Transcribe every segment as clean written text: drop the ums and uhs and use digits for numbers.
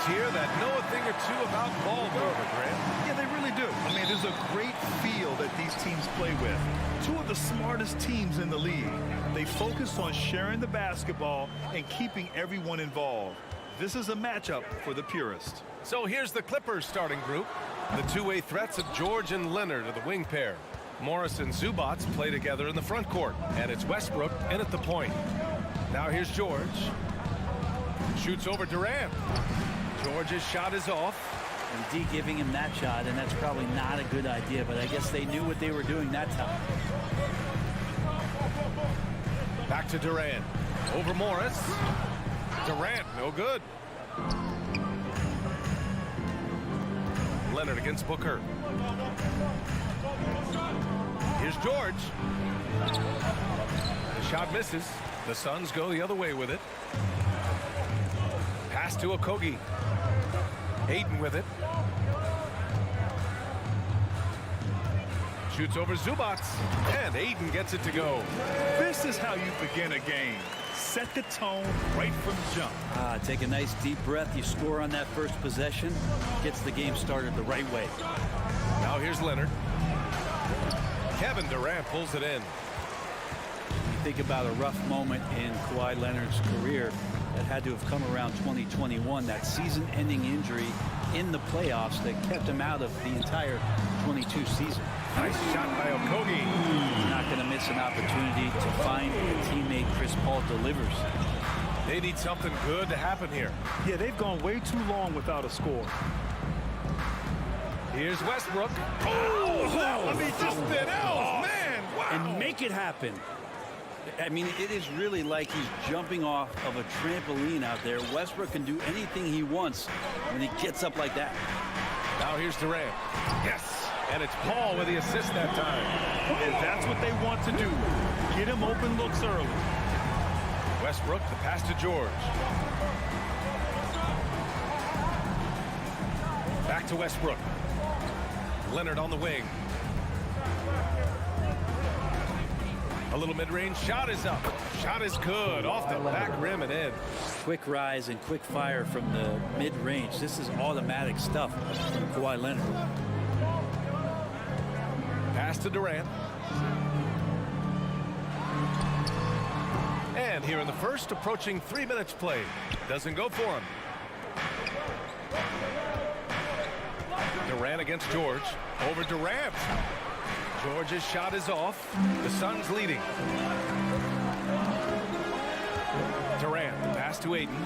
players here that know a thing or two about ball movement, Grant. Yeah, they really do. I mean, there's a great feel that these teams play with. Two of the smartest teams in the league. They focus on sharing the basketball and keeping everyone involved. This is a matchup for the purist. So here's the Clippers starting group. The two-way threats of George and Leonard are the wing pair. Morris and Zubats play together in the front court. And it's Westbrook in at the point. Now here's George. Shoots over Durant. George's shot is off. And D giving him that shot, and that's probably not a good idea, but I guess they knew what they were doing that time. Back to Durant. Over Morris. Durant, no good. Leonard against Booker. Here's George. The shot misses. The Suns go the other way with it. Pass to Okogie. Hayden with it. Shoots over Zubats. And Hayden gets it to go. This is how you begin a game. Set the tone right from jump. Take a nice deep breath. You score on that first possession. Gets the game started the right way. Now here's Leonard. Kevin Durant pulls it in. You think about a rough moment in Kawhi Leonard's career that had to have come around 2021, that season-ending injury in the playoffs that kept him out of the entire 22 season. Nice shot by Okogie. He's not going to miss an opportunity to find a teammate. Chris Paul delivers. They need something good to happen here. Yeah, they've gone way too long without a score. Here's Westbrook. I mean, just an else, man. Wow. And make it happen. I mean, it is really like he's jumping off of a trampoline out there. Westbrook can do anything he wants when he gets up like that. Now here's Durant. Yes. And it's Paul with the assist that time. And that's what they want to do. Get him open looks early. Westbrook, the pass to George. Back to Westbrook. Leonard on the wing. A little mid-range shot is up. Shot is good. Off the back rim and in. Quick rise and quick fire from the mid-range. This is automatic stuff from Kawhi Leonard. Pass to Durant. And here in the first, approaching 3 minutes played. Doesn't go for him. Durant against George. Over Durant. George's shot is off. The Suns leading. Durant, the pass to Ayton.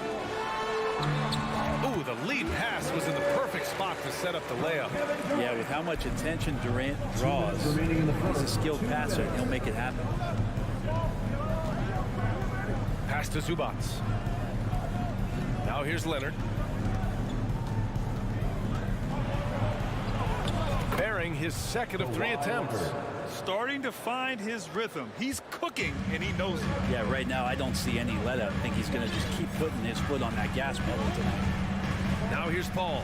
Ooh, the lead pass was in the perfect spot to set up the layup. Yeah, with how much attention Durant draws, he's a skilled passer, and he'll make it happen. Pass to Zubats. Now here's Leonard. Bearing his second of 3 attempts. Starting to find his rhythm. He's cooking, and he knows it. Yeah, right now I don't see any let up. I think he's going to just keep putting his foot on that gas pedal tonight. Now here's Paul.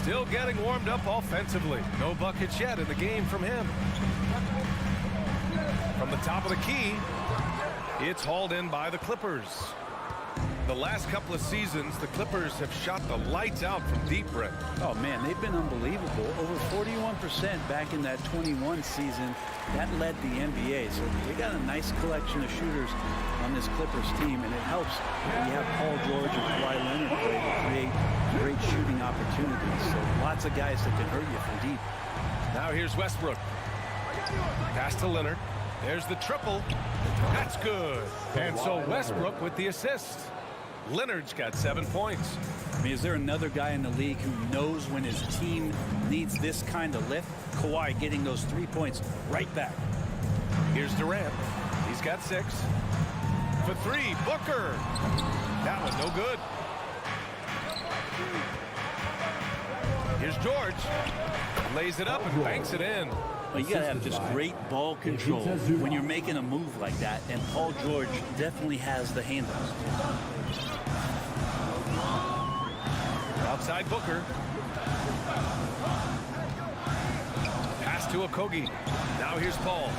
Still getting warmed up offensively. No buckets yet in the game from him. From the top of the key, it's hauled in by the Clippers. The last couple of seasons, the Clippers have shot the lights out from deep, Brett. Oh, man, they've been unbelievable. Over 41% back in that 21 season. That led the NBA. So they got a nice collection of shooters on this Clippers team, and it helps when you have Paul George and Kawhi Leonard play to create great shooting opportunities. So lots of guys that can hurt you from deep. Now here's Westbrook. Pass to Leonard. There's the triple. That's good. And so Westbrook with the assist. Leonard's got 7 points. I mean, is there another guy in the league who knows when his team needs this kind of lift? Kawhi getting those 3 points right back. Here's Durant. He's got 6. For 3, Booker. That one no good. Here's George. Lays it up and banks it in. Well, you got to have just great ball control when you're making a move like that, and Paul George definitely has the handles. Outside Booker. Pass to Okogie. Now here's Paul.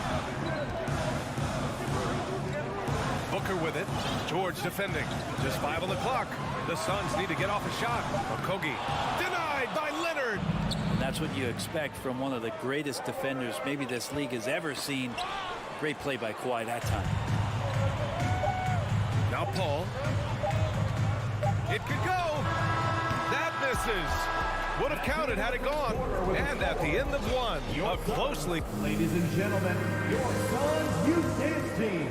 Booker with it. George defending. Just 5 on the clock. The Suns need to get off a shot. Okogie denied by Leonard. And that's what you expect from one of the greatest defenders maybe this league has ever seen. Great play by Kawhi that time. Now Paul. It could go. That misses. Would have counted had it gone. And at the end of one, a closely. Ladies and gentlemen, your Suns youth dance team.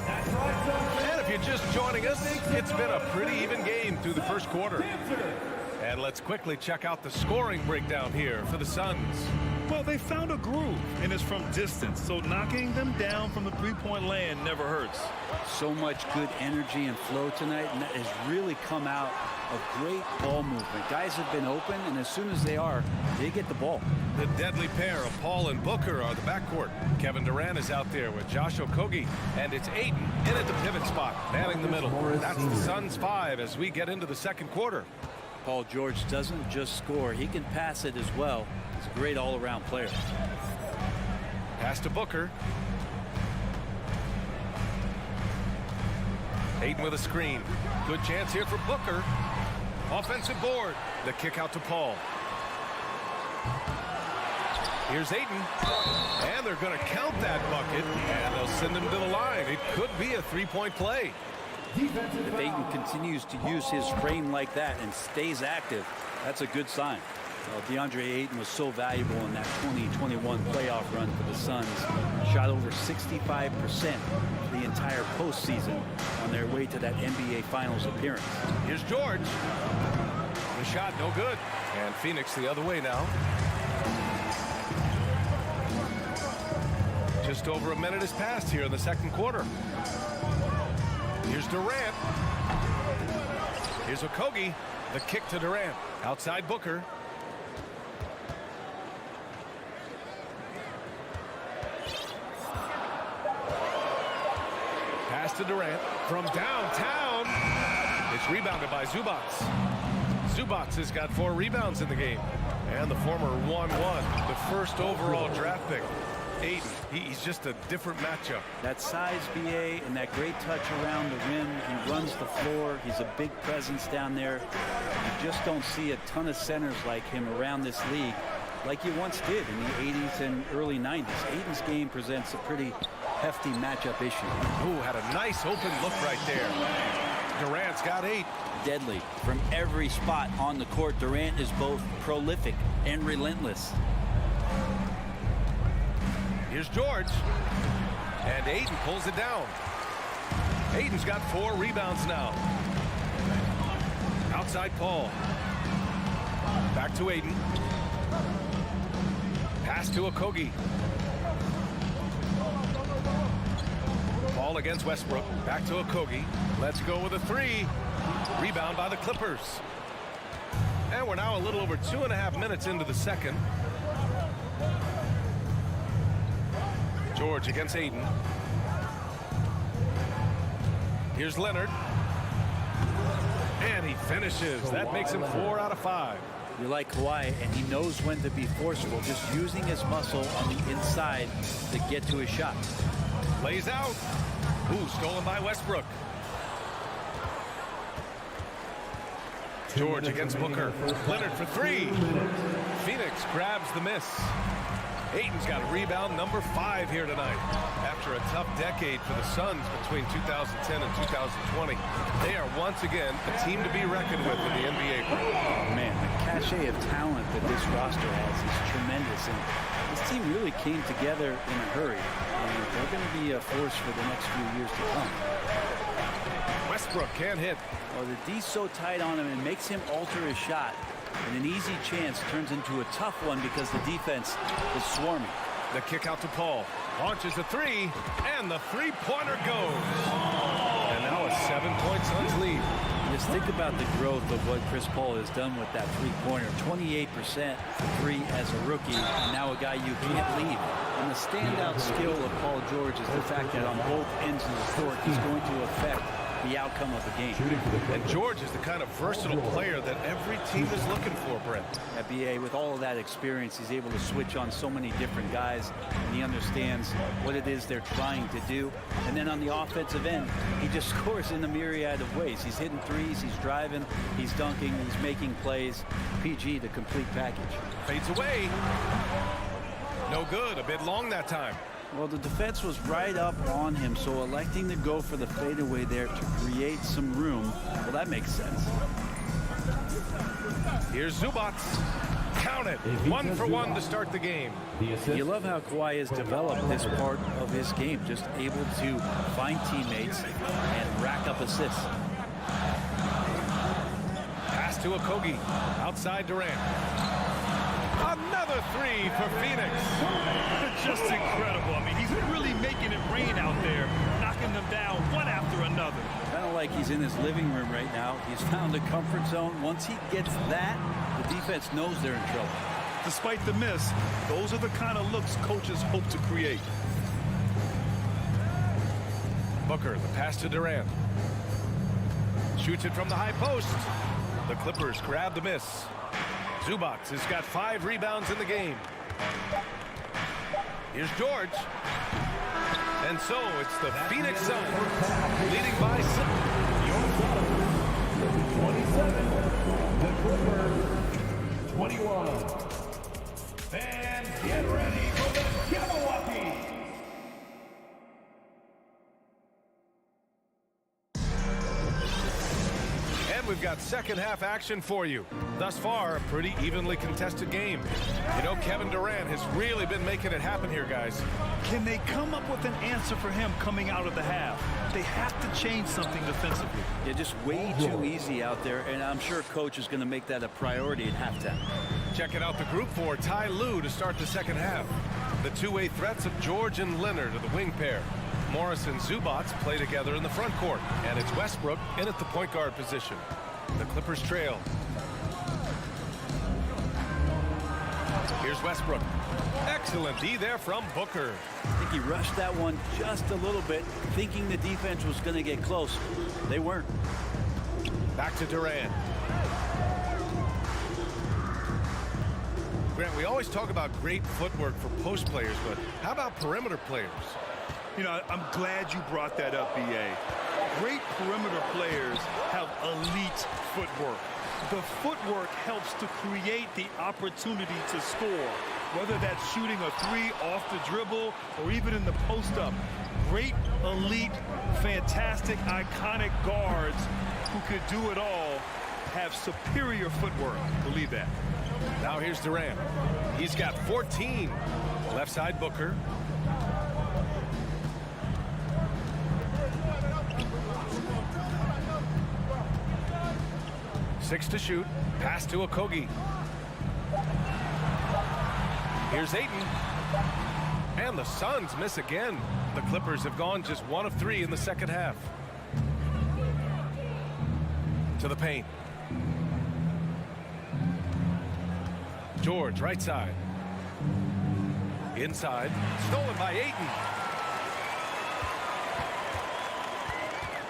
That's right, And if you're just joining us, it's been a pretty even game through the first quarter. And let's quickly check out the scoring breakdown here for the Suns. Well, they found a groove, and it's from distance, so knocking them down from the three-point land never hurts. So much good energy and flow tonight, and that has really come out of great ball movement. Guys have been open, and as soon as they are, they get the ball. The deadly pair of Paul and Booker are the backcourt. Kevin Durant is out there with Josh Okogie, and it's Ayton in at the pivot spot, manning the middle. That's the Suns 5 as we get into the second quarter. Paul George doesn't just score, he can pass it as well. He's a great all-around player. Pass to Booker. Ayton with a screen. Good chance here for Booker. Offensive board. The kick out to Paul. Here's Ayton. And they're going to count that bucket. And they'll send him to the line. It could be a three-point play. If Ayton continues to use his frame like that and stays active, that's a good sign. DeAndre Ayton was so valuable in that 2021 playoff run for the Suns. Shot over 65% the entire postseason on their way to that NBA Finals appearance. Here's George. The shot no good. And Phoenix the other way now. Just over a minute has passed here in the second quarter. Here's Durant. Here's Okogie. The kick to Durant. Outside Booker. Pass to Durant from downtown. It's rebounded by Zubats. Zubats has got 4 rebounds in the game. And the former 1-1, the first overall draft pick. Ayton, he's just a different matchup. That size, BA, and that great touch around the rim. He runs the floor. He's a big presence down there. You just don't see a ton of centers like him around this league like you once did in the 80s and early 90s. Ayton's game presents a pretty hefty matchup issue. Ooh, had a nice open look right there. Durant's got 8. Deadly. From every spot on the court, Durant is both prolific and relentless. Here's George. And Ayton pulls it down. Ayton's got 4 rebounds now. Outside Paul. Back to Ayton. Pass to Okogie. Paul against Westbrook. Back to Okogie. Let's go with a 3. Rebound by the Clippers. And we're now a little over 2.5 minutes into the second. George against Ayton. Here's Leonard. And he finishes. That makes him 4 out of 5. You like Kawhi, and he knows when to be forceful, just using his muscle on the inside to get to his shot. Lays out. Ooh, stolen by Westbrook. George against Booker. Leonard for 3. Phoenix grabs the miss. Ayton's got rebound number 5 here tonight. After a tough decade for the Suns between 2010 and 2020, they are once again a team to be reckoned with in the NBA. Man, the cachet of talent that this roster has is tremendous, and this team really came together in a hurry, and they're going to be a force for the next few years to come. Westbrook can't hit. Well, the D's so tight on him and makes him alter his shot. And an easy chance turns into a tough one because the defense is swarming. The kick out to Paul. Launches a 3, and the three-pointer goes. And now a 7-point Suns lead. Just think about the growth of what Chris Paul has done with that three-pointer. 28% for 3 as a rookie, and now a guy you can't leave. And the standout skill of Paul George is the fact that on both ends of the court, he's going to affect the outcome of the game. And George is the kind of versatile player that every team is looking for, Brent. At BA, with all of that experience, he's able to switch on so many different guys, and he understands what it is they're trying to do. And then on the offensive end, he just scores in a myriad of ways. He's hitting threes, he's driving, he's dunking, he's making plays. PG, the complete package. Fades away. No good. A bit long that time. Well, the defense was right up on him, so electing to go for the fadeaway there to create some room, well, that makes sense. Here's Zubats. Count it. 1 for 1 to start the game. You love how Kawhi has developed this part of his game, just able to find teammates and rack up assists. Pass to Okogie. Outside Durant. Another 3 for Phoenix. Just incredible. I mean, he's really making it rain out there, knocking them down one after another. Kind of like he's in his living room right now. He's found a comfort zone. Once he gets that, the defense knows they're in trouble. Despite the miss, those are the kind of looks coaches hope to create. Booker, the pass to Durant. Shoots it from the high post. The Clippers grab the miss. Zubats has got 5 rebounds in the game. Here's George. And so it's the Phoenix Suns leading by 6. 27, the Clippers, 21. Fans, get ready for the Milwaukee. And we've got second half action for you. Thus far, a pretty evenly contested game. You know, Kevin Durant has really been making it happen here, guys. Can they come up with an answer for him coming out of the half? They have to change something defensively. Yeah, just way too easy out there, and I'm sure coach is going to make that a priority at halftime. Checking out the group for Ty Lue to start the second half. The two-way threats of George and Leonard are the wing pair. Morris and Zubats play together in the front court, and it's Westbrook in at the point guard position. The Clippers trail. Here's Westbrook. Excellent D there from Booker. I think he rushed that one just a little bit, thinking the defense was going to get close. They weren't. Back to Durant. Grant, we always talk about great footwork for post players, but how about perimeter players? You know, I'm glad you brought that up, B.A. Great perimeter players have elite footwork. The footwork helps to create the opportunity to score, whether that's shooting a 3 off the dribble or even in the post-up. Great, elite, fantastic, iconic guards who could do it all have superior footwork. Believe that. Now here's Durant. He's got 14. Left side Booker. Six to shoot. Pass to Okogie. Here's Ayton. And the Suns miss again. The Clippers have gone just 1 of 3 in the second half. To the paint. George, right side. Inside. Stolen by Ayton.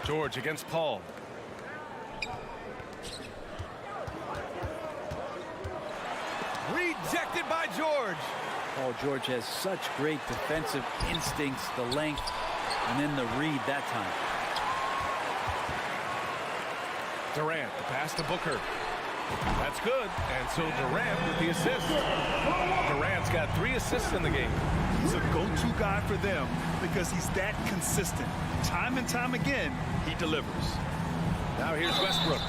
George against Paul. Rejected by George. Oh, George has such great defensive instincts, the length, and then the read that time. Durant, the pass to Booker. That's good. And so Durant with the assist. Durant's got 3 assists in the game. He's a go-to guy for them because he's that consistent. Time and time again, he delivers. Now here's Westbrook.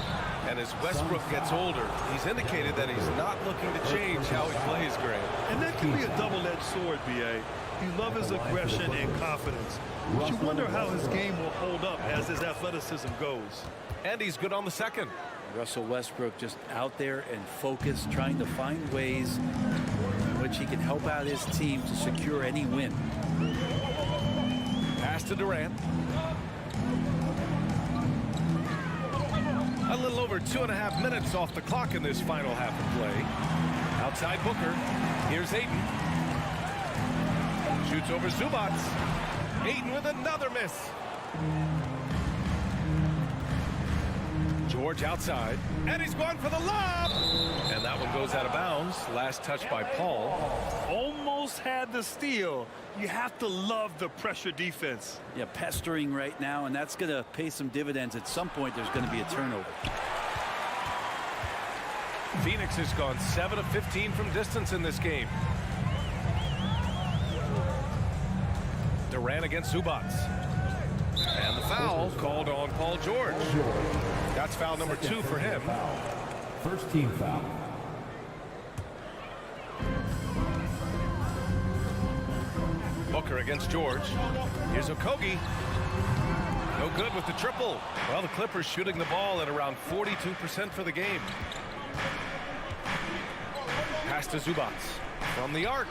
And as Westbrook gets older, he's indicated that he's not looking to change how he plays, Grant. And that can be a double-edged sword, B.A. You love his aggression and confidence, but you wonder how his game will hold up as his athleticism goes. And he's good on the second. Russell Westbrook just out there and focused, trying to find ways in which he can help out his team to secure any win. Pass to Durant. A little over 2.5 minutes off the clock in this final half of play. Outside Booker. Here's Ayton. Shoots over Zubats. Ayton with another miss. George outside, and he's going for the lob. And that one goes out of bounds. Last touch by Paul. Almost had the steal. You have to love the pressure defense. Yeah, pestering right now, and that's going to pay some dividends. At some point, there's going to be a turnover. Phoenix has gone 7 of 15 from distance in this game. Durant against Zubats. And the foul called on Paul George. That's foul number 2 for him. First team foul. Booker against George. Here's Okogie. No good with the triple. Well, the Clippers shooting the ball at around 42% for the game. Pass to Zubats. From the arc.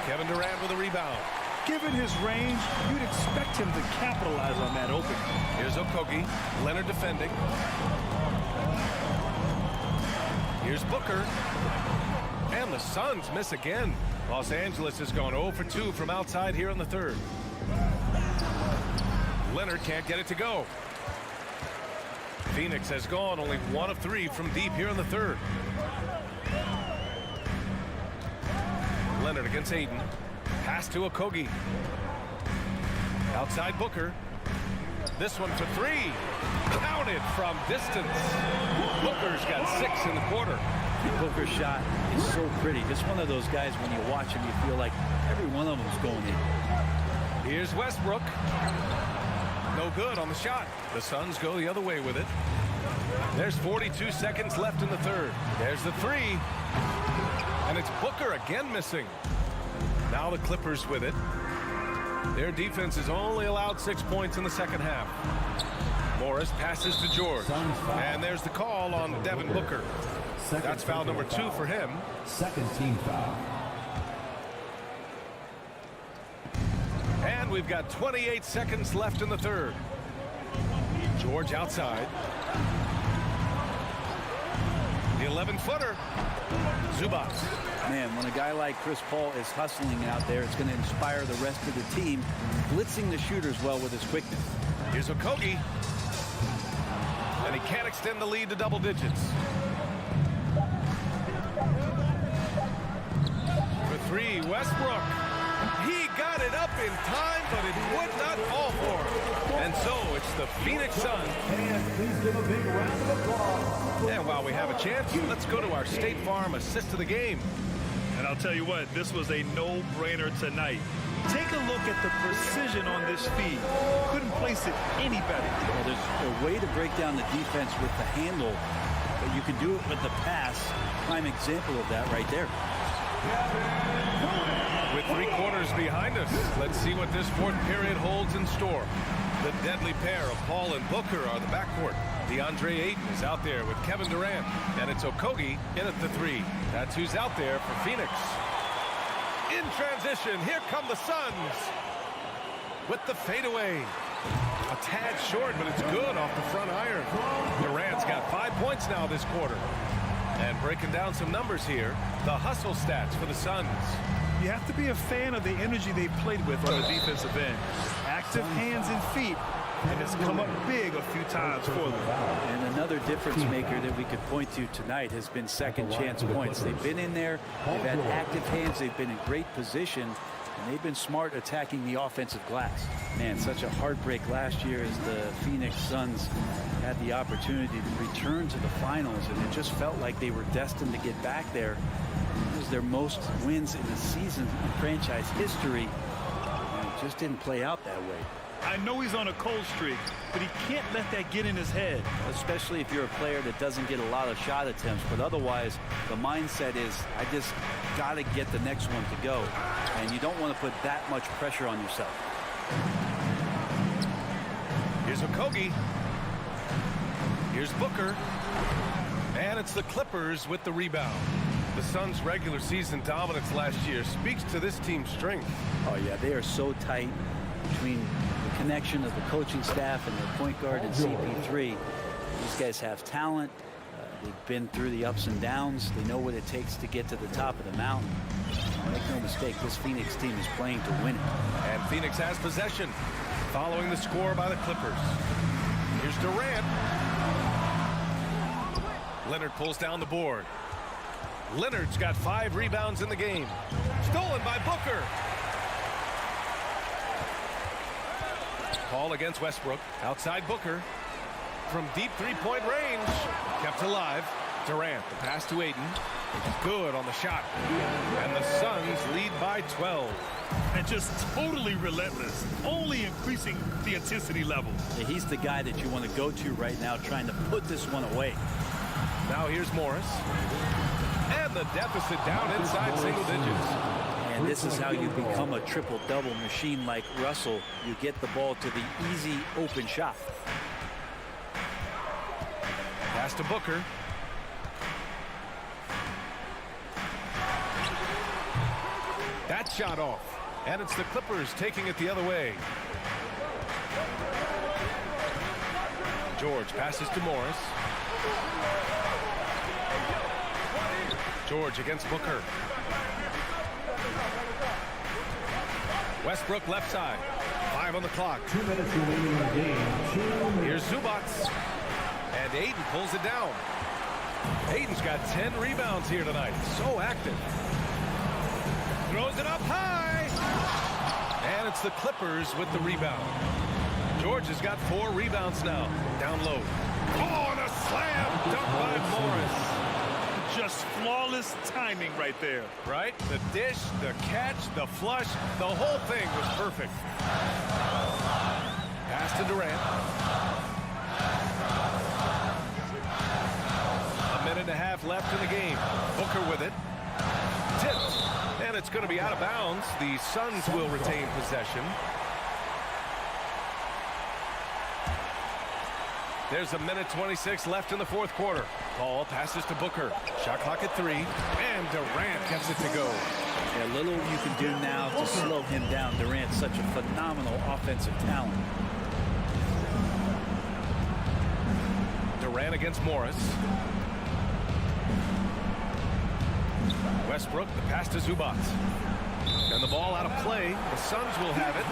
Kevin Durant with a rebound. Given his range, you'd expect him to capitalize on that opening. Here's Okogie. Leonard defending. Here's Booker. And the Suns miss again. Los Angeles has gone 0 for 2 from outside here in the third. Leonard can't get it to go. Phoenix has gone only 1 of 3 from deep here in the third. Leonard against Aiden. Pass to Okogie. Outside Booker. This one for 3. Counted from distance. Booker's got 6 in the quarter. Booker's shot is so pretty. Just one of those guys, when you watch him, you feel like every one of them is going in. Here's Westbrook. No good on the shot. The Suns go the other way with it. There's 42 seconds left in the third. There's the 3. And it's Booker again missing. Now the Clippers with it. Their defense has only allowed 6 points in the second half. Morris passes to George. And there's the call on Devin Booker. That's foul number 2 for him. Second team foul. And we've got 28 seconds left in the third. George outside. The 11-footer. Zubats. Man, when a guy like Chris Paul is hustling out there, it's going to inspire the rest of the team, blitzing the shooters well with his quickness. Here's Okogie. And he can't extend the lead to double digits. For 3, Westbrook. He got it up in time, but it would not fall for him. And so it's the Phoenix Suns. And please give a big round of applause. And while we have a chance, let's go to our State Farm assist of the game. And I'll tell you what, this was a no-brainer tonight. Take a look at the precision on this feed. Couldn't place it any better. Well, there's a way to break down the defense with the handle, but you can do it with the pass. Prime example of that right there. With 3 quarters behind us, let's see what this fourth period holds in store. The deadly pair of Paul and Booker are the backcourt. DeAndre Ayton is out there with Kevin Durant, and it's Okogie in at the 3. That's who's out there for Phoenix. In transition, here come the Suns with the fadeaway. A tad short, but it's good off the front iron. Durant's got 5 points now this quarter. And breaking down some numbers here, the hustle stats for the Suns. You have to be a fan of the energy they played with on the defensive end. Active hands and feet, and it's come up big a few times for them. And another difference maker that we could point to tonight has been second chance points. They've been in there, they've had active hands, they've been in great position, and they've been smart attacking the offensive glass. Man, such a heartbreak last year as the Phoenix Suns had the opportunity to return to the finals, and it just felt like they were destined to get back there. It was their most wins in the season in franchise history, and it just didn't play out that way. I know he's on a cold streak, but he can't let that get in his head. Especially if you're a player that doesn't get a lot of shot attempts, but otherwise the mindset is, I just got to get the next one to go, and you don't want to put that much pressure on yourself. Here's Okogie. Here's Booker. And it's the Clippers with the rebound. The Suns' regular season dominance last year speaks to this team's strength. Oh yeah, they are so tight between the connection of the coaching staff and their point guard and CP3. These guys have talent. They've been through the ups and downs. They know what it takes to get to the top of the mountain. Make no mistake, this Phoenix team is playing to win it. And Phoenix has possession following the score by the Clippers. Here's Durant. Leonard pulls down the board. Leonard's got 5 rebounds in the game. Stolen by Booker. Paul against Westbrook. Outside Booker. From deep three-point range. Kept alive. Durant, the pass to Ayton. Good on the shot. And the Suns lead by 12. And just totally relentless, only increasing the intensity level. Yeah, he's the guy that you want to go to right now, trying to put this one away. Now here's Morris. And the deficit down inside single digits. And this is how you become a triple-double machine like Russell. You get the ball to the easy open shot. Pass to Booker. That shot off. And it's the Clippers taking it the other way. George passes to Morris. George against Booker. Westbrook left side. 5 on the clock. 2 minutes remaining in the game. Here's Zubats. And Ayton pulls it down. Ayton's got 10 rebounds here tonight. So active. Throws it up high. And it's the Clippers with the rebound. George has got 4 rebounds now. Down low. Oh, and a slam dunk by Morris. Just flawless timing right there. Right? The dish, the catch, the flush, the whole thing was perfect. Pass to Durant. A minute and a half left in the game. Booker with it. Tipped. And it's going to be out of bounds. The Suns will retain possession. There's a minute 26 left in the fourth quarter. Paul passes to Booker. Shot clock at 3. And Durant gets it to go. Yeah, little you can do now to slow him down. Durant's such a phenomenal offensive talent. Durant against Morris. Westbrook, the pass to Zubats. And the ball out of play. The Suns will have it.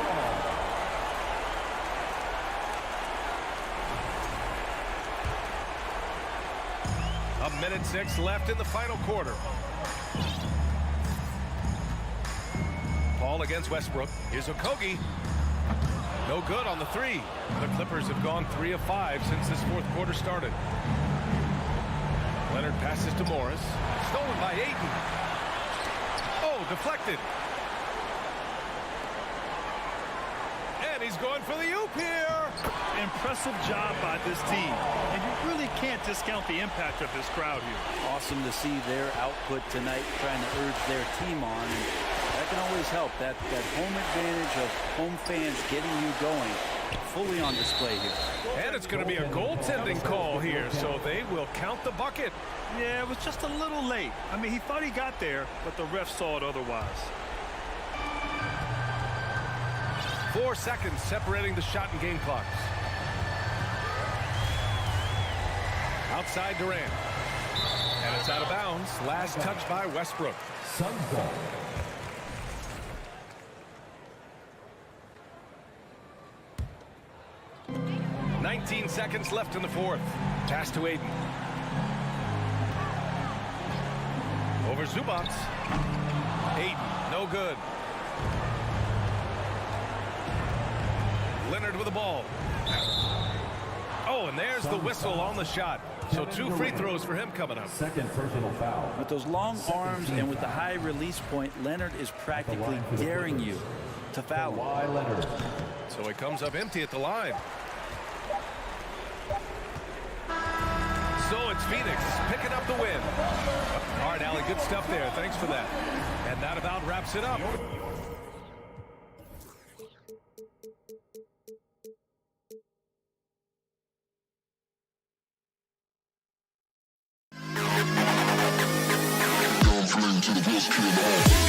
A minute 6 left in the final quarter. Paul against Westbrook. Here's Okogie. No good on the 3. The Clippers have gone 3 of 5 since this fourth quarter started. Leonard passes to Morris. Stolen by Ayton. Oh, deflected. And he's going for the oop here. Impressive job by this team. And you really can't discount the impact of this crowd here. Awesome to see their output tonight, trying to urge their team on. And that can always help. That home advantage of home fans getting you going, fully on display here. And it's going to be a goaltending call here, so they will count the bucket. Yeah, it was just a little late. I mean, he thought he got there, but the ref saw it otherwise. 4 seconds separating the shot and game clocks. Outside Durant. And it's out of bounds. Last touch by Westbrook. Suns ball. $19 seconds left in the fourth. Pass to Ayton. Over Zubats. Ayton, no good. Leonard with the ball. Oh, and there's the whistle on the shot. So 2 free throws for him coming up. Second personal foul. With those long arms and with the high release point, Leonard is practically daring you to foul him. Why Leonard? So he comes up empty at the line. So it's Phoenix picking up the win. All right, Allie, good stuff there. Thanks for that. And that about wraps it up. To the best kid in the hall.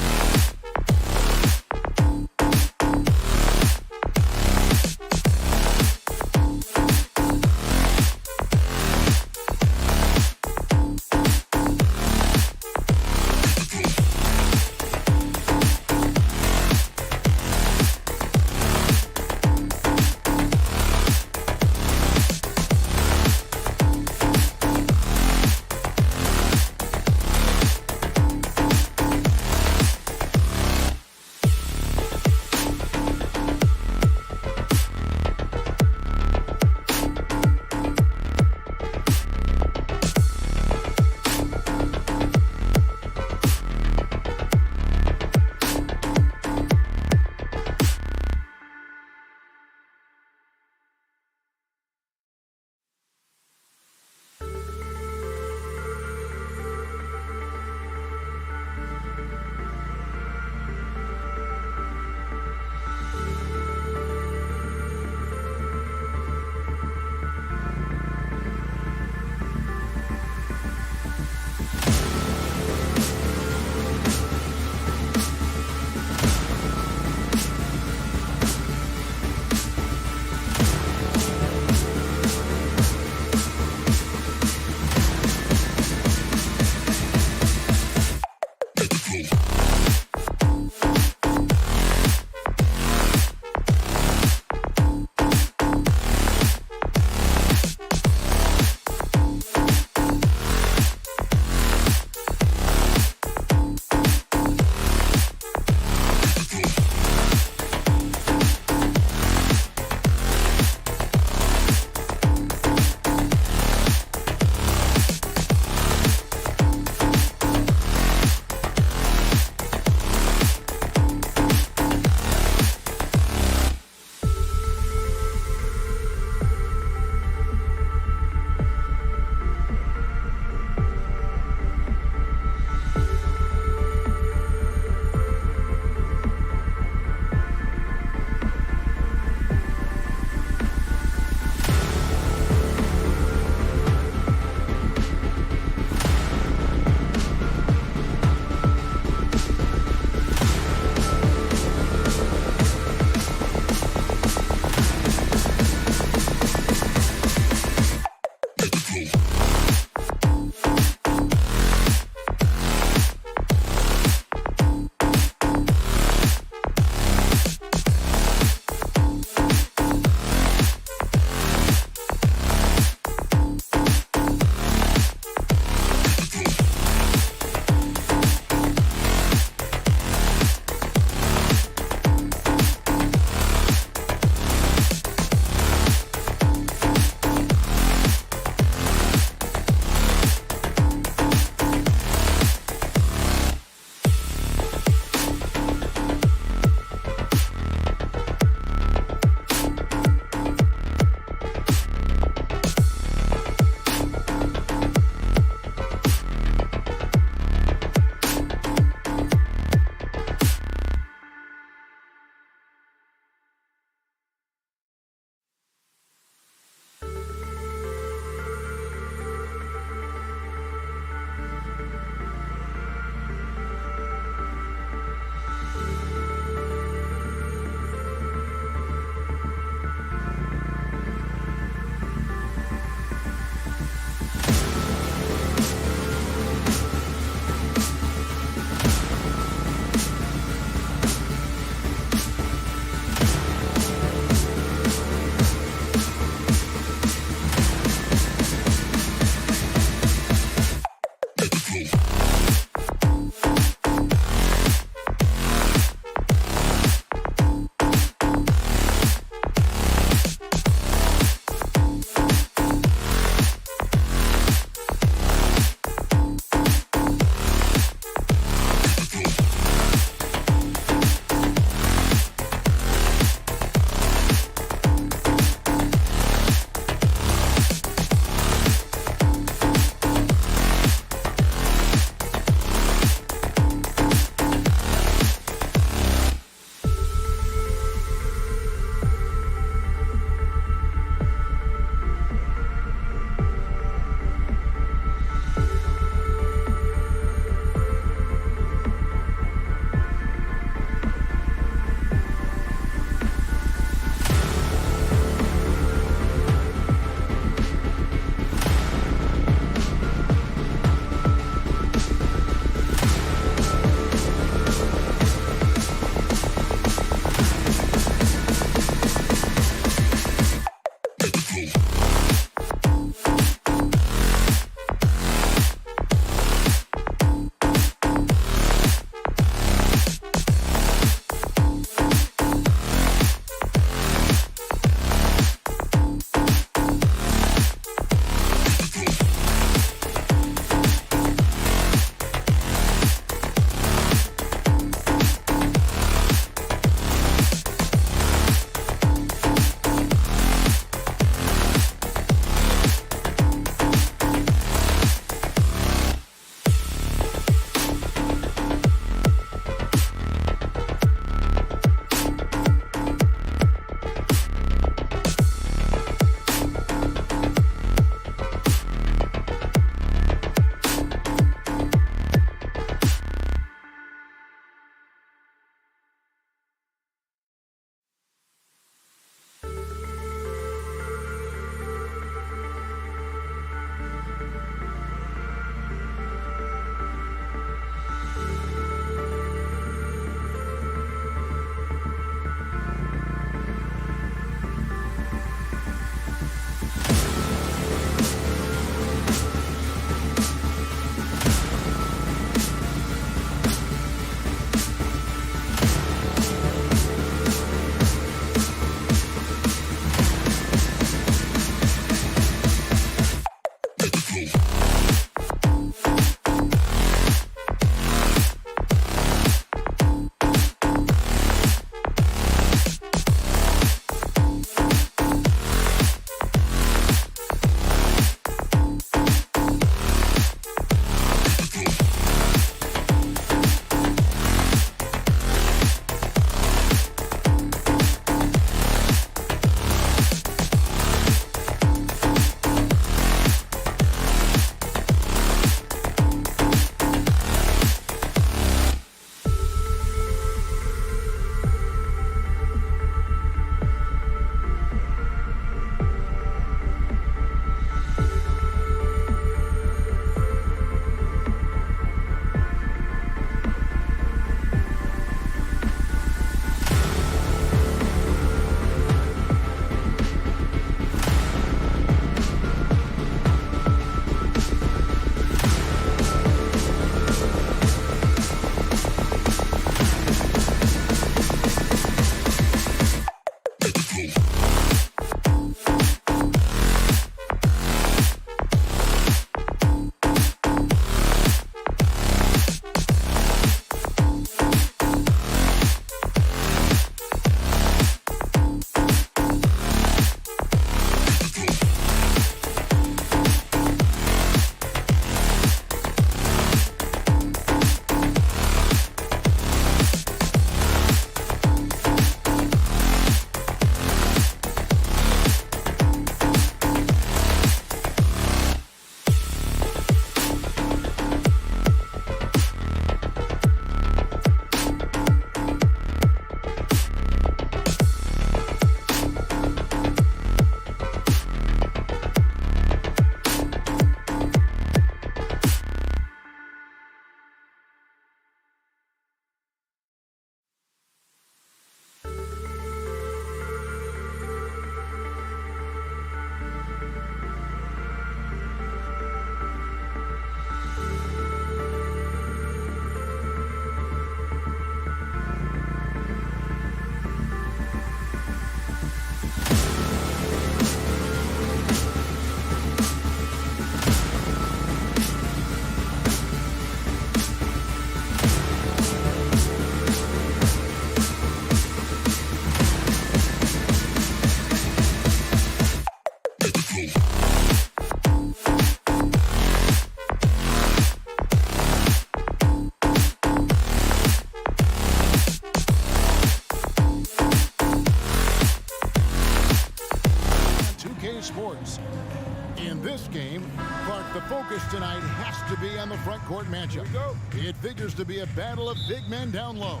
game. Clark, the focus tonight has to be on the front court matchup. It figures to be a battle of big men down low.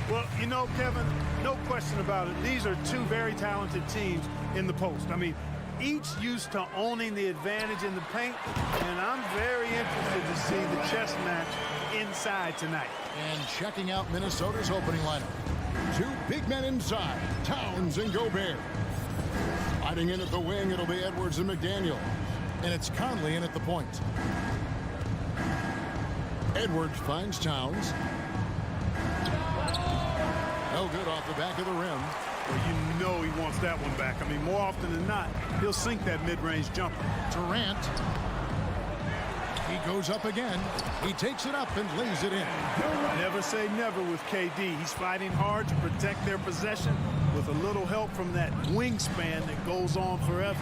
Well, you know, Kevin, no question about it. These are two very talented teams in the post. I mean, each used to owning the advantage in the paint, and I'm very interested to see the chess match inside tonight. And checking out Minnesota's opening lineup. Two big men inside, Towns and Gobert. Hiding in at the wing, it'll be Edwards and McDaniel. And it's Conley in at the point. Edwards finds Towns. No good off the back of the rim. Well, you know he wants that one back. I mean, more often than not, he'll sink that mid-range jumper. Durant. He goes up again. He takes it up and lays it in. Never say never with KD. He's fighting hard to protect their possession with a little help from that wingspan that goes on forever.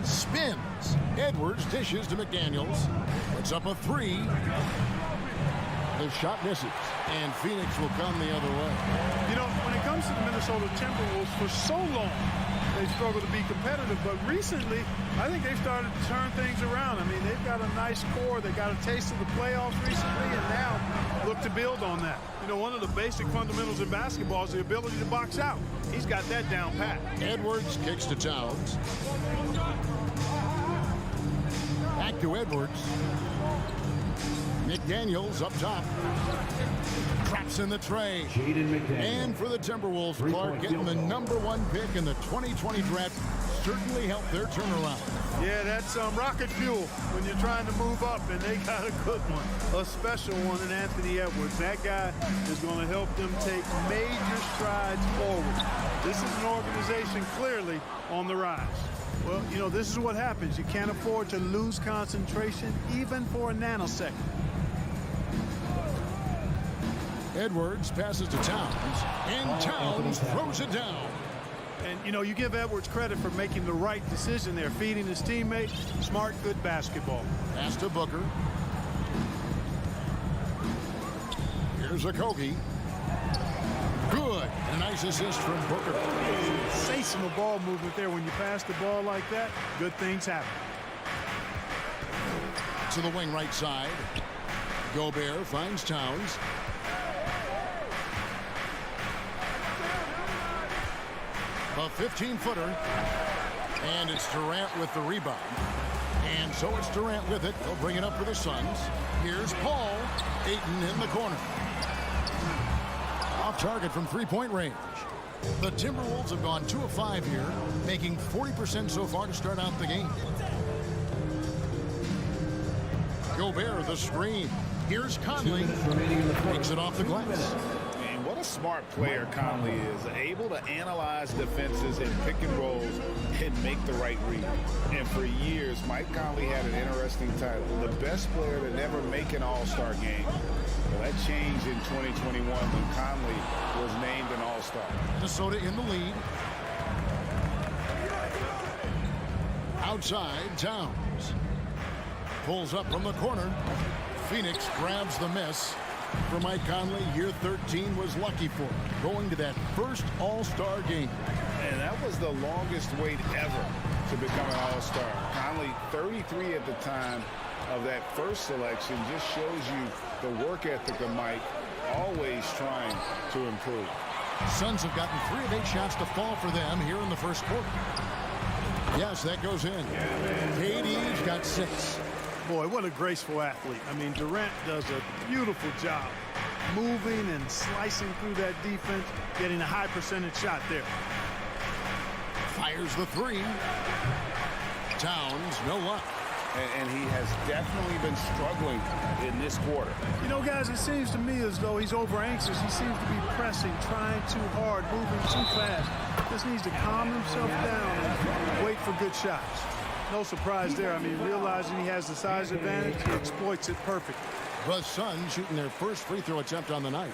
Spins. Edwards dishes to McDaniels. Puts up a three. The shot misses, and Phoenix will come the other way. You know, when it comes to the Minnesota Timberwolves, for so long, they've struggled to be competitive, but recently, I think they've started to turn things around. I mean, they've got a nice core. They got a taste of the playoffs recently, and now look to build on that. You know, one of the basic fundamentals in basketball is the ability to box out. He's got that down pat. Edwards kicks to Towns. Back to Edwards. McDaniels up top. Traps in the tray. And for the Timberwolves, Clark getting the #1 pick in the 2020 draft certainly helped their turnaround. Yeah, that's rocket fuel when you're trying to move up, and they got a good one, a special one in Anthony Edwards. That guy is going to help them take major strides forward. This is an organization clearly on the rise. Well, you know, this is what happens. You can't afford to lose concentration even for a nanosecond. Edwards passes to Towns, and Towns throws it down. And, you know, you give Edwards credit for making the right decision there, feeding his teammate. Smart, good basketball. Pass to Booker. Here's a Kogi. Good. A nice assist from Booker. Sensational ball movement there. When you pass the ball like that, good things happen. To the wing right side. Gobert finds Towns. A 15-footer, and it's Durant with the rebound. And so it's Durant with it. They'll bring it up for the Suns. Here's Paul. Ayton in the corner. Off target from three-point range. The Timberwolves have gone 2 of 5 here, making 40% so far to start out the game. Gobert, the screen. Here's Conley. Takes it off the glass. What a smart player Conley is, able to analyze defenses in pick and rolls and make the right read. And for years, Mike Conley had an interesting title, the best player to never make an all-star game. Well, that changed in 2021 when Conley was named an all-star. Minnesota in the lead. Outside, Towns. Pulls up from the corner. Phoenix grabs the miss. For Mike Conley, year 13 was lucky for him, going to that first all-star game. And that was the longest wait ever to become an all-star. Conley, 33 at the time of that first selection, just shows you the work ethic of Mike, always trying to improve. Suns have gotten 3 of 8 shots to fall for them here in the first quarter. Yes, that goes in. KD's got 6. Boy, what a graceful athlete. I mean, Durant does a beautiful job moving and slicing through that defense, getting a high percentage shot there. Fires the 3. Towns, no luck. And he has definitely been struggling in this quarter. You know, guys, it seems to me as though he's over anxious. He seems to be pressing, trying too hard, moving too fast. Just needs to calm himself down and wait for good shots. No surprise there. I mean, realizing he has the size advantage, he exploits it perfectly. The Suns shooting their first free throw attempt on the night.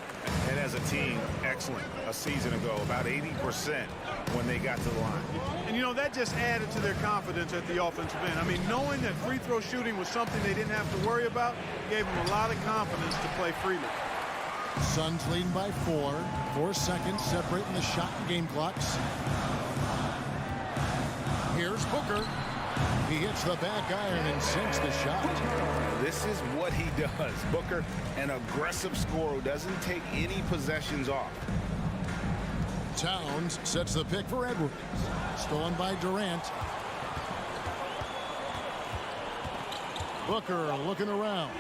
And as a team, excellent. A season ago, about 80% when they got to the line. And, you know, that just added to their confidence at the offensive end. I mean, knowing that free throw shooting was something they didn't have to worry about gave them a lot of confidence to play freely. Suns leading by 4. 4 seconds separating the shot and game clocks. Here's Booker. He hits the back iron and sinks the shot. This is what he does. Booker, an aggressive scorer who doesn't take any possessions off. Towns sets the pick for Edwards. Stolen by Durant. Booker looking around.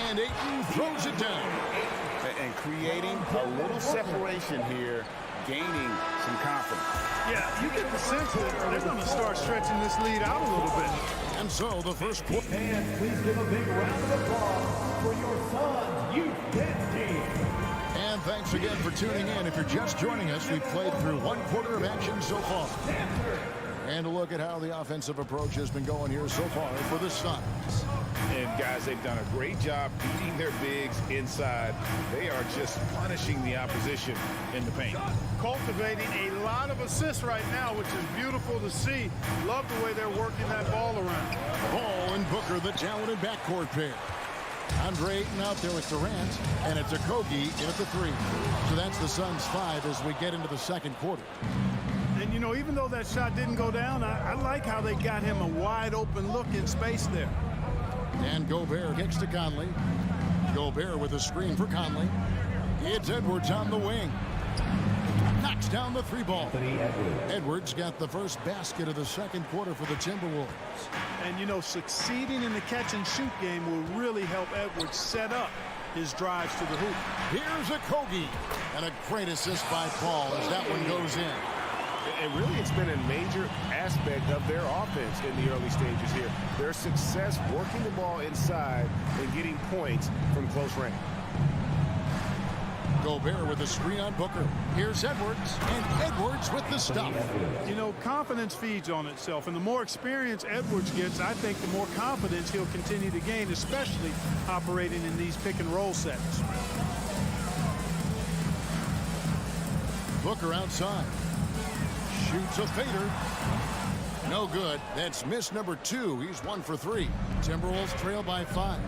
And Ayton throws it down. And creating a little separation here, gaining some confidence. Yeah, you get the sense that they're going to start stretching this lead out a little bit. And so the first quarter. And please give a big round of applause for your son's youth dance team. And thanks again for tuning in. If you're just joining us, we've played through one quarter of action so far. And a look at how the offensive approach has been going here so far for the Suns. And guys, they've done a great job beating their bigs inside. They are just punishing the opposition in the paint. Cultivating a lot of assists right now, which is beautiful to see. Love the way they're working that ball around. Ball and Booker, the talented backcourt pair. Andre Ayton out there with Durant, and it's Okogie in at the three. So that's the Suns 5 as we get into the second quarter. And, you know, even though that shot didn't go down, I like how they got him a wide open look in space there. And Gobert kicks to Conley. Gobert with a screen for Conley. It's Edwards on the wing. Knocks down the three ball. Edwards got the first basket of the second quarter for the Timberwolves. And, you know, succeeding in the catch-and-shoot game will really help Edwards set up his drives to the hoop. Here's Okogie. And a great assist by Paul as that one goes in. And really, it's been a major aspect of their offense in the early stages here. Their success working the ball inside and getting points from close range. Gobert with a screen on Booker. Here's Edwards, and Edwards with the stuff. You know, confidence feeds on itself, and the more experience Edwards gets, I think the more confidence he'll continue to gain, especially operating in these pick-and-roll sets. Booker outside. Shoots a fader. No good. That's miss number 2. He's 1 for 3. Timberwolves trail by 5.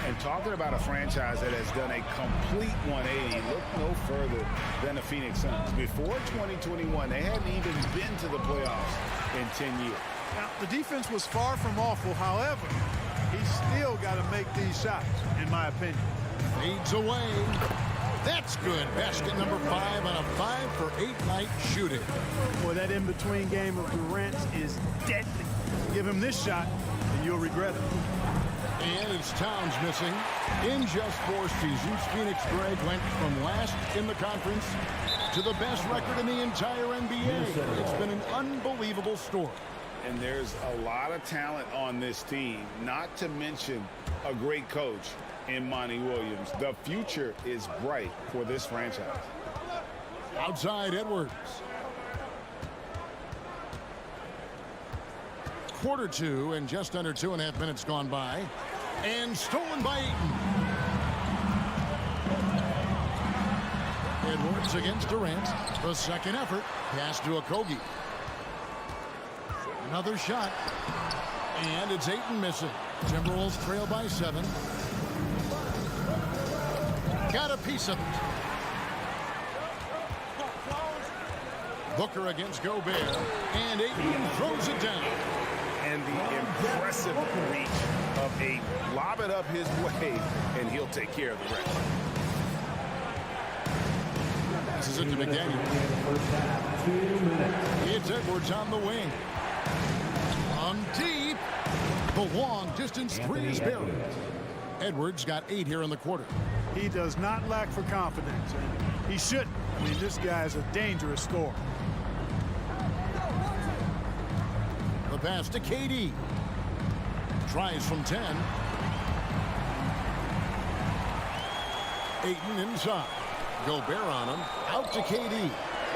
And talking about a franchise that has done a complete 180, look no further than the Phoenix Suns. Before 2021, they hadn't even been to the playoffs in 10 years. Now, the defense was far from awful. However, he's still got to make these shots, in my opinion. Fades away. That's good. Basket number 5 on a 5-for-8 night shooting. Boy, that in-between game of Durant is deadly. Give him this shot, and you'll regret it. And it's Towns missing. In just 4 seasons, Phoenix Greg went from last in the conference to the best record in the entire NBA. It's been an unbelievable story. And there's a lot of talent on this team, not to mention a great coach in Monty Williams. The future is bright for this franchise. Outside Edwards. Quarter 2 and just under 2.5 minutes gone by. And stolen by Ayton. Edwards against Durant. The second effort. Pass to Okogie. Another shot. And it's Ayton missing. Timberwolves trail by 7. Got a piece of it. Booker against Gobert. And Ayton throws it down. And the impressive reach of Ayton. Lob it up his way, and he'll take care of the rest. This is it to McDaniel. It's Edwards on the wing. On deep. The long distance 3 is buried. Edwards got 8 here in the quarter. He does not lack for confidence, and he shouldn't. I mean, this guy is a dangerous scorer. The pass to KD. Tries from 10. Ayton inside. Gobert on him. Out to KD.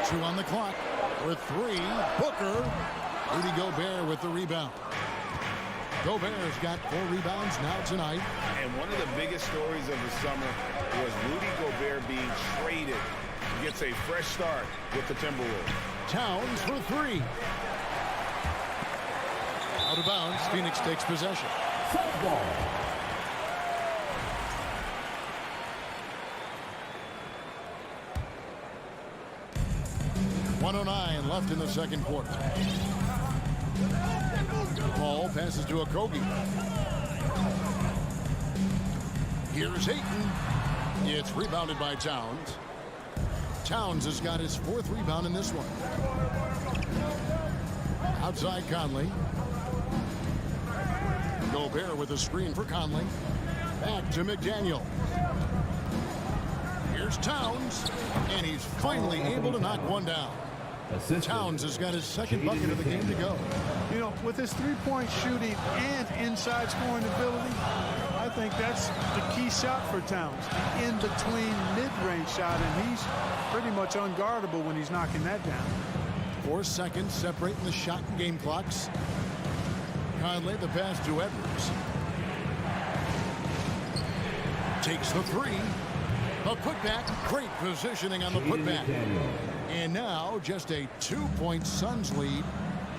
2 on the clock. With 3. Booker. Rudy Gobert with the rebound. Gobert's got 4 rebounds now tonight. And one of the biggest stories of the summer was Rudy Gobert being traded. He gets a fresh start with the Timberwolves. Towns for 3. Out of bounds. Phoenix takes possession. 1:09 left in the second quarter. Ball passes to Okogie. Here's Ayton. It's rebounded by Towns. Towns has got his 4th rebound in this one. Outside Conley. Gobert with a screen for Conley. Back to McDaniel. Here's Towns, and he's finally able to knock one down. Towns has got his 2nd bucket of the game to go. You know, with his three-point shooting and inside scoring ability, I think that's the key shot for Towns. The in-between mid-range shot, and he's pretty much unguardable when he's knocking that down. 4 seconds separating the shot and game clocks. Conley, the pass to Edwards. Takes the 3. A putback. Great positioning on the putback. And now just a 2-point Suns lead.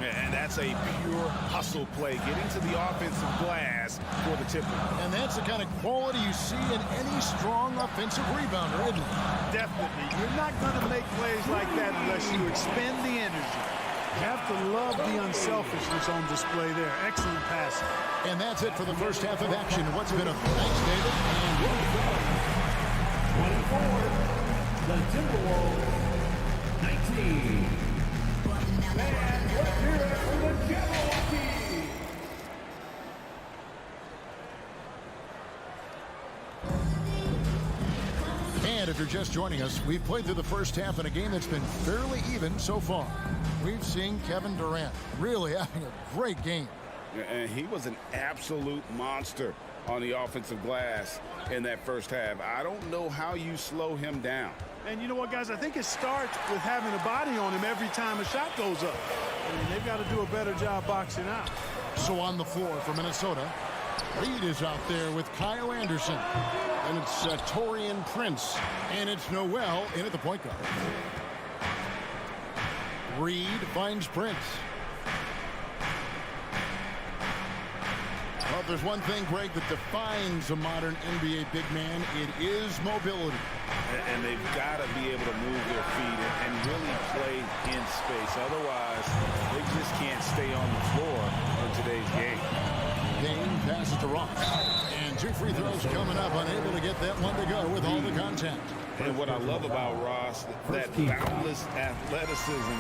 And that's a pure hustle play, getting to the offensive glass for the tipper. And that's the kind of quality you see in any strong offensive rebounder, isn't it? Definitely. You're not going to make plays like that unless you expend the energy. You have to love the unselfishness on display there. Excellent passing. And that's it for the first half of action. What's been a thanks, David? And 24, the Timberwolves, 19. And let's hear it for the Jabberwockies. And if you're just joining us, we've played through the first half in a game that's been fairly even so far. We've seen Kevin Durant really having a great game. And he was an absolute monster on the offensive glass in that first half. I don't know how you slow him down. And you know what, guys? I think it starts with having a body on him every time a shot goes up. I mean, they've got to do a better job boxing out. So on the floor for Minnesota, Reed is out there with Kyle Anderson. And it's Taurean Prince. And it's Noel in at the point guard. Reed finds Prince. Well, if there's one thing, Greg, that defines a modern NBA big man, it is mobility. And they've got to be able to move their feet and really play in space. Otherwise, they just can't stay on the floor in today's game. Dane passes to Ross. And 2 free throws coming up, unable to get that one to go with all the contact. And what I love about Ross, that boundless athleticism.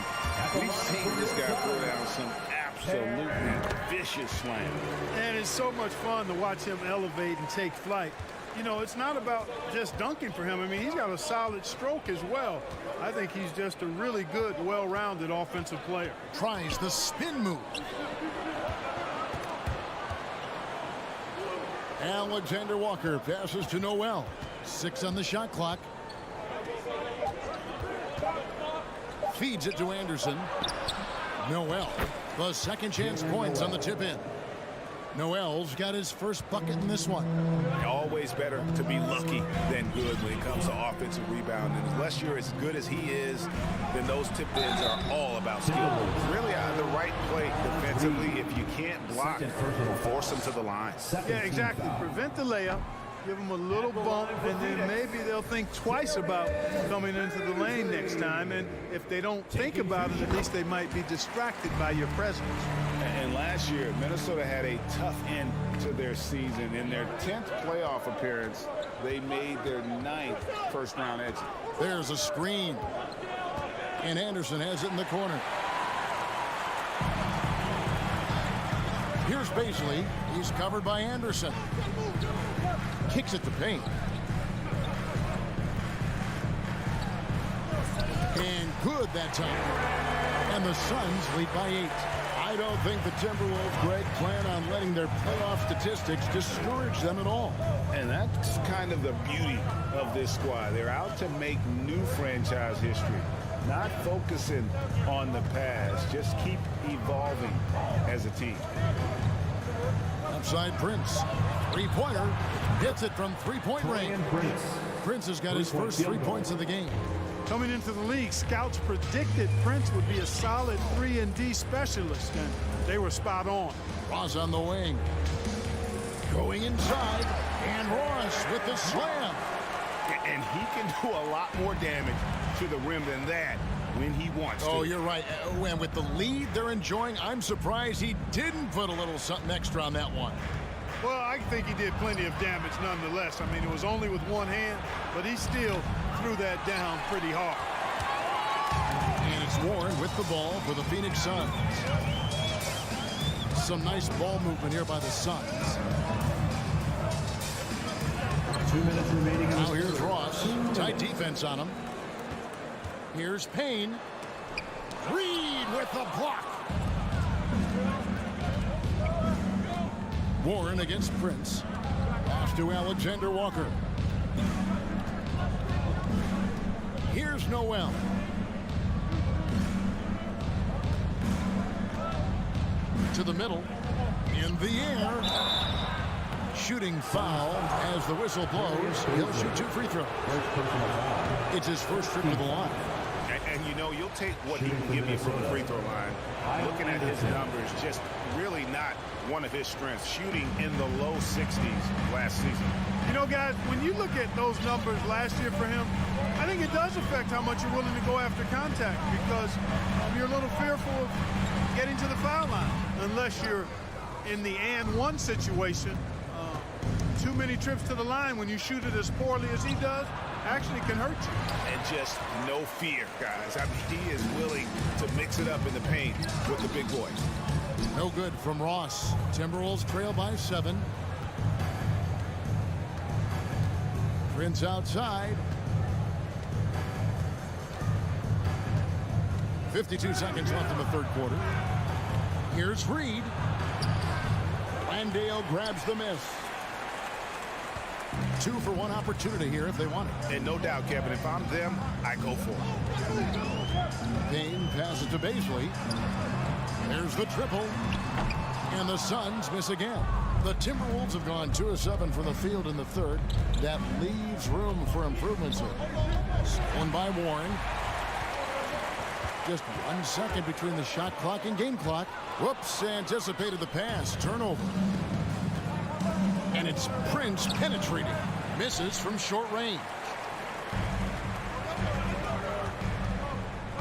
We've seen this guy throw down some absolutely vicious slam. And it's so much fun to watch him elevate and take flight. You know, it's not about just dunking for him. I mean, he's got a solid stroke as well. I think he's just a really good, well-rounded offensive player. Tries the spin move. Alexander Walker passes to Noel. 6 on the shot clock. Feeds it to Anderson. Noel, the second chance points on the tip in. Noel's got his first bucket in this one. Always better to be lucky than good when it comes to offensive rebounding. Unless you're as good as he is, then those tip ins are all about skill. Really out of the right play defensively. If you can't block, force them to the line. Yeah, exactly. Prevent the layup. Give them a little bump, and then maybe they'll think twice about coming into the lane next time. And if they don't think about it, at least they might be distracted by your presence. And last year, Minnesota had a tough end to their season. In their 10th playoff appearance, they made their 9th first-round exit. There's a screen. And Anderson has it in the corner. Here's Baisley. He's covered by Anderson. Kicks at the paint. And good that time. And the Suns lead by 8. I don't think the Timberwolves, Greg, plan on letting their playoff statistics discourage them at all. And that's kind of the beauty of this squad. They're out to make new franchise history, not focusing on the past. Just keep evolving as a team. Outside Prince. Three-pointer. Hits it from three-point range. Prince has got his first 3 points of the game. Coming into the league, scouts predicted Prince would be a solid 3-and-D specialist, and they were spot on. Ross on the wing. Going inside, and Ross with the slam. And he can do a lot more damage to the rim than that when he wants to. Oh, you're right. And with the lead they're enjoying, I'm surprised he didn't put a little something extra on that one. Well, I think he did plenty of damage nonetheless. I mean, it was only with one hand, but he still threw that down pretty hard. And it's Warren with the ball for the Phoenix Suns. Some nice ball movement here by the Suns. 2 minutes remaining. Now here's Ross. Tight defense on him. Here's Payne. Reed with the block. Warren against Prince. Off to Alexander Walker. Here's Noel. To the middle. In the air. Shooting foul as the whistle blows. He'll shoot 2 free throws. It's his first trip to the line. And you know, you'll take what he can give you from the free throw line. Looking at his numbers, just really not one of his strengths. Shooting in the low 60s last season. You know, guys, when you look at those numbers last year for him, I think it does affect how much you're willing to go after contact, because you're a little fearful of getting to the foul line unless you're in the and one situation. Too many trips to the line when you shoot it as poorly as he does actually can hurt you. And just no fear, guys. I mean, he is willing to mix it up in the paint with the big boys. No good from Ross. Timberwolves trail by 7. Prince outside. 52 seconds left in the third quarter. Here's Reed. Landale grabs the miss. 2 for 1 opportunity here if they want it. And no doubt, Kevin, if I'm them, I go for it. Payne passes to Baisley. There's the triple. And the Suns miss again. The Timberwolves have gone 2 of 7 from the field in the third. That leaves room for improvements here. Stolen by Warren. Just 1 second between the shot clock and game clock. Whoops, anticipated the pass. Turnover. And it's Prince penetrating. Misses from short range.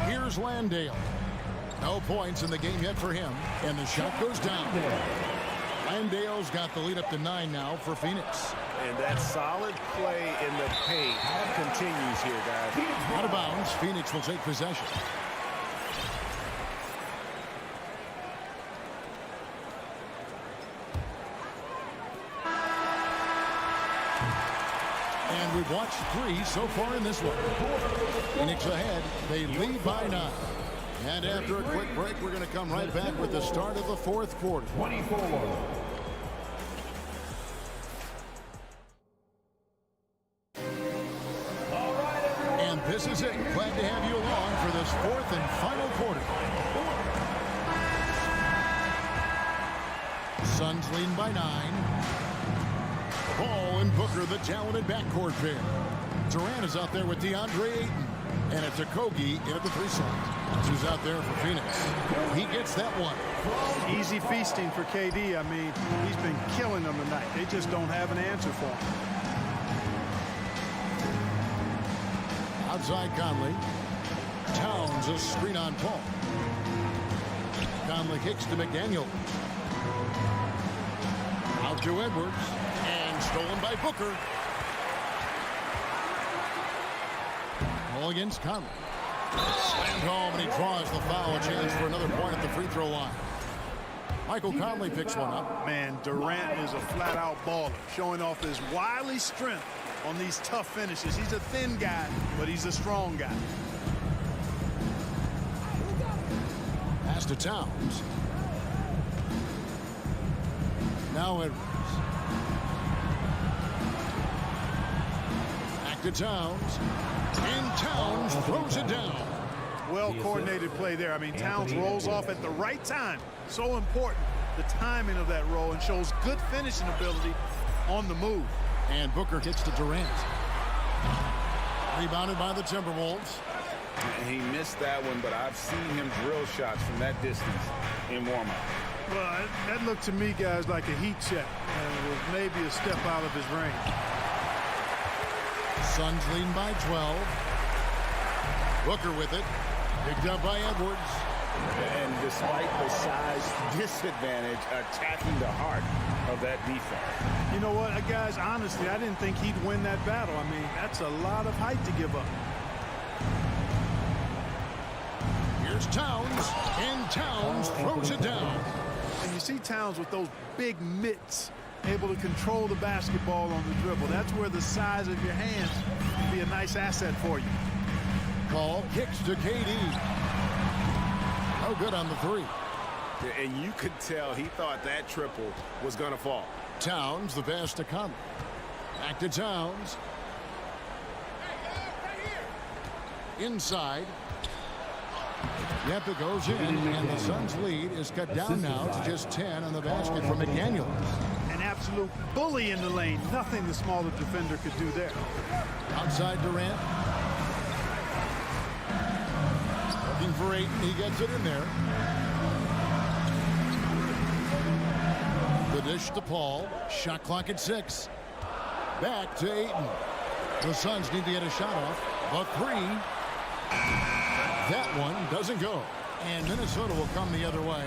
Here's Landale. No points in the game yet for him. And the shot goes down. Landale's got the lead up to 9 now for Phoenix. And that solid play in the paint continues here, guys. Out of bounds, Phoenix will take possession. And we've watched 3 so far in this one. Phoenix ahead. They lead by 9. And after a quick break, we're going to come right back with the start of the fourth quarter. 24. And this is it. Glad to have you along for this fourth and final quarter. Suns leading by 9. Ball and Booker, the talented backcourt pair. Durant is out there with DeAndre Ayton. And it's Okogie in at the 3 slot. Who's out there for Phoenix. He gets that one. Easy feasting for KD. I mean, he's been killing them tonight. They just don't have an answer for him. Outside Conley. Towns a screen on Paul. Conley kicks to McDaniel. Out to Edwards. And stolen by Booker. Ball against Conley. Slammed home, and he draws the foul. A chance for another point at the free throw line. Michael Conley picks one up. Man, Durant is a flat-out baller, showing off his wily strength on these tough finishes. He's a thin guy, but he's a strong guy. Pass to Towns. Now Edwards. Back to Towns. And Towns throws it down. Well-coordinated play there. I mean, Towns rolls off at the right time. So important, the timing of that roll, and shows good finishing ability on the move. And Booker gets to Durant. Rebounded by the Timberwolves. He missed that one, but I've seen him drill shots from that distance in warm-up. Well, that looked to me, guys, like a heat check. And it was maybe a step out of his range. Suns leading by 12. Booker with it. Picked up by Edwards. And despite the size disadvantage, attacking the heart of that defense. You know what, guys, honestly, I didn't think he'd win that battle. I mean, that's a lot of height to give up. Here's Towns, and Towns throws it down. And you see Towns with those big mitts, able to control the basketball on the dribble. That's where the size of your hands can be a nice asset for you. Call kicks to KD. No good on the three. And you could tell he thought that triple was going to fall. Towns, the pass to Conley. Back to Towns. Inside. Yep, it goes in, and the Suns' lead is cut down now to just 10 on the basket from McDaniel. An absolute bully in the lane. Nothing the smaller defender could do there. Outside Durant. Looking for Ayton. He gets it in there. The dish to Paul. Shot clock at 6. Back to Ayton. The Suns need to get a shot off. The three. That one doesn't go. And Minnesota will come the other way.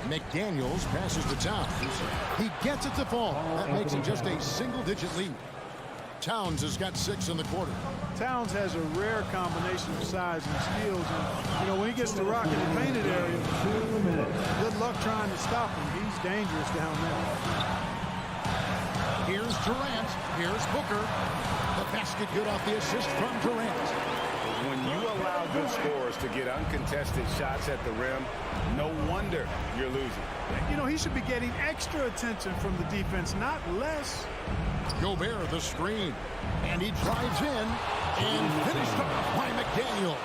McDaniels passes to Towns. He gets it to fall. That makes it just a single-digit lead. Towns has got 6 in the quarter. Towns has a rare combination of size and skills. And, you know, when he gets to rock in the painted area, good luck trying to stop him. He's dangerous down there. Here's Durant. Here's Booker. The basket good off the assist from Durant. When you allow good scorers to get uncontested shots at the rim, no wonder you're losing. You know, he should be getting extra attention from the defense, not less. Gobert the screen. And he drives in and finished off by McDaniel.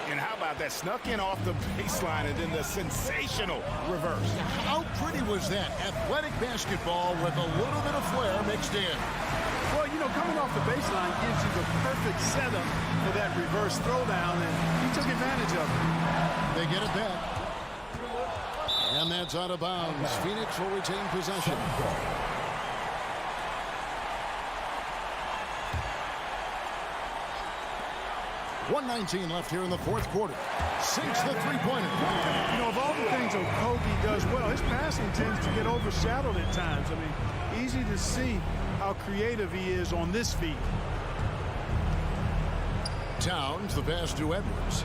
And how about that? Snuck in off the baseline and then the sensational reverse. How pretty was that? Athletic basketball with a little bit of flair mixed in. Well, you know, coming off the baseline gives you the perfect setup for that reverse throwdown, and he took advantage of it. They get it back. And that's out of bounds. Phoenix will retain possession. .119 left here in the fourth quarter. Sinks the three-pointer. You know, of all the things Okogie does well, his passing tends to get overshadowed at times. I mean, easy to see how creative he is on this feed. Towns, the pass to Edwards.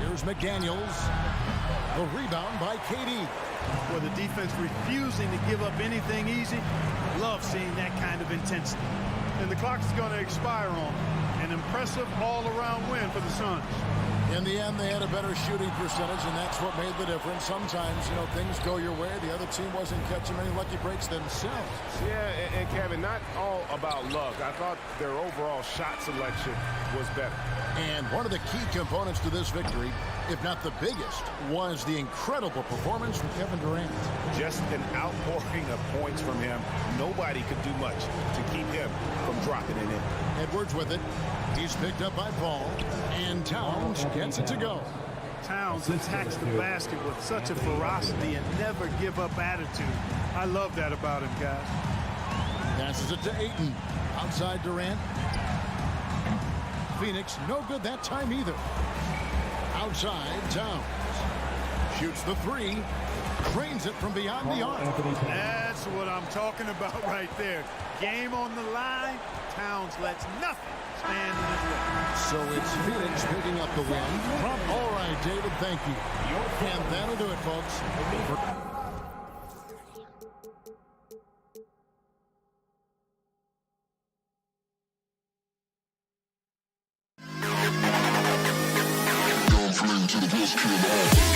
Here's McDaniels. The rebound by KD. Well, the defense refusing to give up anything easy. Love seeing that kind of intensity. And the clock is going to expire on an impressive all-around win for the Suns. In the end, they had a better shooting percentage, and that's what made the difference. Sometimes, you know, things go your way. The other team wasn't catching many lucky breaks themselves. Yeah, and Kevin, not all about luck. I thought their overall shot selection was better. And one of the key components to this victory, if not the biggest, was the incredible performance from Kevin Durant. Just an outpouring of points from him. Nobody could do much to keep him from dropping it in. Edwards with it. He's picked up by Paul. And Towns gets it to go. Towns attacks the basket with such a ferocity and never give up attitude. I love that about him, guys. Passes it to Ayton. Outside Durant. Phoenix, no good that time either. Outside, Towns. Shoots the three. Cranes it from beyond the arc. That's what I'm talking about right there. Game on the line. Towns lets nothing stand in his way. So it's Phoenix picking up the win. All right, David, thank you. And that'll do it, folks. To the best kid of all.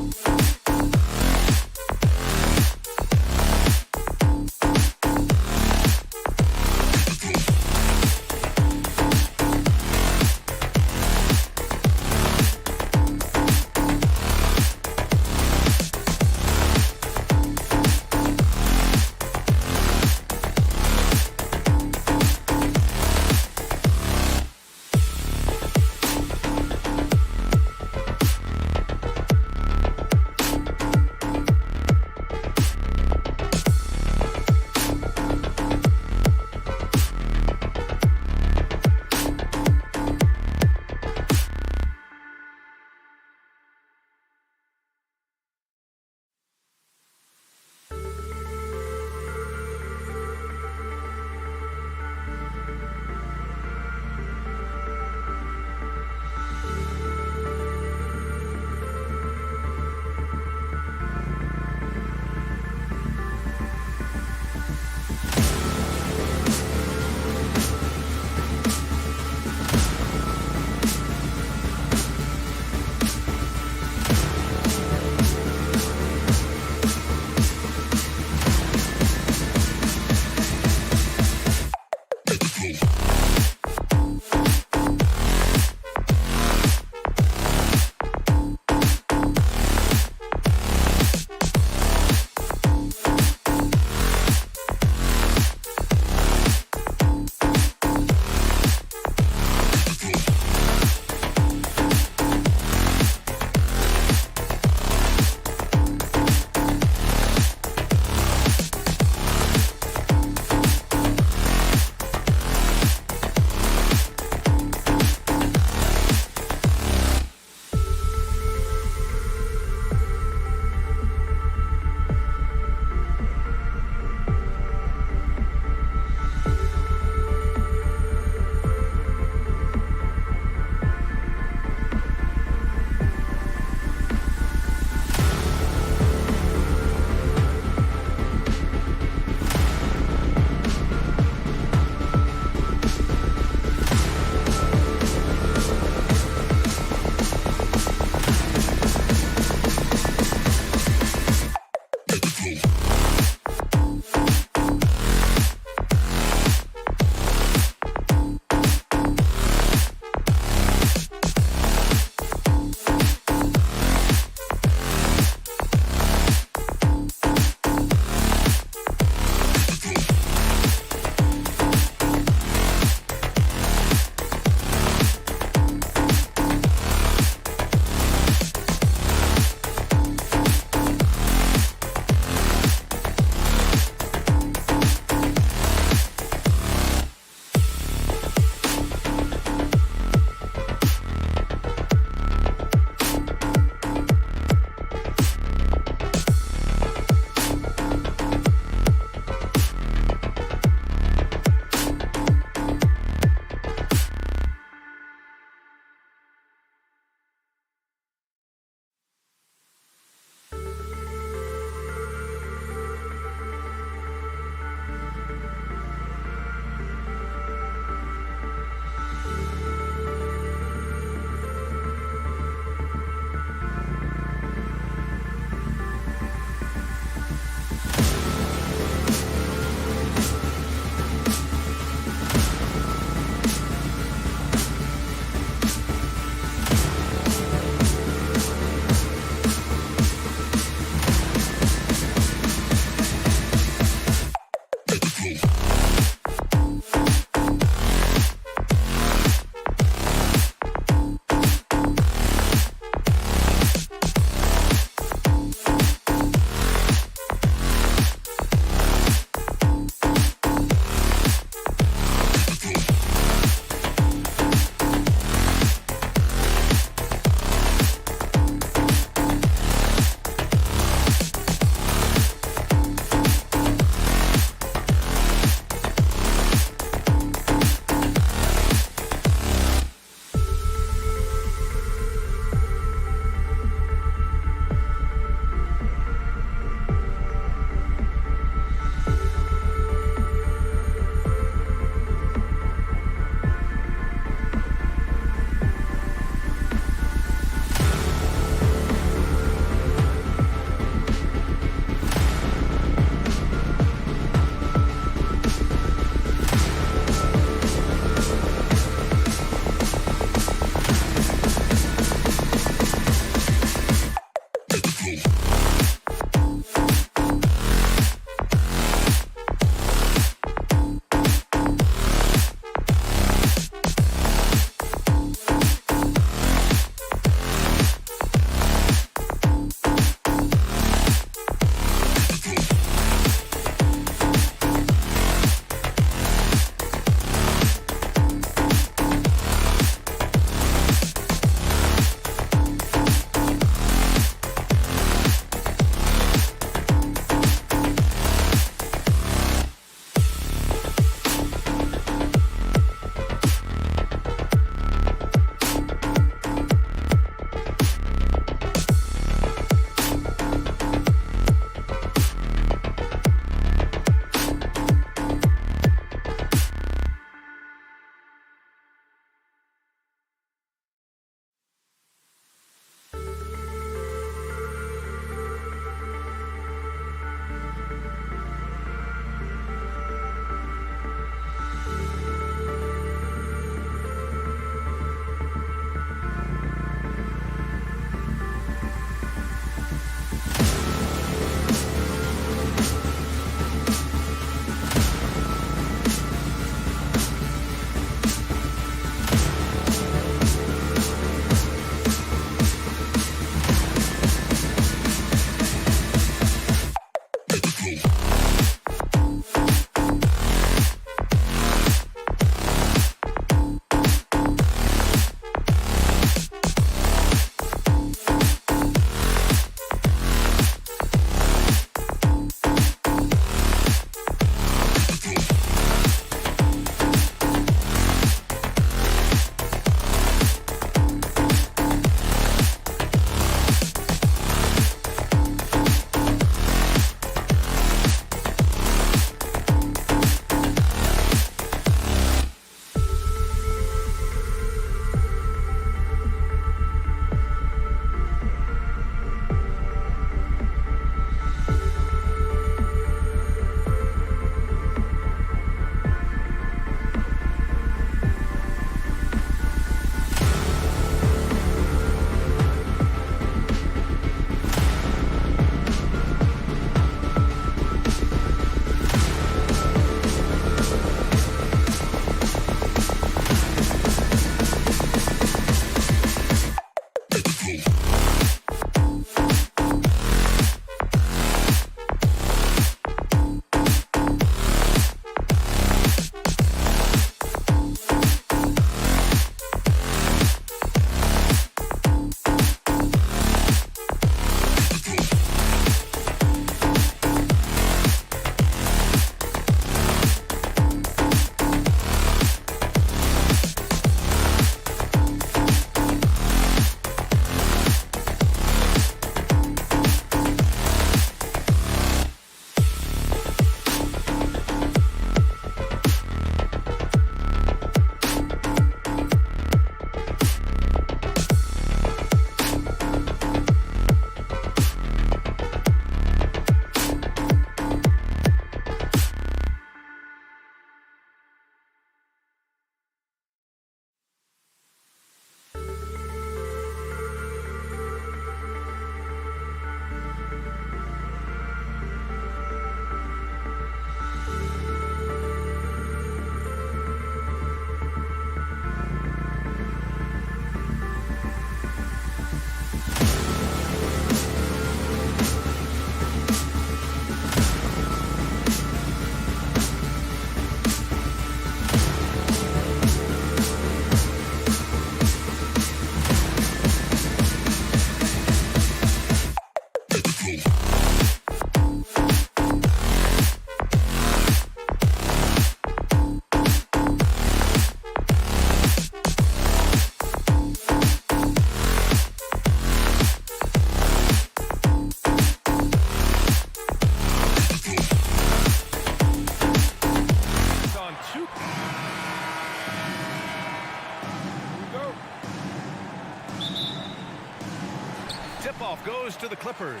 tip-off goes to the Clippers.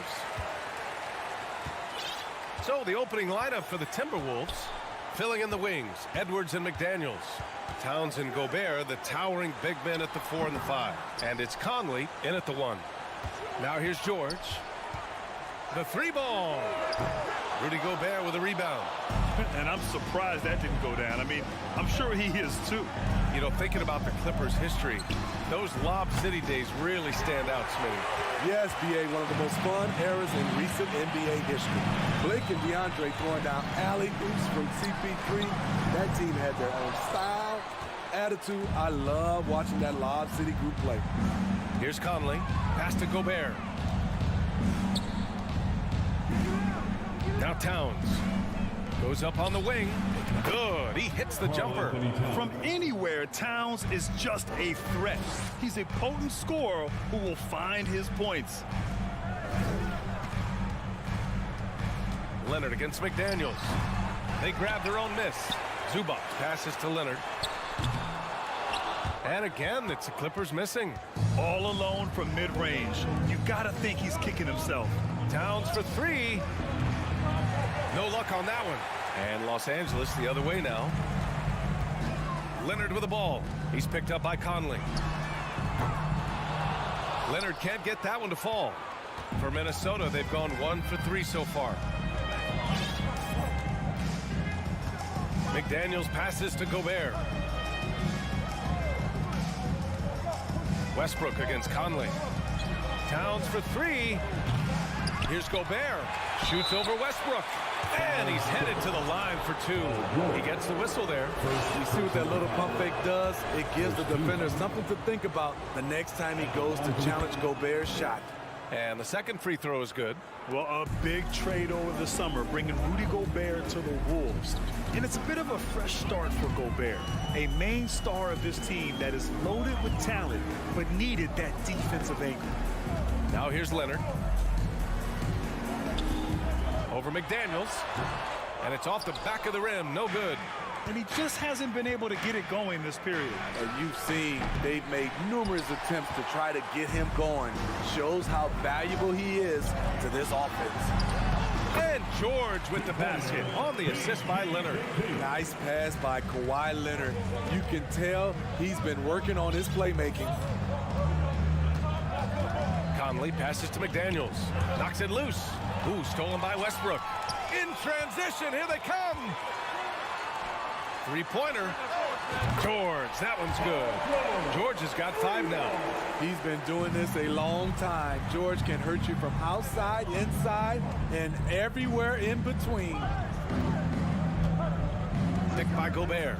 So the opening lineup for the Timberwolves. Filling in the wings, Edwards and McDaniels. Towns and Gobert, the towering big men at the 4 and the 5. And it's Conley in at the 1. Now here's George. The 3-ball. Rudy Gobert with a rebound. And I'm surprised that didn't go down. I mean, I'm sure he is too. You know, thinking about the Clippers' history, those Lob City days really stand out, Smitty. Yes, B.A., one of the most fun eras in recent NBA history. Blake and DeAndre throwing down alley-oops from CP3. That team had their own style, attitude. I love watching that Lob City group play. Here's Conley. Pass to Gobert. Now Towns. Goes up on the wing. Good. He hits the jumper. From anywhere, Towns is just a threat. He's a potent scorer who will find his points. Leonard against McDaniels. They grab their own miss. Zubac passes to Leonard. And again, it's the Clippers missing. All alone from mid-range. You gotta think he's kicking himself. Towns for 3. No luck on that one. And Los Angeles the other way now. Leonard with the ball. He's picked up by Conley. Leonard can't get that one to fall. For Minnesota, they've gone 1 for 3 so far. McDaniels passes to Gobert. Westbrook against Conley. Towns for 3. Here's Gobert. Shoots over Westbrook. And he's headed to the line for 2. He gets the whistle there. You see what that little pump fake does? It gives the defender something to think about the next time he goes to challenge Gobert's shot. And the second free throw is good. Well, a big trade over the summer, bringing Rudy Gobert to the Wolves. And it's a bit of a fresh start for Gobert, a main star of this team that is loaded with talent, but needed that defensive anchor. Now here's Leonard. Over McDaniels. And it's off the back of the rim. No good. And he just hasn't been able to get it going this period. You've seen they've made numerous attempts to try to get him going. Shows how valuable he is to this offense. And George with the basket on the assist by Leonard. Nice pass by Kawhi Leonard. You can tell he's been working on his playmaking. Conley passes to McDaniels. Knocks it loose. Ooh, stolen by Westbrook. In transition, here they come. Three-pointer. George, that one's good. George has got 5 now. He's been doing this a long time. George can hurt you from outside, inside, and everywhere in between. Picked by Gobert.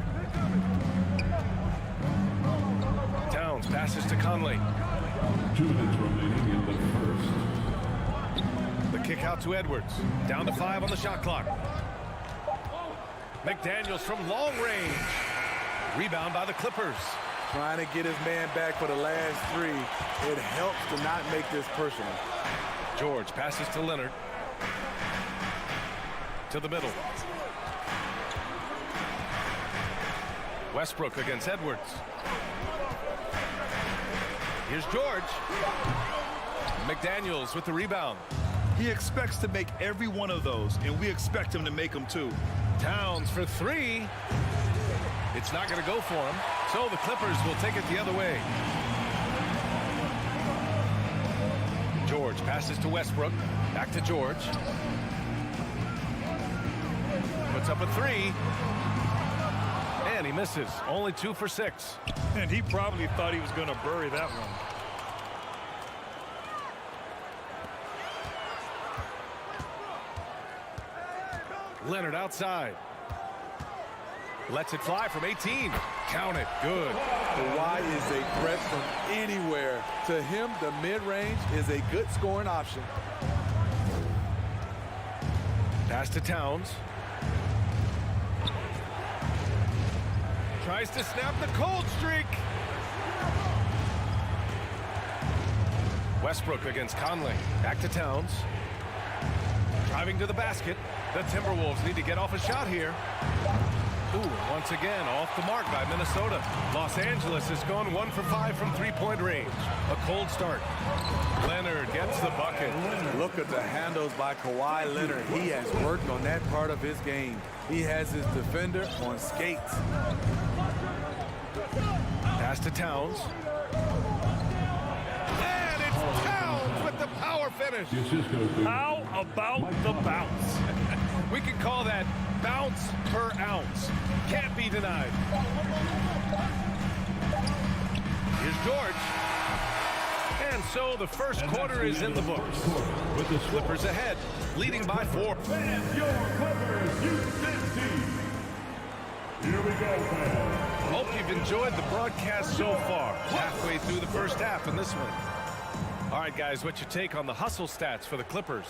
Towns passes to Conley. 2 minutes remaining in the first. The kick out to Edwards. Down to 5 on the shot clock. McDaniels from long range. Rebound by the Clippers. Trying to get his man back for the last 3. It helps to not make this personal. George passes to Leonard. To the middle. Westbrook against Edwards. Here's George. McDaniels with the rebound. He expects to make every one of those, and we expect him to make them too. Towns for 3. It's not going to go for him, so the Clippers will take it the other way. George passes to Westbrook. Back to George. Puts up a 3. And he misses. Only 2 for 6. And he probably thought he was going to bury that one. Leonard outside. Lets it fly from 18. Count it. Good. Kawhi is a threat from anywhere. To him, the mid-range is a good scoring option. Pass to Towns. Tries to snap the cold streak. Westbrook against Conley. Back to Towns. Driving to the basket. The Timberwolves need to get off a shot here. Ooh, once again, off the mark by Minnesota. Los Angeles has gone 1 for 5 from three-point range. A cold start. Leonard gets the bucket. Look at the handles by Kawhi Leonard. He has worked on that part of his game. He has his defender on skates. Pass to Towns. And it's Towns with the power finish. How about the bounce? We can call that bounce per ounce. Can't be denied. Here's George. And so the first quarter is in the books. With the Clippers ahead, leading by 4. And your Clippers U16. Here we go, fans. Hope you've enjoyed the broadcast so far. Halfway through the first half in this one. All right, guys, what's your take on the hustle stats for the Clippers?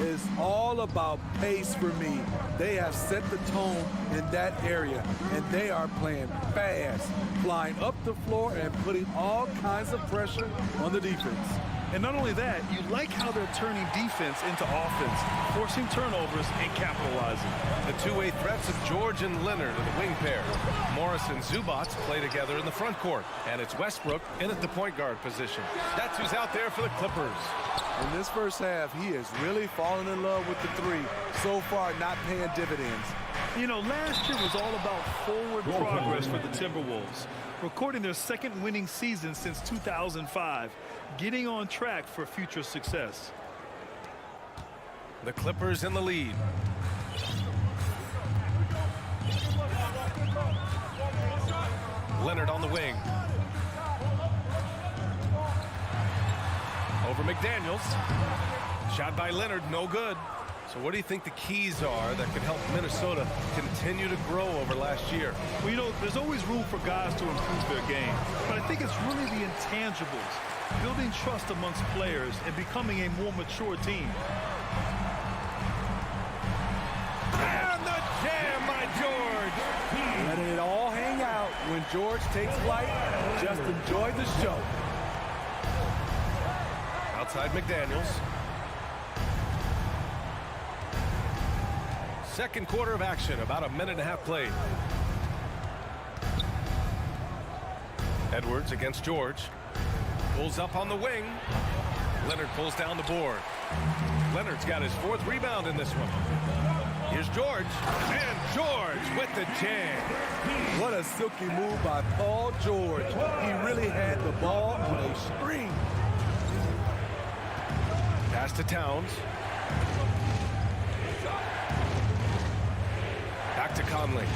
It's all about pace for me. They have set the tone in that area, and they are playing fast, flying up the floor and putting all kinds of pressure on the defense. And not only that, you like how they're turning defense into offense, forcing turnovers and capitalizing. The two-way threats of George and Leonard are the wing pair. Morris and Zubats play together in the front court. And it's Westbrook in at the point guard position. That's who's out there for the Clippers. In this first half, he is really falling in love with the three. So far, not paying dividends. You know, last year was all about forward progress for the Timberwolves, recording their second winning season since 2005, getting on track for future success. The Clippers in the lead. Leonard on the wing. Over McDaniels. Shot by Leonard, no good. So what do you think the keys are that could help Minnesota continue to grow over last year? Well, you know, there's always room for guys to improve their game, but I think it's really the intangibles, building trust amongst players and becoming a more mature team. And the jam by George. Letting it all hang out when George takes flight. Just enjoy the show. Outside McDaniels. Second quarter of action, about a minute and a half played. Edwards against George. Pulls up on the wing. Leonard pulls down the board. Leonard's got his 4th rebound in this one. Here's George. And George with the jam. What a silky move by Paul George. He really had the ball on a string. Pass to Towns. Back to Conley.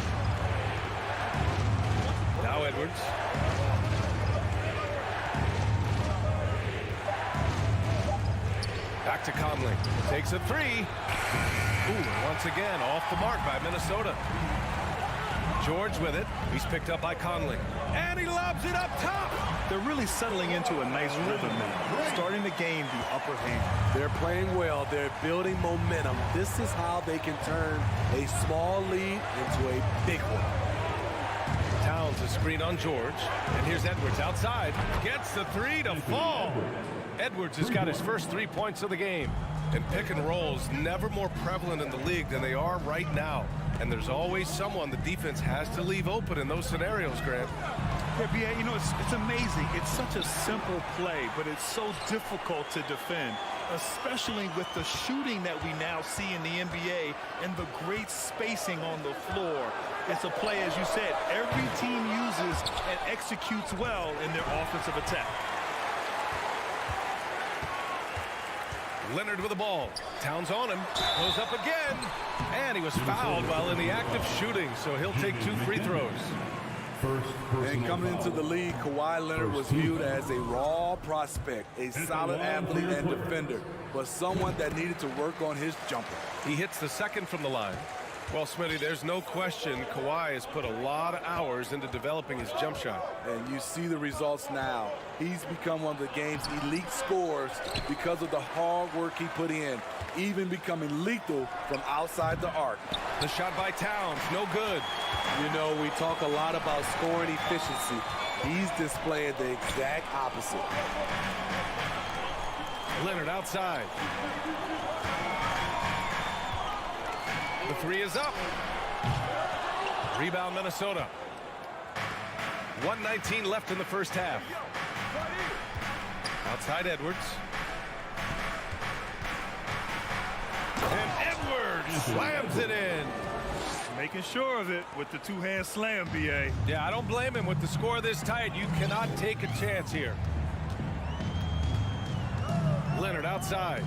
Now Edwards. Back to Conley. Takes a 3. Ooh, once again, off the mark by Minnesota. George with it. He's picked up by Conley. And he lobs it up top. They're really settling into a nice rhythm now, starting to gain the upper hand. They're playing well. They're building momentum. This is how they can turn a small lead into a big one. Towns a screen on George. And here's Edwards outside. Gets the 3 to fall. Edwards has got his first 3 points of the game. And pick and rolls never more prevalent in the league than they are right now. And there's always someone the defense has to leave open in those scenarios, Grant. Yeah, B.A., you know, it's amazing. It's such a simple play, but it's so difficult to defend, especially with the shooting that we now see in the NBA and the great spacing on the floor. It's a play, as you said, every team uses and executes well in their offensive attack. Leonard with the ball. Towns on him. Goes up again. And he was fouled while in the act of shooting, so he'll take 2 free throws. And coming into the league, Kawhi Leonard was viewed as a raw prospect, a solid athlete and defender, but someone that needed to work on his jumper. He hits the second from the line. Well, Smitty, there's no question Kawhi has put a lot of hours into developing his jump shot. And you see the results now. He's become one of the game's elite scorers because of the hard work he put in, even becoming lethal from outside the arc. The shot by Towns, no good. You know, we talk a lot about scoring efficiency. He's displaying the exact opposite. Leonard outside. The 3 is up. Rebound, Minnesota. 1:19 left in the first half. Outside Edwards. And Edwards slams it in. Making sure of it with the two-hand slam, B.A. Yeah, I don't blame him. With the score this tight, you cannot take a chance here. Leonard outside.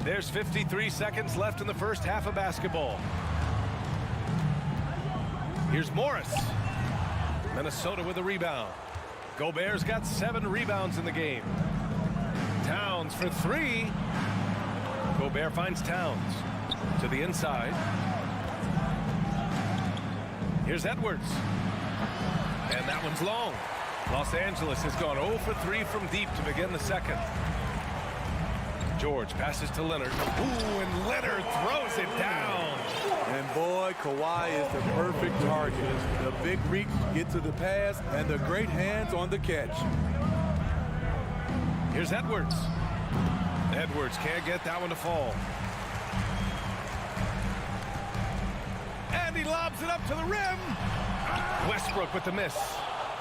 There's 53 seconds left in the first half of basketball. Here's Morris. Minnesota with a rebound. Gobert's got 7 rebounds in the game. Towns for 3. Gobert finds Towns to the inside. Here's Edwards. And that one's long. Los Angeles has gone 0 for 3 from deep to begin the second. George passes to Leonard. Ooh, and Leonard throws it down. And boy, Kawhi is the perfect target. The big reach, get to the pass, and the great hands on the catch. Here's Edwards. Edwards can't get that one to fall. And he lobs it up to the rim. Westbrook with the miss.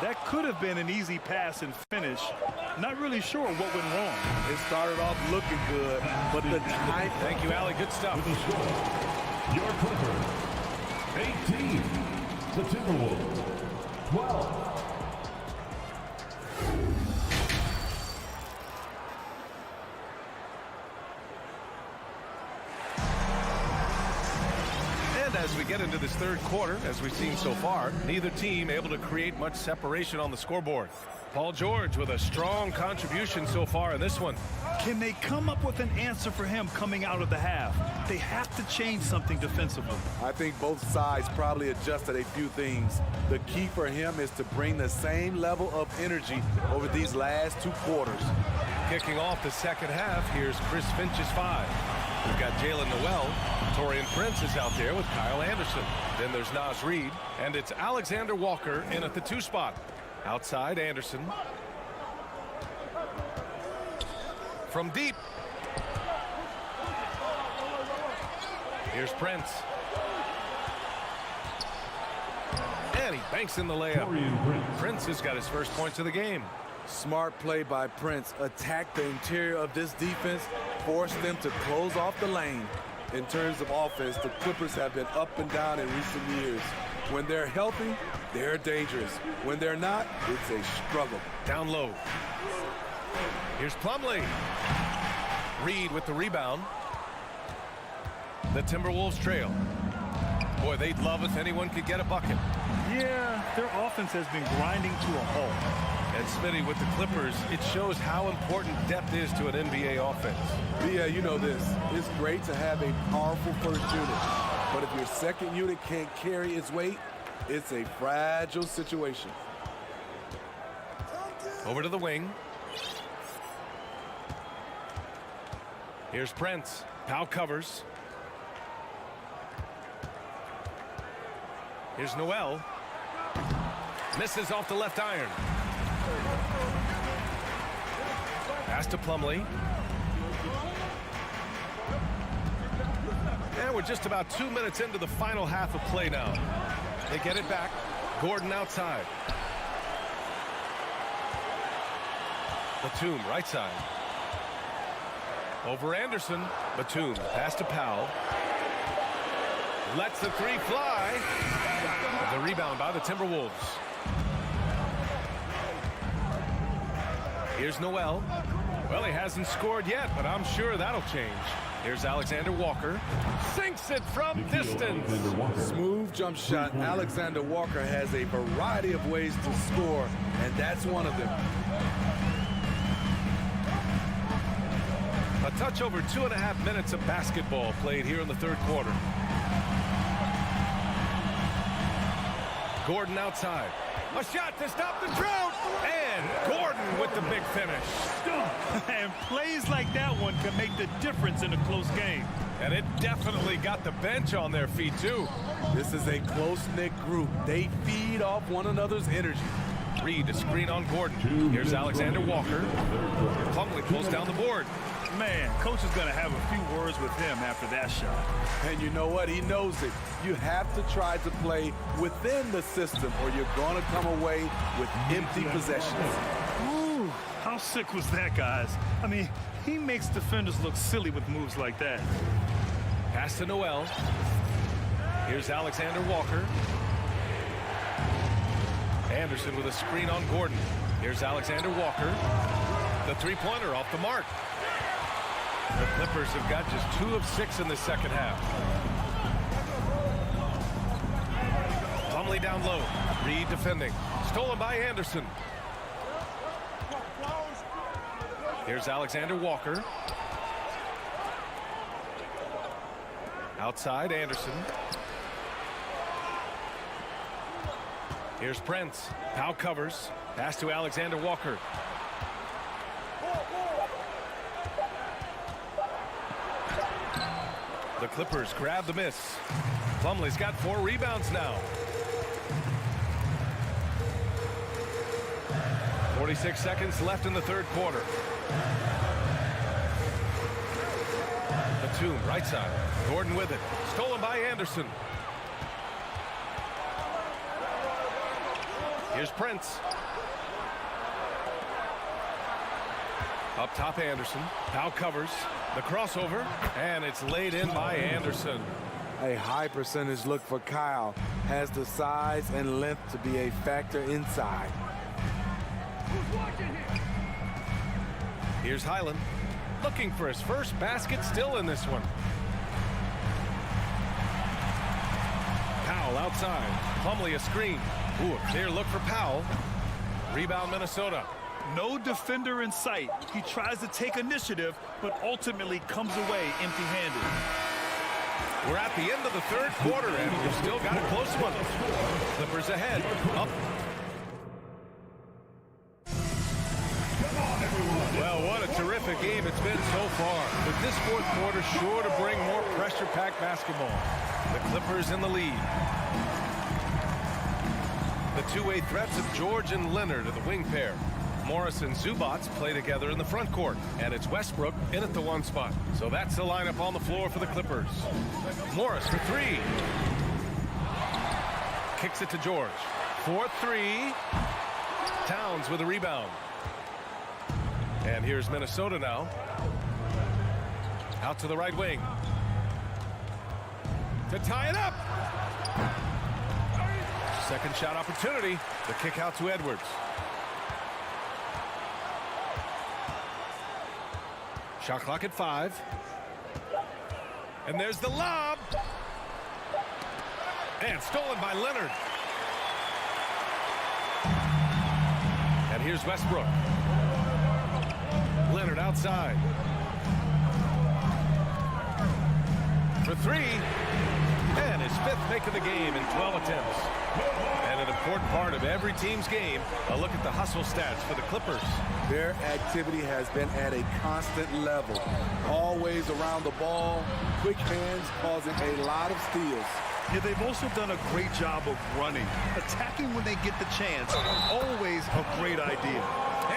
That could have been an easy pass and finish. Not really sure what went wrong. It started off looking good, but the time. Thank you, Allie. Good stuff. With the score, your Clippers, 18. The Timberwolves, 12. As we get into this third quarter, as we've seen so far, neither team able to create much separation on the scoreboard. Paul George with a strong contribution so far in this one. Can they come up with an answer for him coming out of the half? They have to change something defensively. I think both sides probably adjusted a few things. The key for him is to bring the same level of energy over these last 2 quarters. Kicking off the second half, here's Chris Finch's 5. We've got Jalen Noel. Torian Prince is out there with Kyle Anderson. Then there's Naz Reid. And it's Alexander Walker in at the 2 spot. Outside Anderson. From deep. Here's Prince. And he banks in the layup. Prince has got his first points of the game. Smart play by Prince. Attack the interior of this defense. Force them to close off the lane. In terms of offense, the Clippers have been up and down in recent years. When they're healthy, they're dangerous. When they're not, it's a struggle. Down low. Here's Plumlee. Reed with the rebound. The Timberwolves trail. Boy, they'd love if anyone could get a bucket. Yeah, their offense has been grinding to a halt. And Smitty with the Clippers, it shows how important depth is to an NBA offense. Yeah, you know this. It's great to have a powerful first unit. But if your second unit can't carry its weight, it's a fragile situation. Over to the wing. Here's Prince. Powell covers. Here's Noel. Misses off the left iron. Pass to Plumlee. And we're just about 2 minutes into the final half of play now. They get it back. Gordon outside. Batum right side. Over Anderson. Batum pass to Powell. Lets the 3 fly. The rebound by the Timberwolves. Here's Noel. Well, he hasn't scored yet, but I'm sure that'll change. Here's Alexander Walker. Sinks it from distance. Smooth jump shot. Alexander Walker has a variety of ways to score, and that's one of them. A touch over 2.5 minutes of basketball played here in the third quarter. Gordon outside. A shot to stop the drought. And Gordon with the big finish. And plays like that one can make the difference in a close game. And it definitely got the bench on their feet, too. This is a close-knit group. They feed off one another's energy. Reed to screen on Gordon. Here's Alexander Walker. Plumlee pulls down the board. Man, coach is going to have a few words with him after that shot. And you know what? He knows it. You have to try to play within the system or you're going to come away with empty possessions. Ooh, how sick was that, guys? I mean, he makes defenders look silly with moves like that. Pass to Noel. Here's Alexander Walker. Anderson with a screen on Gordon. Here's Alexander Walker. The three-pointer off the mark. The Clippers have got just 2 of 6 in the second half. Plumlee down low. Reed defending. Stolen by Anderson. Here's Alexander Walker. Outside, Anderson. Here's Prince. Powell covers. Pass to Alexander Walker. The Clippers grab the miss. Plumlee's got 4 rebounds now. 46 seconds left in the third quarter. Batum, right side. Gordon with it. Stolen by Anderson. Here's Prince. Up top, Anderson. Powell covers. The crossover. And it's laid in by Anderson. A high percentage look for Kyle. Has the size and length to be a factor inside. Here's Highland. Looking for his first basket, still in this one. Powell outside. Plumlee a screen. Ooh, a clear look for Powell. Rebound Minnesota. No defender in sight. He tries to take initiative, but ultimately comes away empty-handed. We're at the end of the third quarter, and we've still got a close one. Clippers ahead. Up. Well, what a terrific game it's been so far. But this fourth quarter sure to bring more pressure-packed basketball. The Clippers in the lead. The two-way threats of George and Leonard are the wing pair. Morris and Zubac play together in the front court, and it's Westbrook in at the 1 spot. So that's the lineup on the floor for the Clippers. Morris for 3. Kicks it to George. 4-3. Towns with a rebound. And here's Minnesota now. Out to the right wing. To tie it up. Second shot opportunity. The kick out to Edwards. Shot clock at 5. And there's the lob. And stolen by Leonard. And here's Westbrook. Leonard outside. For 3. And his 5th make of the game in 12 attempts. And an important part of every team's game, a look at the hustle stats for the Clippers. Their activity has been at a constant level. Always around the ball, quick hands causing a lot of steals. Yeah, they've also done a great job of running. Attacking when they get the chance, always a great idea.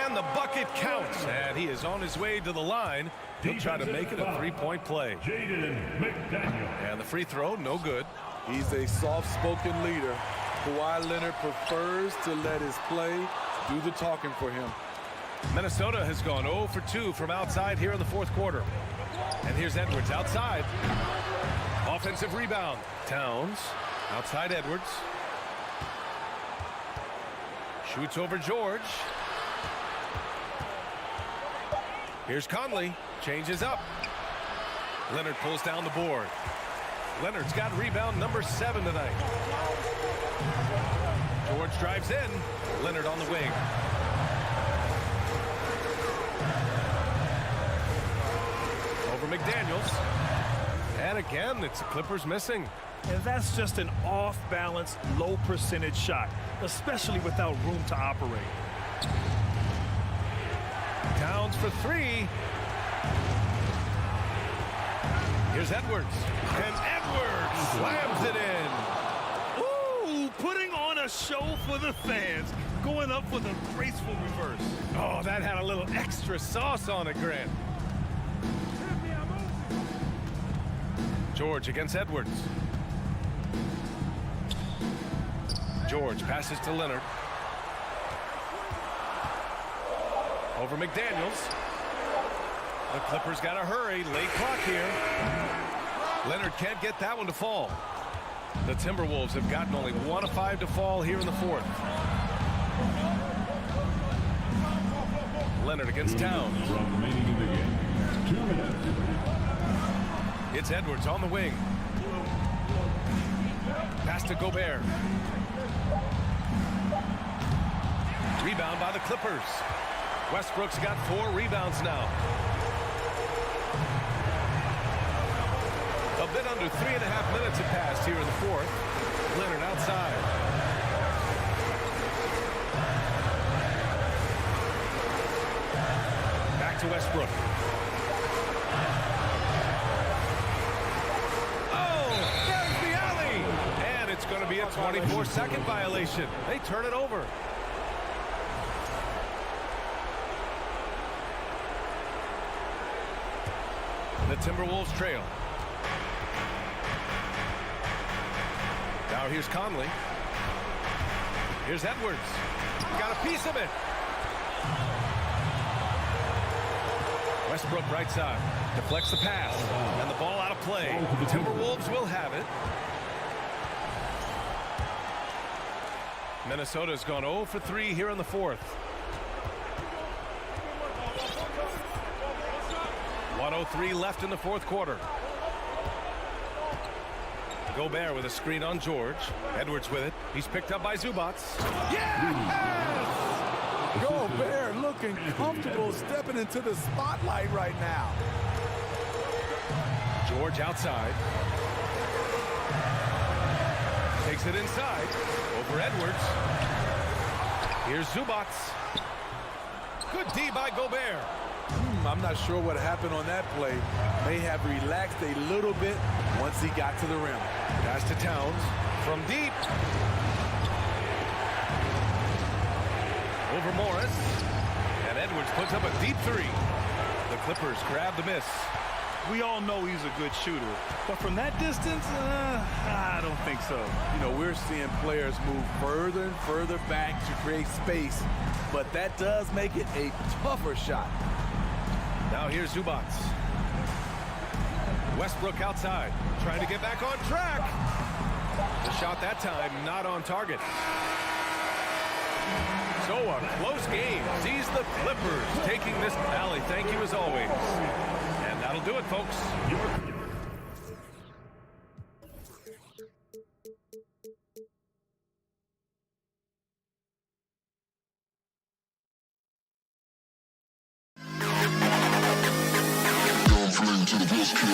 And the bucket counts. And he is on his way to the line. He'll try to make it a 3-point play. And the free throw, no good. He's a soft-spoken leader. Kawhi Leonard prefers to let his play do the talking for him. Minnesota has gone 0 for 2 from outside here in the fourth quarter. And here's Edwards outside. Offensive rebound. Towns. Outside Edwards. Shoots over George. Here's Conley. Changes up. Leonard pulls down the board. Leonard's got rebound number 7 tonight. George drives in. Leonard on the wing. Over McDaniels. And again, it's the Clippers missing. And that's just an off-balance, low-percentage shot, especially without room to operate. Towns for 3. Here's Edwards. And Edwards slams it in. Ooh, putting on a a show for the fans, going up for the graceful reverse. Oh, that had a little extra sauce on it, Grant. George against Edwards. George passes to Leonard. Over McDaniels. The Clippers got to hurry. Late clock here. Leonard can't get that one to fall. The Timberwolves have gotten only 1 of 5 to fall here in the fourth. Leonard against Towns. It's Edwards on the wing. Pass to Gobert. Rebound by the Clippers. Westbrook's got 4 rebounds now. A bit under 3.5 minutes have passed here in the fourth. Leonard outside. Back to Westbrook. Oh, there's the alley. And it's going to be a 24-second violation. They turn it over. The Timberwolves trail. Now here's Conley. Here's Edwards. Got a piece of it. Westbrook right side. Deflects the pass. And the ball out of play. The Timberwolves will have it. Minnesota's gone 0 for 3 here in the fourth. 1:03 left in the fourth quarter. Gobert with a screen on George. Edwards with it. He's picked up by Zubats. Yes! Gobert looking comfortable stepping into the spotlight right now. George outside. Takes it inside. Over Edwards. Here's Zubats. Good D by Gobert. I'm not sure what happened on that play. May have relaxed a little bit once he got to the rim. Pass to Towns from deep. Over Morris. And Edwards puts up a deep 3. The Clippers grab the miss. We all know he's a good shooter, but from that distance, I don't think so. You know, we're seeing players move further and further back to create space, but that does make it a tougher shot. Now here's Zubats. Westbrook outside, trying to get back on track. The shot that time not on target. So a close game sees the Clippers taking this rally. Thank you as always. And that'll do it, folks. To the best kid.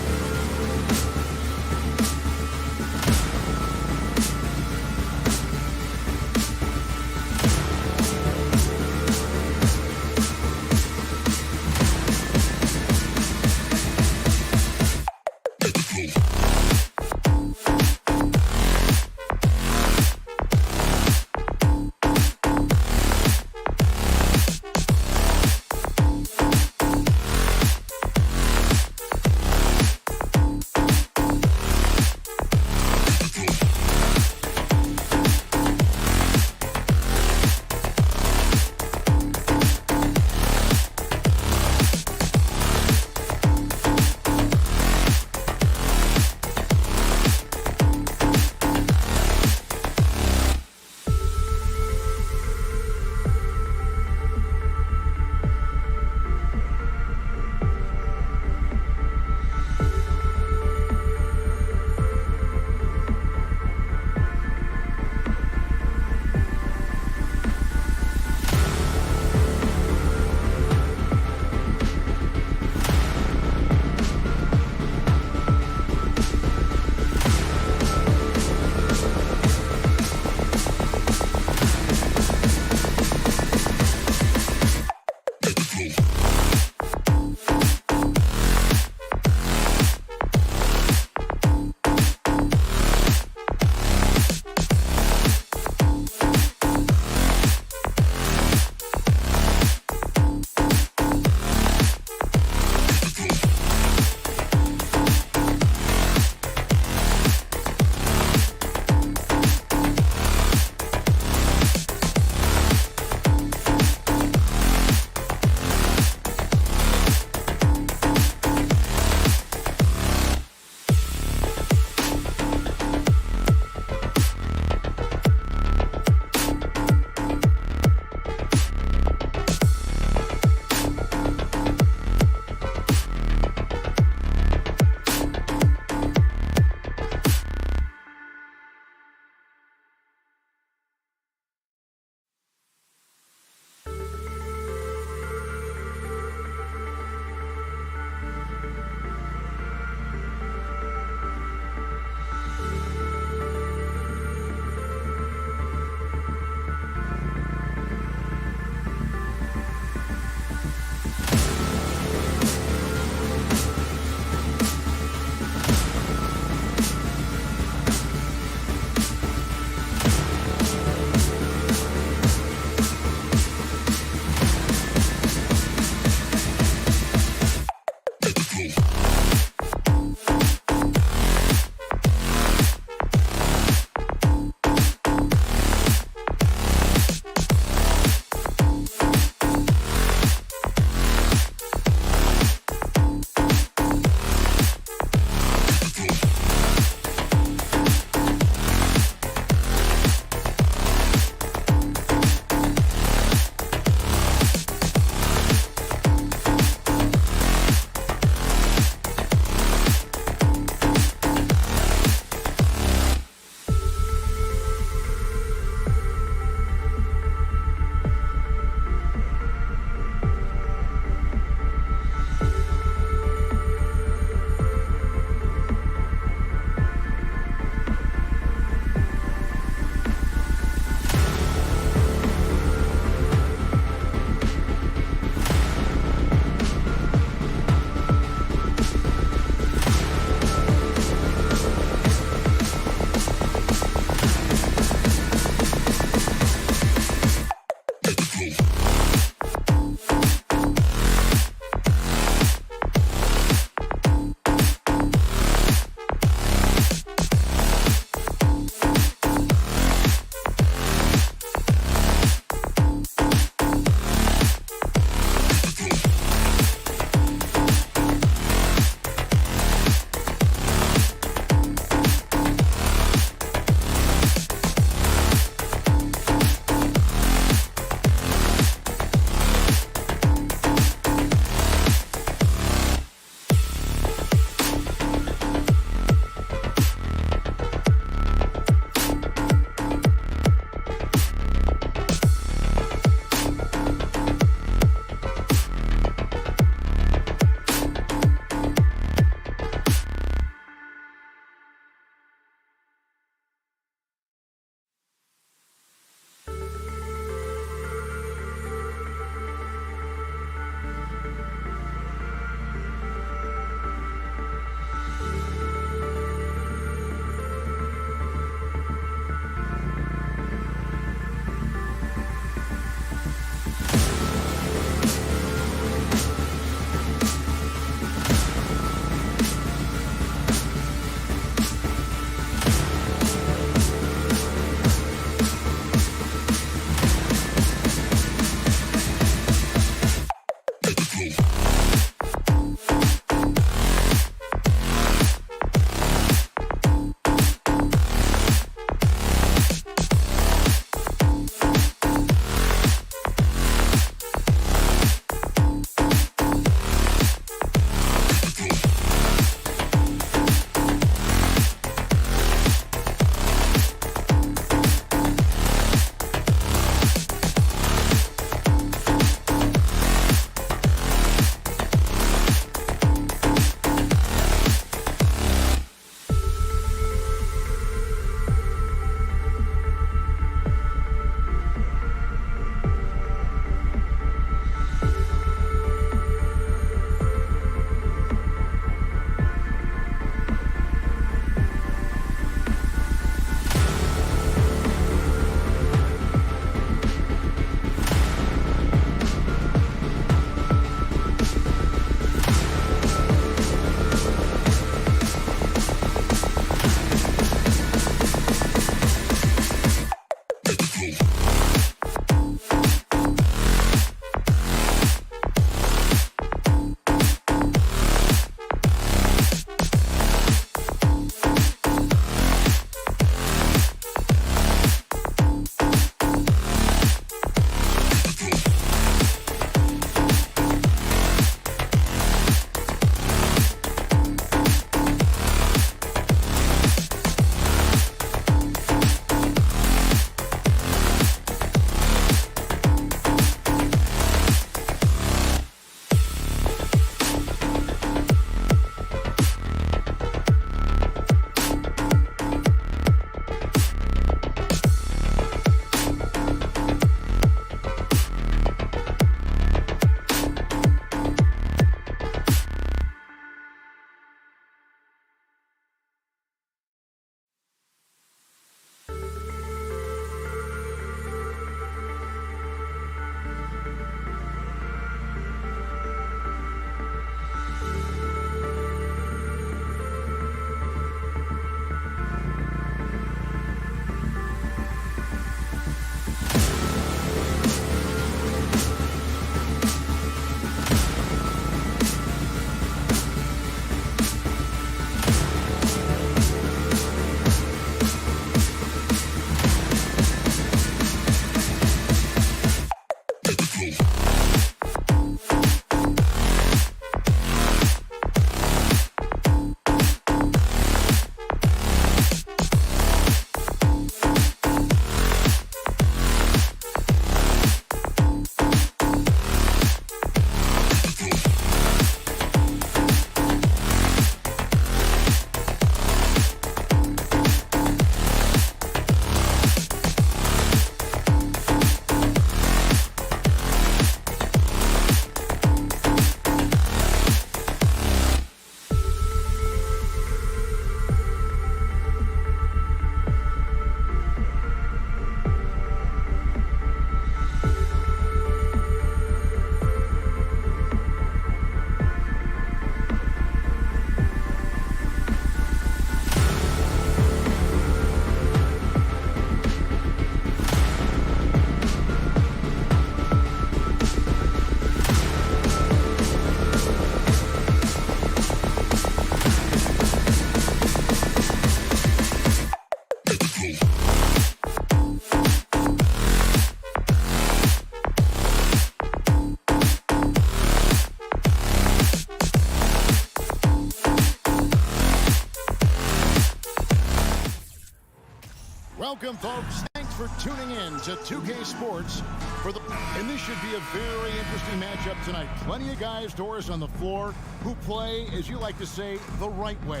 Welcome, folks. Thanks for tuning in to 2K Sports. And this should be a very interesting matchup tonight. Plenty of guys, Doris, on the floor who play, as you like to say, the right way.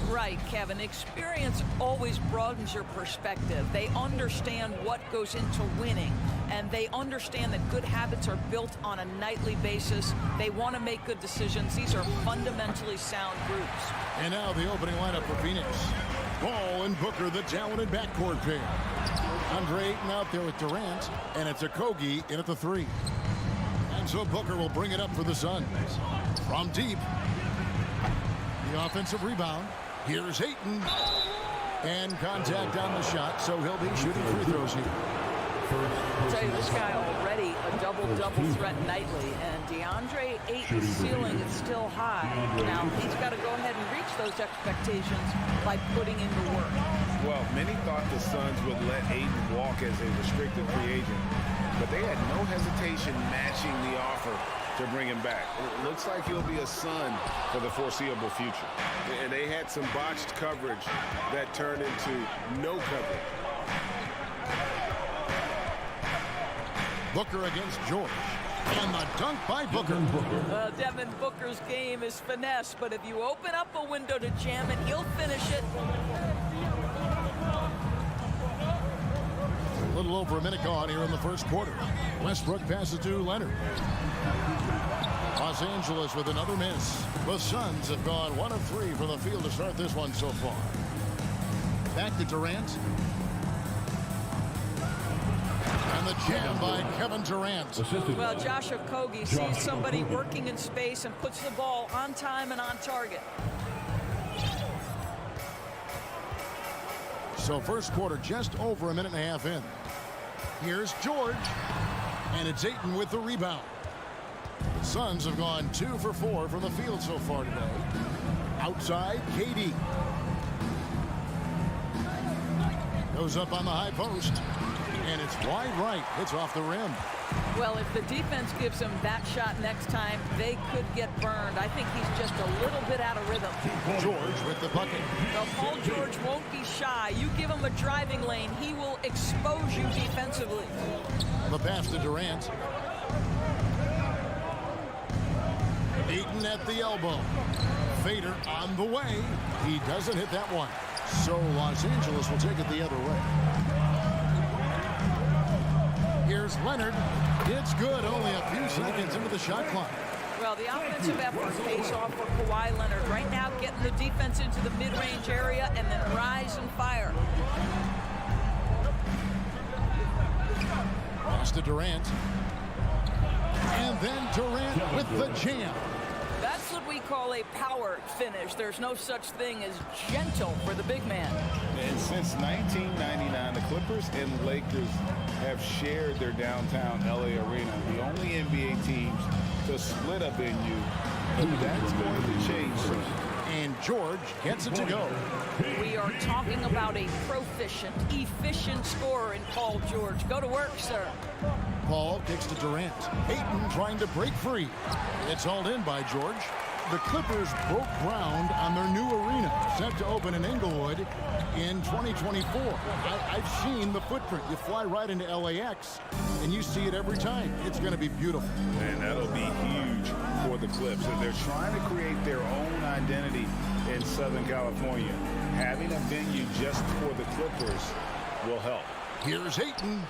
Right, Kevin. Experience always broadens your perspective. They understand what goes into winning, and they understand that good habits are built on a nightly basis. They want to make good decisions. These are fundamentally sound groups. And now the opening lineup for Phoenix. Ball and Booker, the talented backcourt pair. Andre Ayton out there with Durant, and it's Okogie in at the 3. And so Booker will bring it up for the Suns. From deep, the offensive rebound. Here's Ayton. And contact on the shot, so he'll be shooting free throws here. I'll tell you, this guy already a double-double threat nightly, and DeAndre Ayton's ceiling is still high. Now, he's got to go ahead and reach those expectations by putting in the work. Well, many thought the Suns would let Ayton walk as a restricted free agent, but they had no hesitation matching the offer to bring him back. It looks like he'll be a Sun for the foreseeable future. And they had some botched coverage that turned into no coverage. Booker against George. And the dunk by Booker. Devin Booker's game is finesse, but if you open up a window to jam it, he'll finish it. A little over a minute gone here in the first quarter. Westbrook passes to Leonard. Los Angeles with another miss. The Suns have gone 1 of 3 from the field to start this one so far. Back to Durant. And the jam by Kevin Durant. Well, Josh Okogie sees somebody working in space and puts the ball on time and on target. So first quarter just over a minute and a half in. Here's George. And it's Ayton with the rebound. The Suns have gone 2 for 4 from the field so far today. Outside, KD. Goes up on the high post. And it's wide right. It's off the rim. Well, if the defense gives him that shot next time, they could get burned. I think he's just a little bit out of rhythm. George with the bucket. Well, Paul George won't be shy. You give him a driving lane, he will expose you defensively. The pass to Durant. Ayton at the elbow. Fader on the way. He doesn't hit that one. So Los Angeles will take it the other way. Here's Leonard. It's good. Only a few seconds into the shot clock. Well, the offensive effort pays off for Kawhi Leonard. Right now, getting the defense into the mid-range area and then rise and fire. Pass to Durant. And then Durant with the jam. That's what we call a power finish. There's no such thing as gentle for the big man. And since 1999, the Clippers and Lakers have shared their downtown LA arena, the only NBA teams to split a venue. But that's going to change soon. And George gets it to go. We are talking about a proficient, efficient scorer in Paul George. Go to work, sir. Paul kicks to Durant. Ayton trying to break free. It's hauled in by George. The Clippers broke ground on their new arena, set to open in Inglewood in 2024. I've seen the footprint. You fly right into LAX, and you see it every time. It's going to be beautiful. And that'll be huge for the Clips. And they're trying to create their own identity in Southern California. Having a venue just for the Clippers will help. Here's Ayton,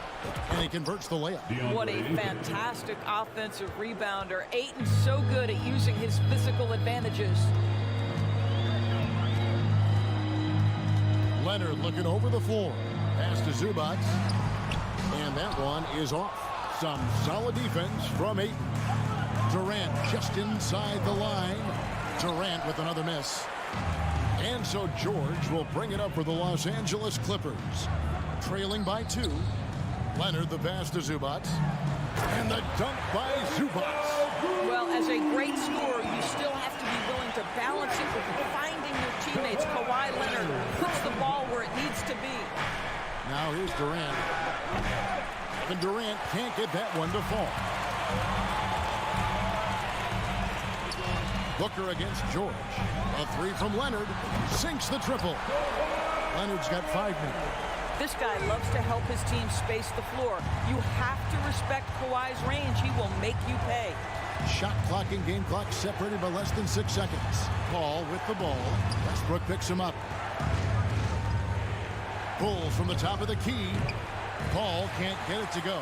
and he converts the layup. What a fantastic offensive rebounder. Ayton's so good at using his physical advantages. Leonard looking over the floor. Pass to Zubac. And that one is off. Some solid defense from Ayton. Durant just inside the line. Durant with another miss. And so George will bring it up for the Los Angeles Clippers. Trailing by 2. Leonard the pass to Zubac. And the dunk by Zubac. Well, as a great scorer, you still have to be willing to balance it with finding your teammates. Kawhi Leonard puts the ball where it needs to be. Now here's Durant. And Durant can't get that one to fall. Booker against George. A 3 from Leonard. Sinks the triple. Leonard's got 5 minutes. This guy loves to help his team space the floor. You have to respect Kawhi's range. He will make you pay. Shot clock and game clock separated by less than 6 seconds. Paul with the ball. Westbrook picks him up. Pulls from the top of the key. Paul can't get it to go.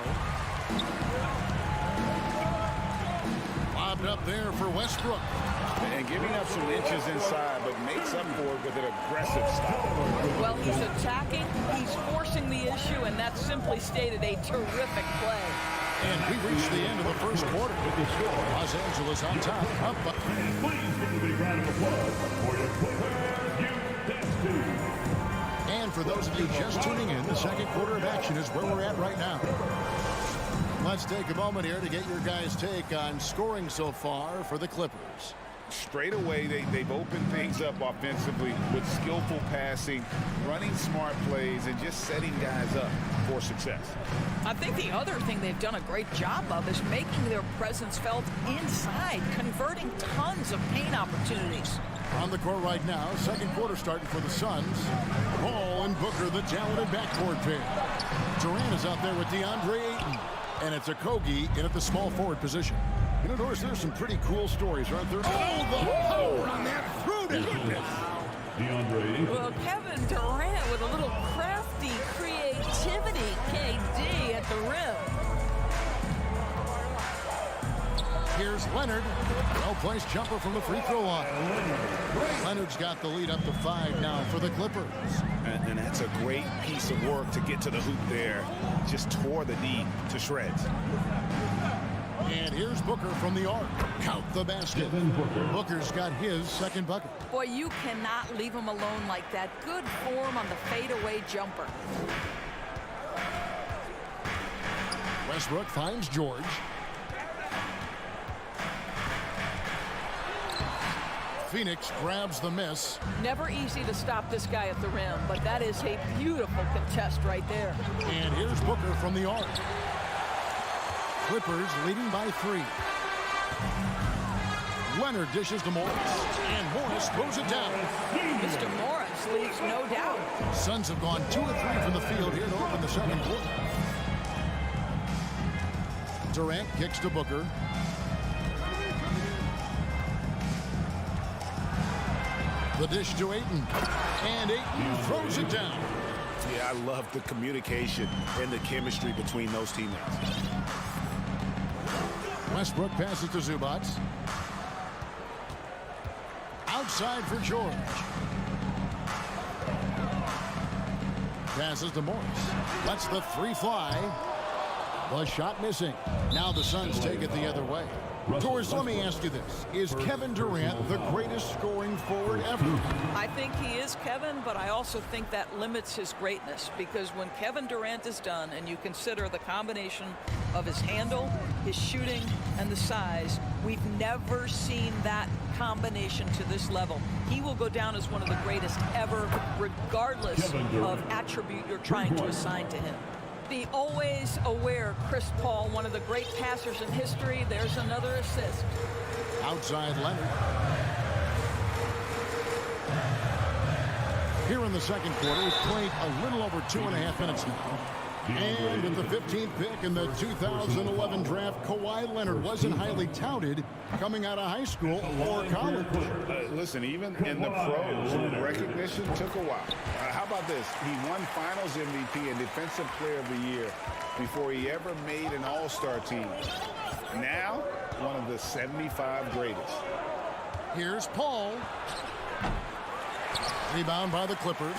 Lobbed up there for Westbrook. And giving up some inches inside, but makes up for it with an aggressive style. Well, he's attacking, he's forcing the issue, and that's simply stated a terrific play. And we reached the end of the first quarter. Los Angeles on top. Up. And please give a big round of applause for your players you dance to. And for those of you just tuning in, the second quarter of action is where we're at right now. Let's take a moment here to get your guys' take on scoring so far for the Clippers. Straight away, they've opened things up offensively with skillful passing, running smart plays, and just setting guys up for success. I think the other thing they've done a great job of is making their presence felt inside, converting tons of paint opportunities. On the court right now, second quarter starting for the Suns. Paul and Booker, the talented backcourt pair. Durant is out there with DeAndre Ayton. And it's a Kogi in at the small forward position. You know, Doris, there's some pretty cool stories, aren't there? Oh, the power on that throwdown. DeAndre. Well, Kevin Durant with a little crafty creativity, KD at the rim. Here's Leonard. Well-placed jumper from the free throw line. Leonard's got the lead up to 5 now for the Clippers. And that's a great piece of work to get to the hoop there. Just tore the knee to shreds. And here's Booker from the arc. Count the basket. Booker's got his second bucket. Boy, you cannot leave him alone like that. Good form on the fadeaway jumper. Westbrook finds George. Phoenix grabs the miss. Never easy to stop this guy at the rim, but that is a beautiful contest right there. And here's Booker from the arc. Clippers leading by 3. Leonard dishes to Morris, and Morris throws it down. Mr. Morris leaves no doubt. Suns have gone 2 of 3 from the field here to open the second quarter. Durant kicks to Booker. The dish to Ayton, and Ayton throws it down. Yeah, I love the communication and the chemistry between those teammates. Westbrook passes to Zubac. Outside for George. Passes to Morris. Lets the 3 fly. The shot missing. Now the Suns take it the other way. Doris, let me ask you this. Is Kevin Durant the greatest scoring forward ever? I think he is, Kevin, but I also think that limits his greatness, because when Kevin Durant is done and you consider the combination of his handle, his shooting, and the size, we've never seen that combination to this level. He will go down as one of the greatest ever, regardless of attribute you're trying to assign to him. The always aware Chris Paul, one of the great passers in history. There's another assist. Outside Leonard. Here in the second quarter, we've played a little over 2.5 minutes now. And with the 15th pick in the 2011 draft, Kawhi Leonard wasn't highly touted coming out of high school or college. Listen, even in the pros, recognition took a while. How about this? He won Finals MVP and Defensive Player of the Year before he ever made an All-Star team. Now, one of the 75 greatest. Here's Paul. Rebound by the Clippers.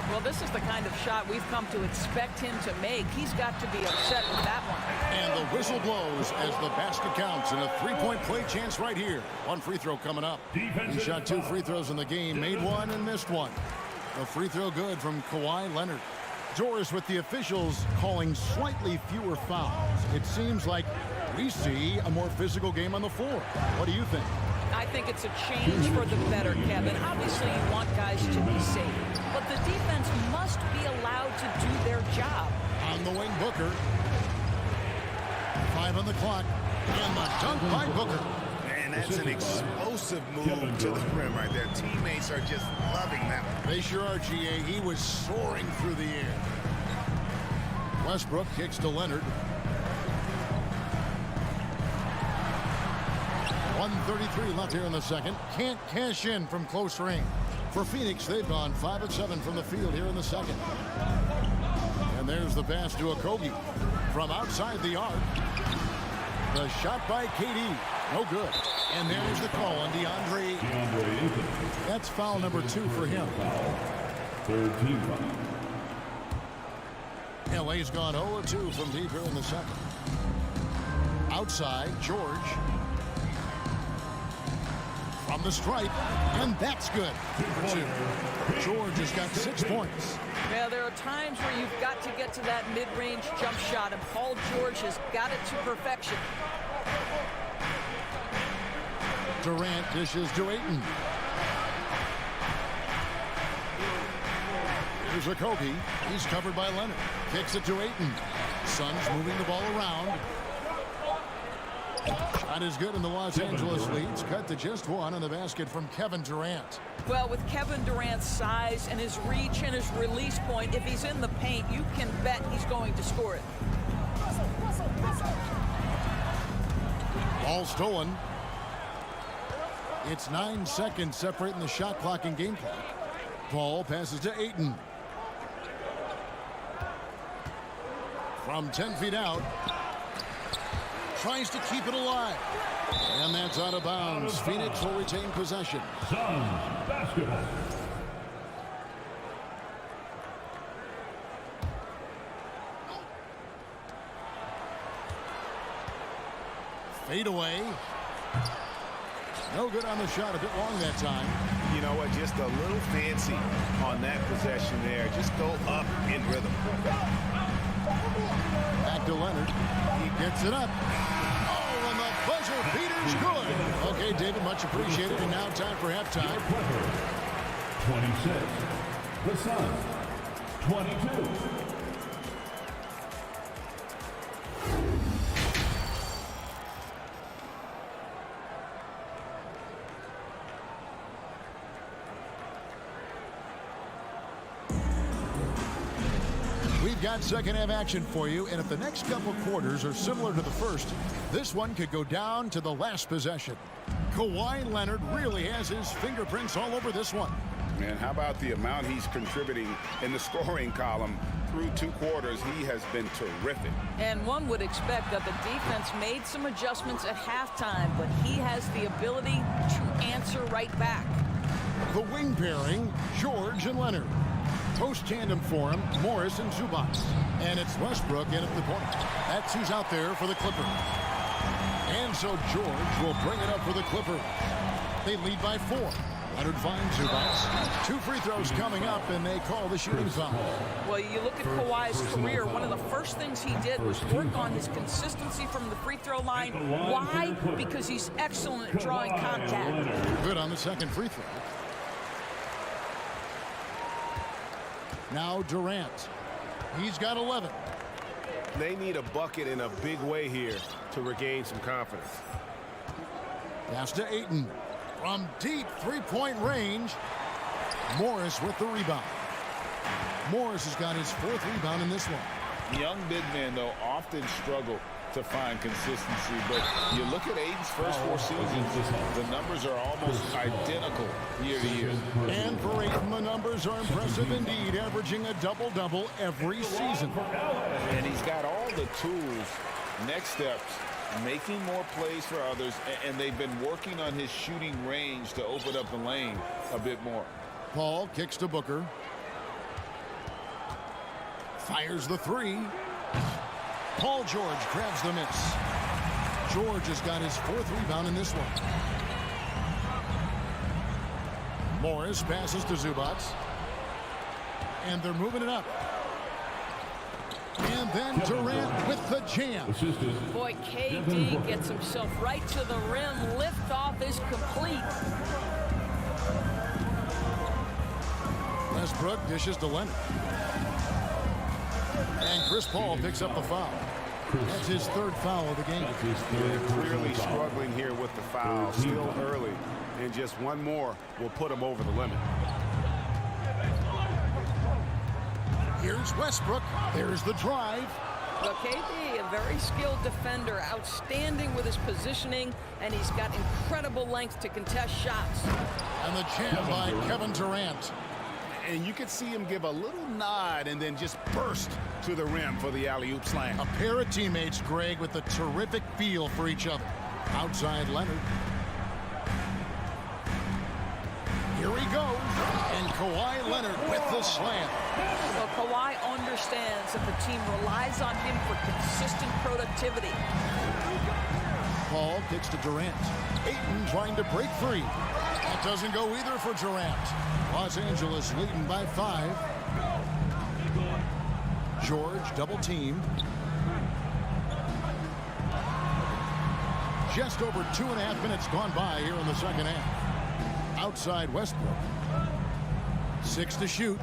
Well, this is the kind of shot we've come to expect him to make. He's got to be upset with that one. And the whistle blows as the basket counts, and a 3-point play chance right here. One free throw coming up. He shot 2 free throws in the game, made one and missed one. A free throw good from Kawhi Leonard. Doris, with the officials calling slightly fewer fouls, it seems like we see a more physical game on the floor. What do you think? I think it's a change for the better, Kevin. Obviously, you want guys to be safe, but the defense must be allowed to do their job. On the wing, Booker. 5 on the clock, and the dunk by Booker. Man, that's an explosive move to the rim right there. Teammates are just loving that one. They sure are, GA. He was soaring through the air. Westbrook kicks to Leonard. 1:33 left here in the second. Can't cash in from close range. For Phoenix, they've gone 5 of 7 from the field here in the second. And there's the pass to Okogie from outside the arc. The shot by KD. No good. And there's the call on DeAndre. That's foul number 2 for him. Third team foul. LA's gone 0-2 from deep here in the second. Outside, George. From the stripe, and that's good. George has got 6 points. Yeah, there are times where you've got to get to that mid-range jump shot, and Paul George has got it to perfection. Durant dishes to Ayton. Here's Okogie. He's covered by Leonard. Kicks it to Ayton. Suns moving the ball around. Shot is good, and the Los Angeles leads. Cut to just 1 on the basket from Kevin Durant. Well, with Kevin Durant's size and his reach and his release point, if he's in the paint, you can bet he's going to score it. Ball stolen. It's 9 seconds separating the shot clock and game clock. Ball passes to Ayton. From 10 feet out. Tries to keep it alive. And that's out of bounds. Phoenix will retain possession. Suns basketball. Fade away. No good on the shot. A bit long that time. You know what? Just a little fancy on that possession there. Just go up in rhythm. Back to Leonard. He gets it up. Oh, and the buzzer beater's good. Okay, David, much appreciated. And now time for halftime. 26. The Suns. 22. We've got second half action for you, and if the next couple quarters are similar to the first, this one could go down to the last possession. Kawhi Leonard really has his fingerprints all over this one. Man, how about the amount he's contributing in the scoring column through 2 quarters? He has been terrific. And one would expect that the defense made some adjustments at halftime, but he has the ability to answer right back. The wing pairing, George and Leonard. Post tandem for him, Morris and Zubac. And it's Westbrook in at the point. That's who's out there for the Clippers. And so George will bring it up for the Clippers. They lead by 4. Leonard finds Zubac. 2 free throws coming up, and they call the shooting foul. Well, you look at Kawhi's career, one of the first things he did was work on his consistency from the free throw line. Why? Because he's excellent at drawing contact. Good on the second free throw. Now Durant. He's got 11. They need a bucket in a big way here to regain some confidence. Pass to Ayton. From deep three-point range, Morris with the rebound. Morris has got his 4th rebound in this one. Young big men, though, often struggle to find consistency, but you look at Ayton's first 4 seasons, the numbers are almost identical year to year. And for Ayton, the numbers are impressive indeed, averaging a double-double every season. And he's got all the tools, next steps, making more plays for others, and they've been working on his shooting range to open up the lane a bit more. Paul kicks to Booker. Fires the 3. Paul George grabs the miss. George has got his 4th rebound in this one. Morris passes to Zubac. And they're moving it up. And then Durant with the jam. Boy, KD gets himself right to the rim. Liftoff is complete. Westbrook dishes to Leonard. And Chris Paul picks up the foul. That's his 3rd foul of the game. They're clearly struggling here with the foul. Still early. And just one more will put them over the limit. Here's Westbrook. There's the drive. Well, KB, a very skilled defender, outstanding with his positioning, and he's got incredible length to contest shots. And the jam by Kevin Durant. And you could see him give a little nod and then just burst to the rim for the alley-oop slam. A pair of teammates, Greg, with a terrific feel for each other. Outside Leonard. Here he goes. And Kawhi Leonard with the slam. Well, Kawhi understands that the team relies on him for consistent productivity. Paul kicks to Durant. Ayton trying to break free. That doesn't go either for Durant. Los Angeles leading by 5. George double team. Just over 2.5 minutes gone by here in the second half. Outside Westbrook. 6 to shoot.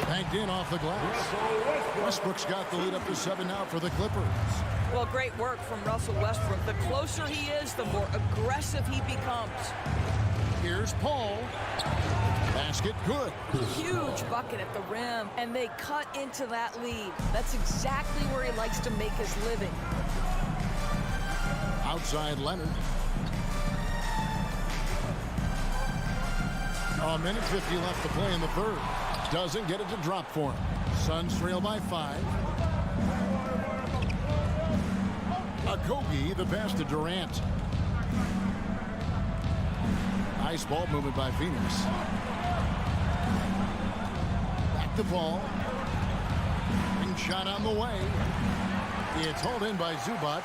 Banked in off the glass. Westbrook's got the lead up to 7 now for the Clippers. Well, great work from Russell Westbrook. The closer he is, the more aggressive he becomes. Here's Paul. Basket good. Huge bucket at the rim, and they cut into that lead. That's exactly where he likes to make his living. Outside Leonard. A minute 50 left to play in the third. Doesn't get it to drop for him. Suns trail by 5. Kogi, the pass to Durant. Nice ball movement by Phoenix. Back to Paul. Ring shot on the way. It's hauled in by Zubac.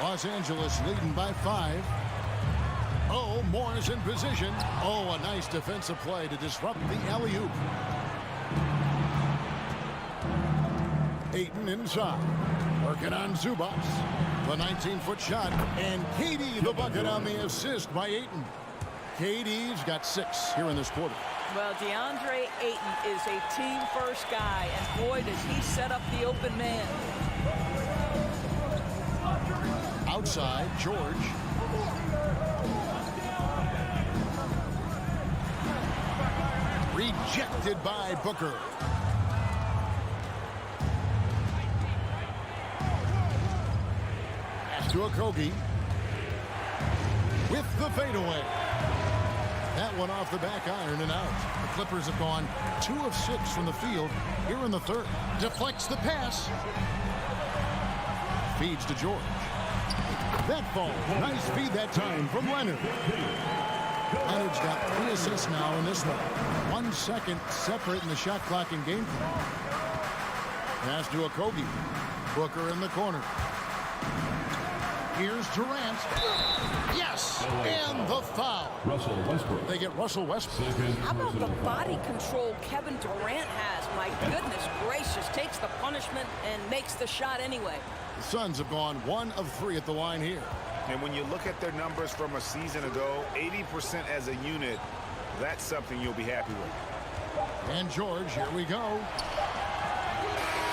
Los Angeles leading by 5. Oh, Morris in position. Oh, a nice defensive play to disrupt the alley-oop. Ayton inside. Working on Zubac. The 19-foot shot. And KD the bucket on the assist by Ayton. KD's got 6 here in this quarter. Well, DeAndre Ayton is a team-first guy, and boy, does he set up the open man. Outside, George. Rejected by Booker. Pass to Kogi. With the fadeaway. That one off the back iron and out. The Clippers have gone 2 of 6 from the field here in the third. Deflects the pass. Feeds to George. That ball. Nice feed that time from Leonard. Leonard's got 3 assists now in this one. 1 second separating the shot clock and game clock. Pass to Kogi. Booker in the corner. Here's Durant. Yes! And the foul. Russell Westbrook. They get Russell Westbrook. How about the body control Kevin Durant has? My goodness gracious. Takes the punishment and makes the shot anyway. The Suns have gone 1 of 3 at the line here. And when you look at their numbers from a season ago, 80% as a unit, that's something you'll be happy with. And George, here we go.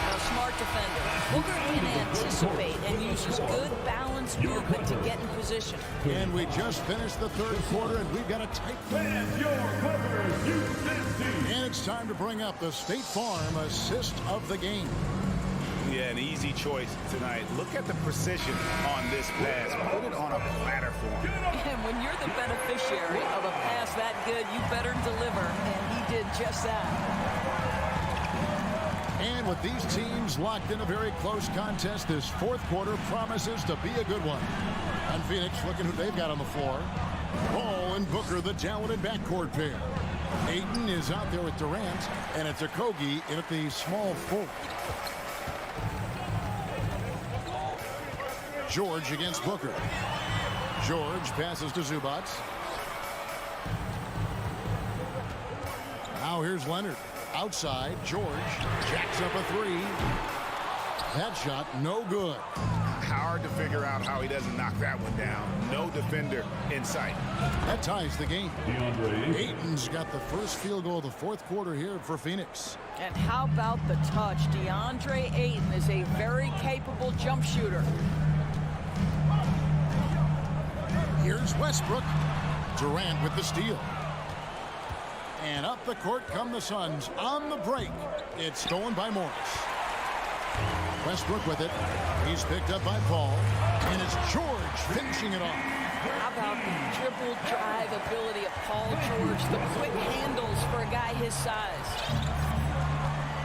A smart defender. Booker can anticipate and uses good balanced movement to get in position. And we just finished the third quarter, and we've got a tight game. And it's time to bring up the State Farm assist of the game. Yeah, an easy choice tonight. Look at the precision on this pass. Put it on a platter for him. And when you're the beneficiary of a pass that good, you better deliver. And he did just that. And with these teams locked in a very close contest, this fourth quarter promises to be a good one. And Phoenix looking who they've got on the floor. Paul and Booker, the talented backcourt pair. Ayton is out there with Durant, and it's Kogi in at the small forward. George against Booker. George passes to Zubac. Now here's Leonard. Outside, George jacks up a 3. That shot, no good. Hard to figure out how he doesn't knock that one down. No defender in sight. That ties the game. Ayton's got the first field goal of the fourth quarter here for Phoenix. And how about the touch? DeAndre Ayton is a very capable jump shooter. Here's Westbrook. Durant with the steal. And up the court come the Suns on the break. It's stolen by Morris. Westbrook with it. He's picked up by Paul. And it's George finishing it off. How about the dribble drive ability of Paul George? The quick handles for a guy his size.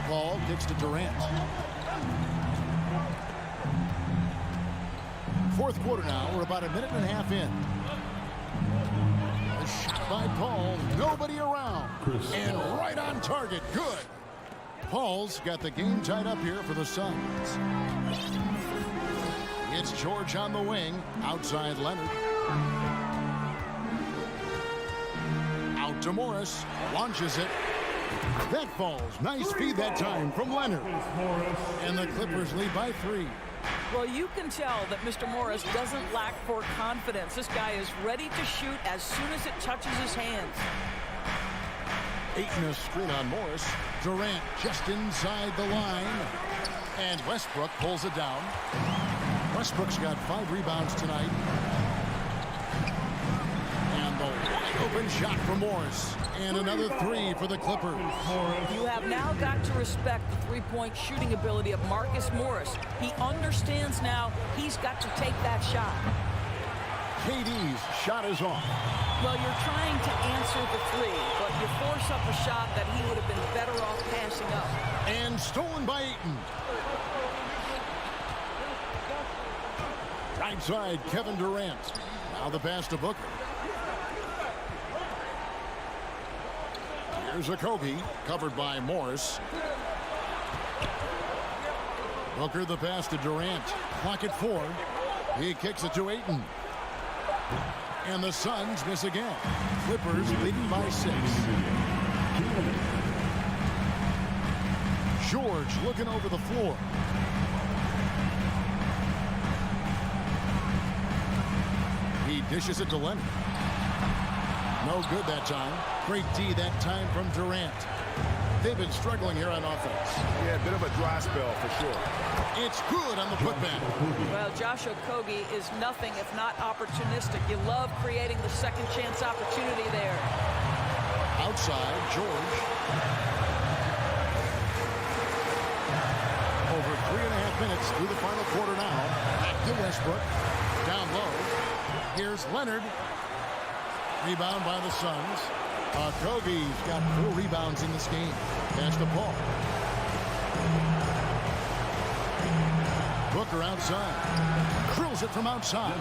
Paul kicks to Durant. Fourth quarter now. We're about a minute and a half in. A shot by Paul. Nobody around. And right on target. Good. Paul's got the game tied up here for the Suns. It's George on the wing. Outside Leonard. Out to Morris. Launches it. That falls. Nice feed that time from Leonard. And the Clippers lead by 3. Well, you can tell that Mr. Morris doesn't lack for confidence. This guy is ready to shoot as soon as it touches his hands. Ayton a screen on Morris. Durant just inside the line. And Westbrook pulls it down. Westbrook's got 5 rebounds tonight. And the wide open shot for Morris. And another 3 for the Clippers. You have now got to respect the three-point shooting ability of Marcus Morris. He understands now he's got to take that shot. KD's shot is off. Well, you're trying to answer the 3, but you force up a shot that he would have been better off passing up. And stolen by Ayton. Right side, Kevin Durant. Now the pass to Booker. Here's a Kobe, covered by Morris. Booker the pass to Durant. Clock at 4. He kicks it to Ayton. And the Suns miss again. Clippers leading by 6. George looking over the floor. He dishes it to Leonard. No good that time. Great D that time from Durant. They've been struggling here on offense. Yeah, a bit of a dry spell for sure. It's good on the putback. Well, Josh Okogie is nothing if not opportunistic. You love creating the second chance opportunity there. Outside, George. Over 3.5 minutes through the final quarter now. Back to Westbrook. Down low. Here's Leonard. Rebound by the Suns. Okogie's got 4 rebounds in this game. Pass to Paul. Booker outside. Drills it from outside.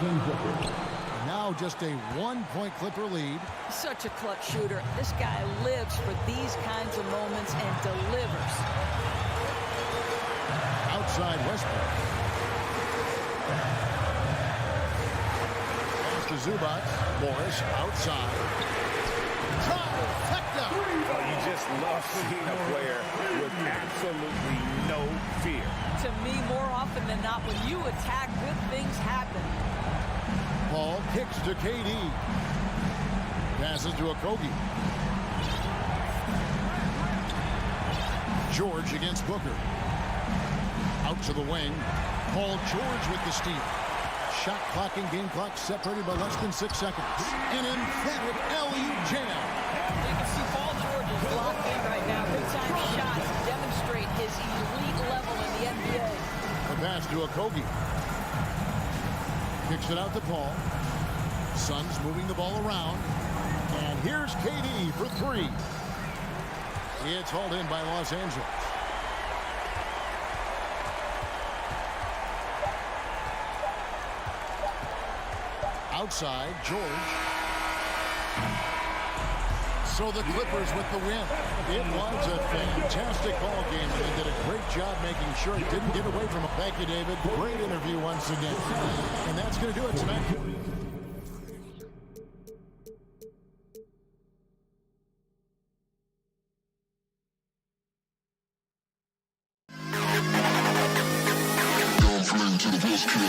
Now just a 1-point Clipper lead. Such a clutch shooter. This guy lives for these kinds of moments and delivers. Outside Westbrook. Pass to Zubac. Morris outside. Trifecta. Oh, you just love seeing a player with absolutely no fear. To me, more often than not, when you attack, good things happen. Paul kicks to KD. Passes to Okogie. George against Booker. Out to the wing. Paul George with the steal. Shot clock and game clock separated by less than 6 seconds. An emphatic alley-oop jam. You can see Paul George is locked in right now. Big-time shots demonstrate his elite level in the NBA. The pass to Okogie. Kicks it out to Paul. Suns moving the ball around. And here's KD for 3. It's hauled in by Los Angeles. Outside, George. So the Clippers with the win. It was a fantastic ball game, and they did a great job making sure it didn't get away from them. Thank you, David. Great interview once again. And that's going to do it tonight. To the best to the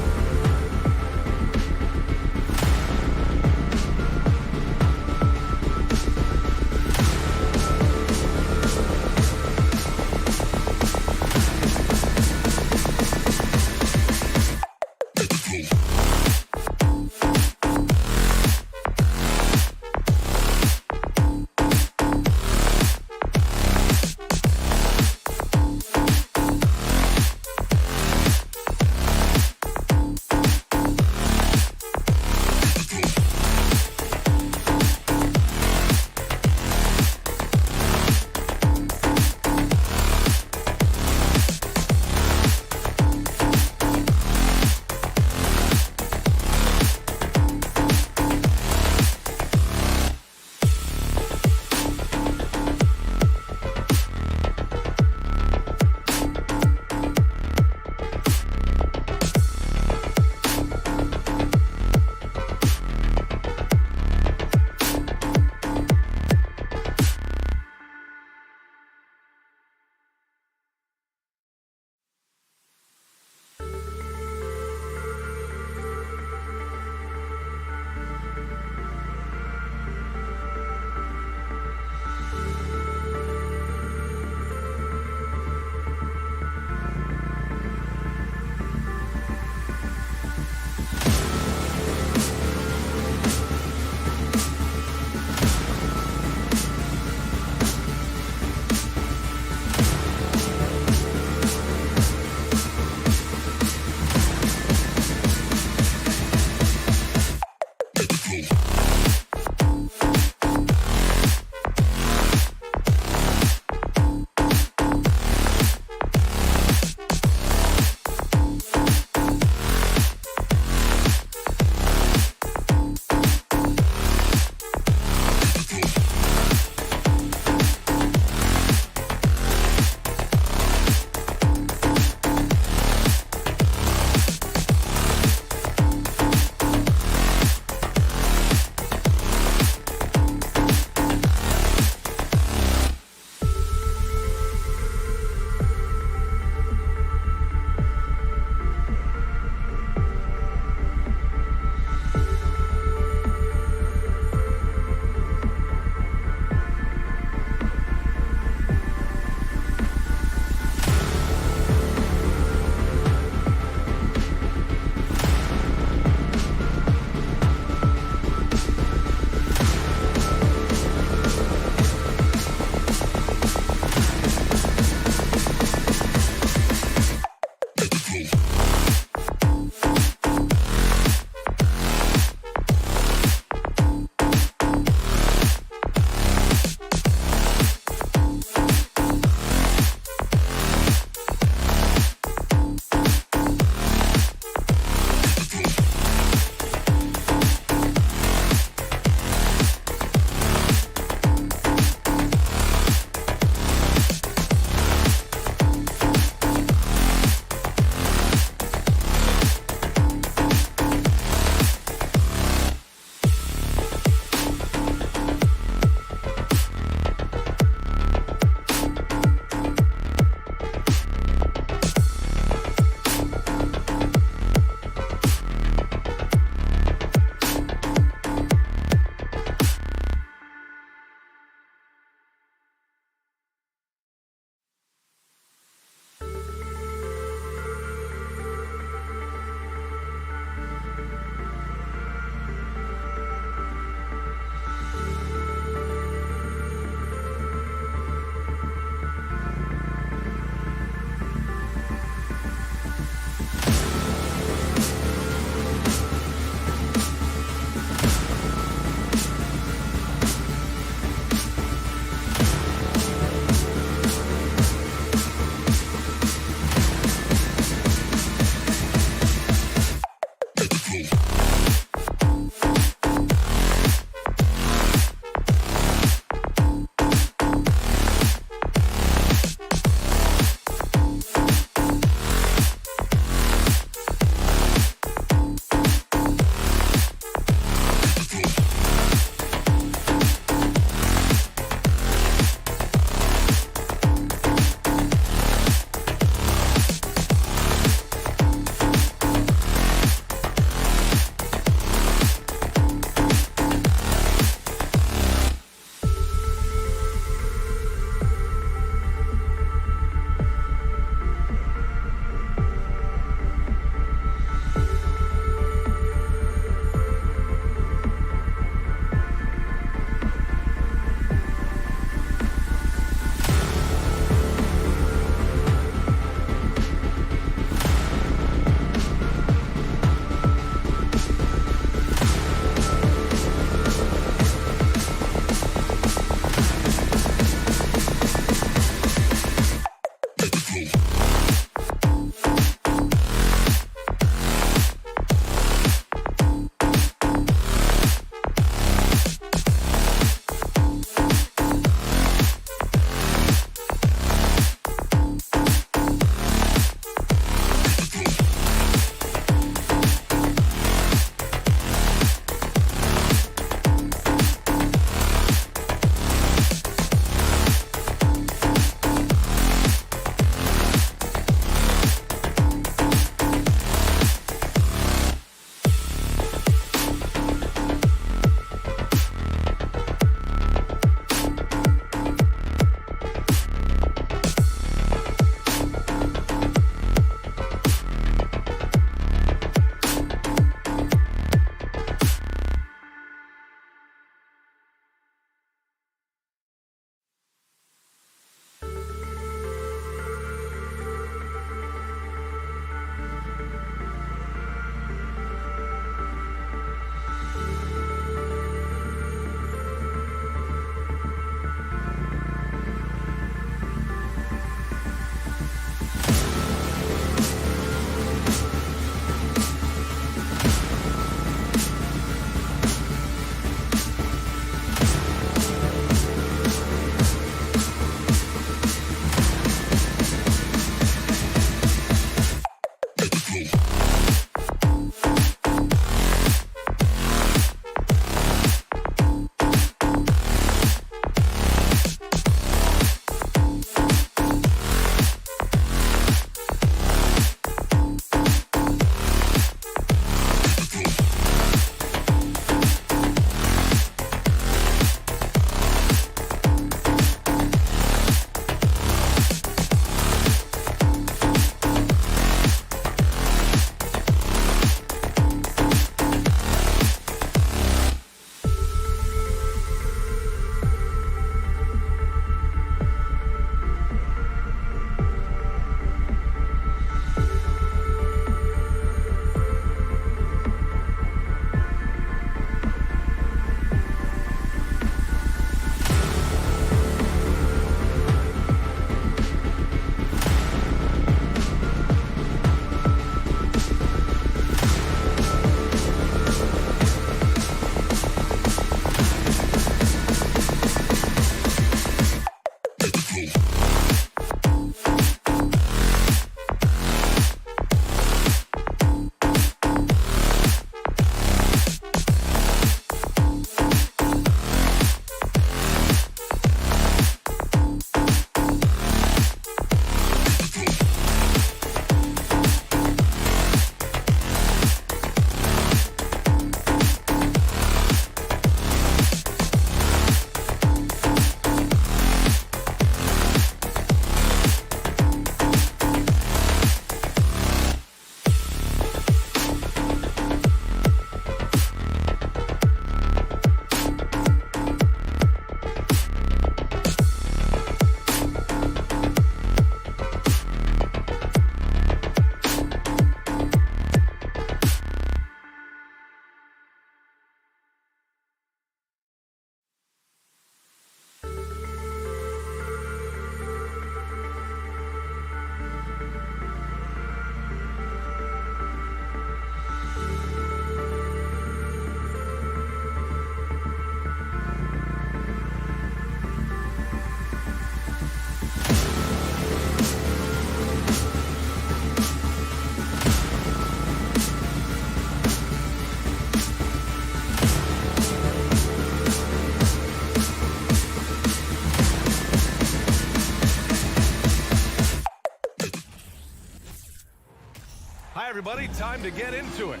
Hi, everybody. Time to get into it.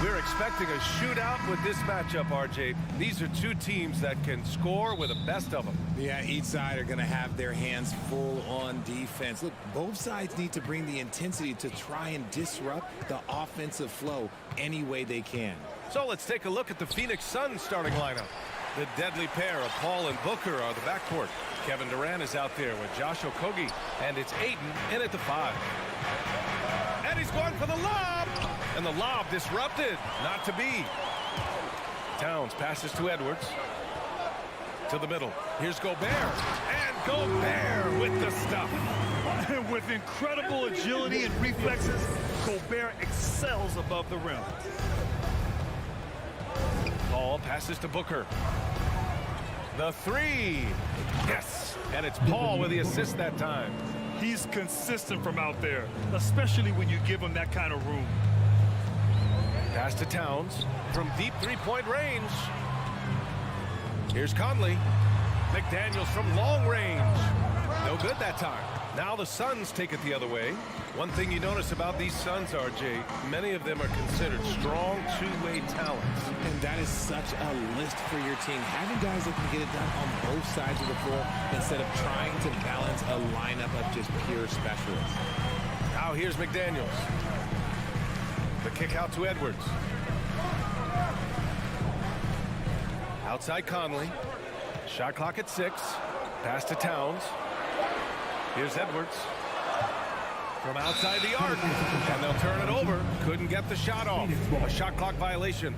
We're expecting a shootout with this matchup, RJ. These are two teams that can score with the best of them. Yeah, each side are going to have their hands full on defense. Look, both sides need to bring the intensity to try and disrupt the offensive flow any way they can. So let's take a look at the Phoenix Suns starting lineup. The deadly pair of Paul and Booker are the backcourt. Kevin Durant is out there with Josh Okogie, and it's Ayton in at the 5. And he's going for the lob. And the lob disrupted. Not to be. Towns passes to Edwards. To the middle. Here's Gobert. And Gobert with the stuff. With incredible agility and reflexes, Gobert excels above the rim. Paul passes to Booker. The 3. Yes. And it's Paul with the assist that time. He's consistent from out there, especially when you give him that kind of room. Pass to Towns from deep three-point range. Here's Conley. McDaniels from long range. No good that time. Now the Suns take it the other way. One thing you notice about these Suns, RJ, many of them are considered strong two-way talents. And that is such a list for your team. Having guys that can get it done on both sides of the floor instead of trying to balance a lineup of just pure specialists. Now here's McDaniels. The kick out to Edwards. Outside Conley. Shot clock at 6. Pass to Towns. Here's Edwards. From outside the arc. And they'll turn it over. Couldn't get the shot off. A shot clock violation.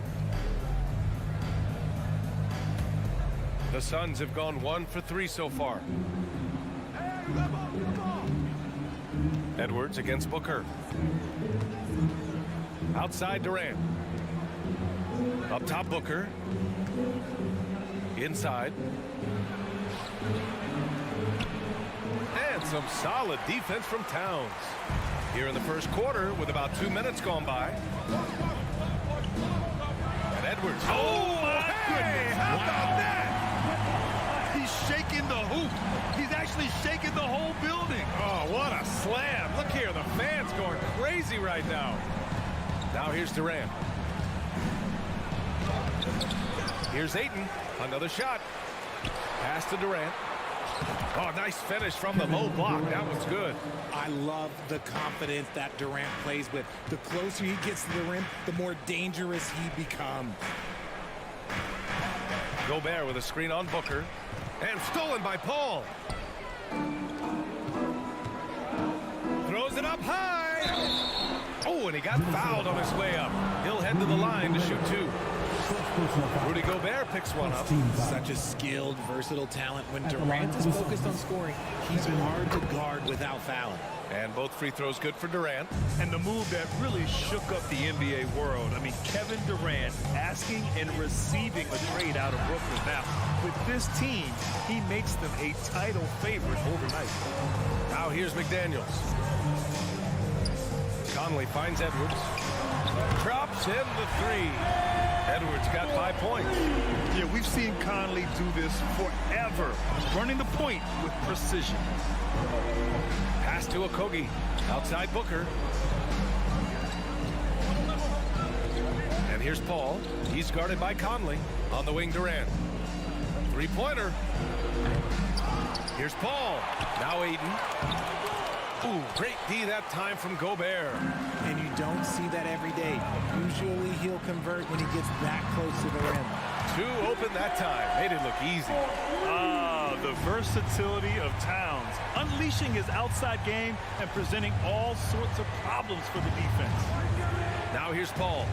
The Suns have gone 1 for 3 so far. Edwards against Booker. Outside Durant. Up top Booker. Inside. And some solid defense from Towns. Here in the first quarter with about 2 minutes gone by. And Edwards. Oh, my goodness. How about that? He's shaking the hoop. He's actually shaking the whole building. Oh, what a slam. Look here, the fans going crazy right now. Now here's Durant. Here's Ayton. Another shot. Pass to Durant. Oh, nice finish from the low block. That was good. I love the confidence that Durant plays with. The closer he gets to the rim, the more dangerous he becomes. Gobert with a screen on Booker. And stolen by Paul. Throws it up high. Oh, and he got fouled on his way up. He'll head to the line to shoot 2. Rudy Gobert picks one up. Such a skilled, versatile talent. When Durant is focused on scoring, he's hard to guard without fouling. And both free throws good for Durant. And the move that really shook up the NBA world. I mean, Kevin Durant asking and receiving a trade out of Brooklyn. Now, with this team, he makes them a title favorite overnight. Now here's McDaniels. Conley finds Edwards. Drops in the 3. Edwards got 5 points. Yeah, we've seen Conley do this forever. Running the point with precision. Pass to Okogie. Outside Booker. And here's Paul. He's guarded by Conley. On the wing, Durant. 3-pointer. Here's Paul. Now Ayton. Ooh, great D that time from Gobert. And you don't see that every day. Usually he'll convert when he gets that close to the rim. 2 open that time. Made it look easy. The versatility of Towns. Unleashing his outside game and presenting all sorts of problems for the defense. Now here's Paul.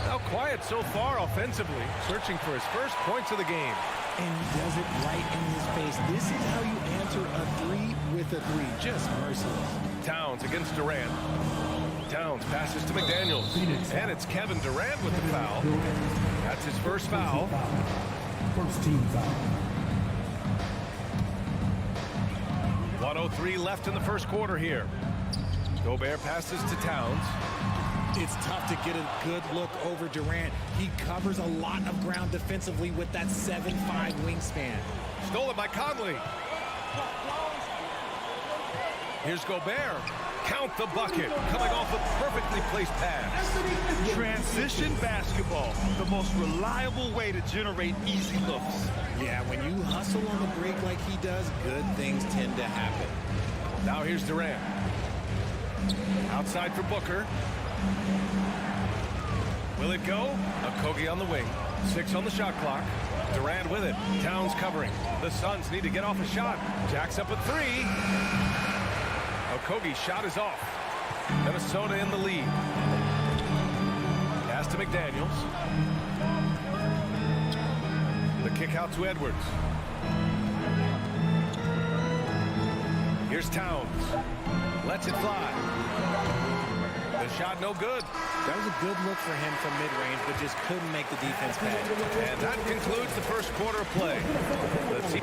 Now quiet so far offensively. Searching for his first points of the game. And he does it right in his face. This is how you answer a 3 with a 3. Just merciless. Towns against Durant. Towns passes to McDaniels. And it's Kevin Durant with the foul. That's his first foul. First team foul. 1:03 left in the first quarter here. Gobert passes to Towns. It's tough to get a good look over Durant. He covers a lot of ground defensively with that 7'5" wingspan. Stolen by Conley. Here's Gobert. Count the bucket. Coming off a perfectly placed pass. Transition basketball. The most reliable way to generate easy looks. Yeah, when you hustle on the break like he does, good things tend to happen. Now here's Durant. Outside for Booker. Will it go? Okogie on the wing. 6 on the shot clock. Durant with it. Towns covering. The Suns need to get off a shot. Jacks up a 3. Okogie's shot is off. Minnesota in the lead. Pass to McDaniels. The kick out to Edwards. Here's Towns. Lets it fly. The shot no good. That was a good look for him from mid-range, but just couldn't make the defense pay. And that concludes the first quarter of play. Let's see.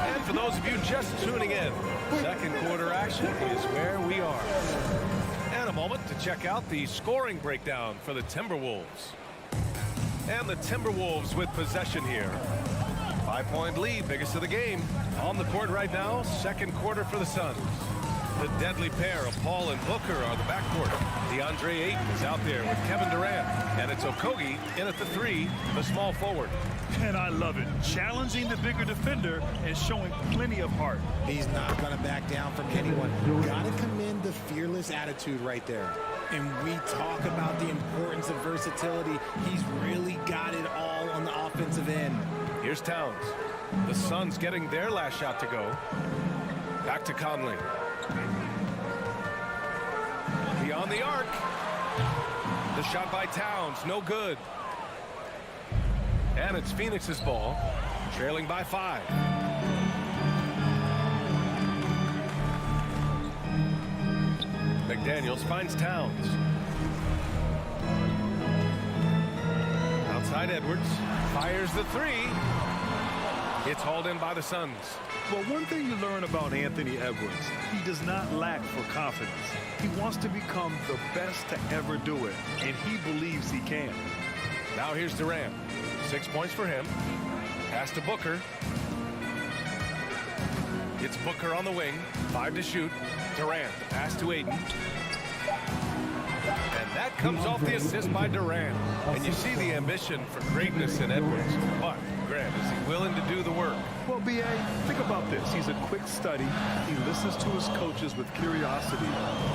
And for those of you just tuning in, second quarter action is where we are. And a moment to check out the scoring breakdown for the Timberwolves. And the Timberwolves with possession here. 5-point lead, biggest of the game. On the court right now, second quarter for the Suns. The deadly pair of Paul and Booker are the backcourt. DeAndre Ayton is out there with Kevin Durant. And it's Okogie in at the 3, the small forward. And I love it. Challenging the bigger defender and showing plenty of heart. He's not going to back down from anyone. Got to commend the fearless attitude right there. And we talk about the importance of versatility. He's really got it all on the offensive end. Here's Towns. The Suns getting their last shot to go. Back to Conley. Beyond the arc. The shot by Towns, no good. And it's Phoenix's ball, trailing by 5. McDaniels finds Towns. Outside Edwards, fires the 3. It's hauled in by the Suns. Well, one thing you learn about Anthony Edwards, he does not lack for confidence. He wants to become the best to ever do it, and he believes he can. Now here's Durant. 6 points for him. Pass to Booker. It's Booker on the wing. 5 to shoot. Durant, the pass to Ayton. And that comes off the assist by Durant. And you see the ambition for greatness in Edwards. But, Grant, is he willing to do the work? Well, B.A., think about this. He's a quick study. He listens to his coaches with curiosity.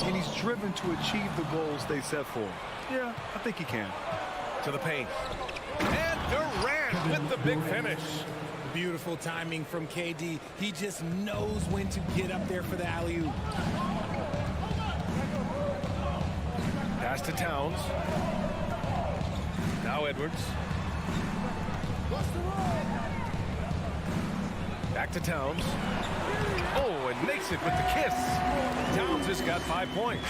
And he's driven to achieve the goals they set for him. Yeah, I think he can. To the paint. And Durant with the big finish. Beautiful timing from KD. He just knows when to get up there for the alley-oop. Pass to Towns. Now Edwards. Back to Towns. Oh, and makes it with the kiss. Towns has got 5 points.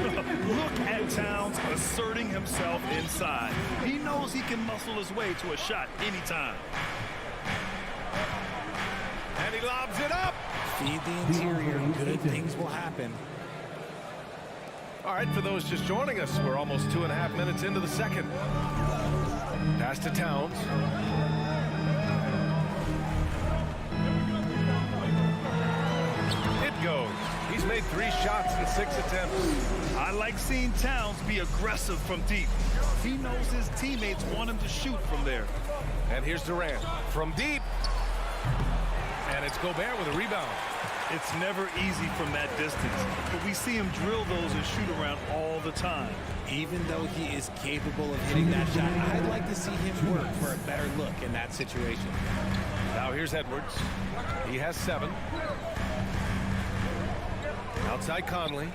Look at Towns asserting himself inside. He knows he can muscle his way to a shot anytime. And he lobs it up. Feed the interior. Good things will happen. All right, for those just joining us, we're almost 2.5 minutes into the second. Pass to Towns. It goes. He's made 3 shots in 6 attempts. I like seeing Towns be aggressive from deep. He knows his teammates want him to shoot from there. And here's Durant from deep. And it's Gobert with a rebound. It's never easy from that distance, but we see him drill those and shoot around all the time. Even though he is capable of hitting that shot, I'd like to see him work for a better look in that situation. Now here's Edwards. He has 7. Outside Conley.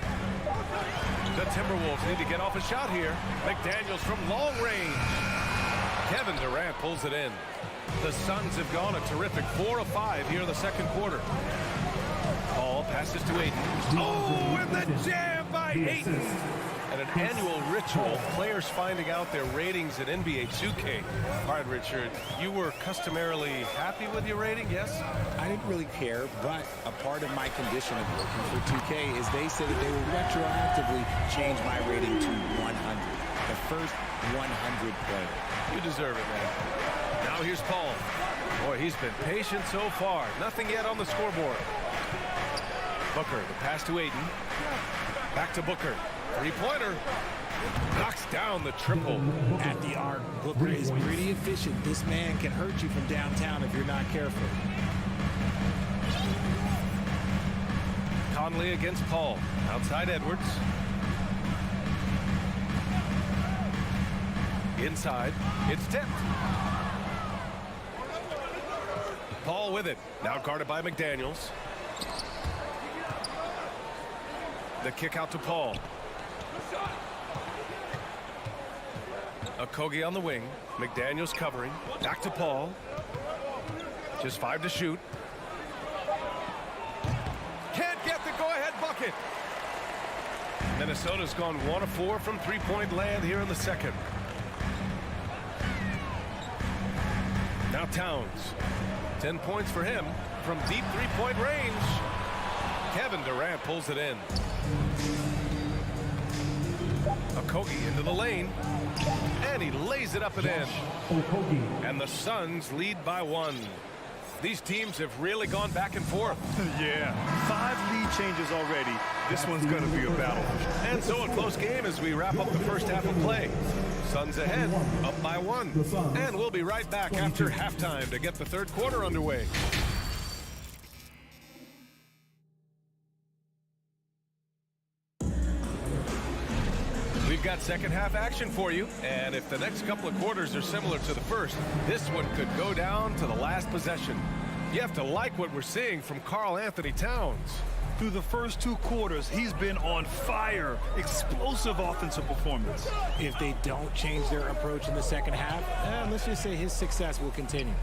The Timberwolves need to get off a shot here. McDaniels from long range. Kevin Durant pulls it in. The Suns have gone a terrific 4 of 5 here in the second quarter. Ball passes to Ayton. Oh, and the jam by Ayton. And an annual ritual, players finding out their ratings in NBA 2K. All right, Richard, you were customarily happy with your rating, yes? I didn't really care, but a part of my condition of working for 2K is they said that they would retroactively change my rating to 100. The first 100 player. You deserve it, man. Now here's Paul. Boy, he's been patient so far. Nothing yet on the scoreboard. Booker, the pass to Ayton. Back to Booker. Three-pointer. Knocks down the triple. At the arc, Booker is pretty efficient. This man can hurt you from downtown if you're not careful. Conley against Paul. Outside Edwards. Inside. It's tipped. Paul with it. Now guarded by McDaniels. The kick out to Paul. Okogie on the wing. McDaniels covering. Back to Paul. Just 5 to shoot. Can't get the go-ahead bucket. Minnesota's gone 1 of 4 from three-point land here in the second. Now Towns. 10 points for him from deep three-point range. Kevin Durant pulls it in. Okogie into the lane. And he lays it up and in. And the Suns lead by 1. These teams have really gone back and forth. Yeah, 5 lead changes already. This one's going to be a battle. And so a close game as we wrap up the first half of play. Suns ahead, up by 1. And we'll be right back after halftime to get the third quarter underway. We've got second half action for you, and if the next couple of quarters are similar to the first, this one could go down to the last possession. You have to like what we're seeing from Karl Anthony Towns. Through the first 2 quarters, he's been on fire. Explosive offensive performance. If they don't change their approach in the second half, let's just say his success will continue.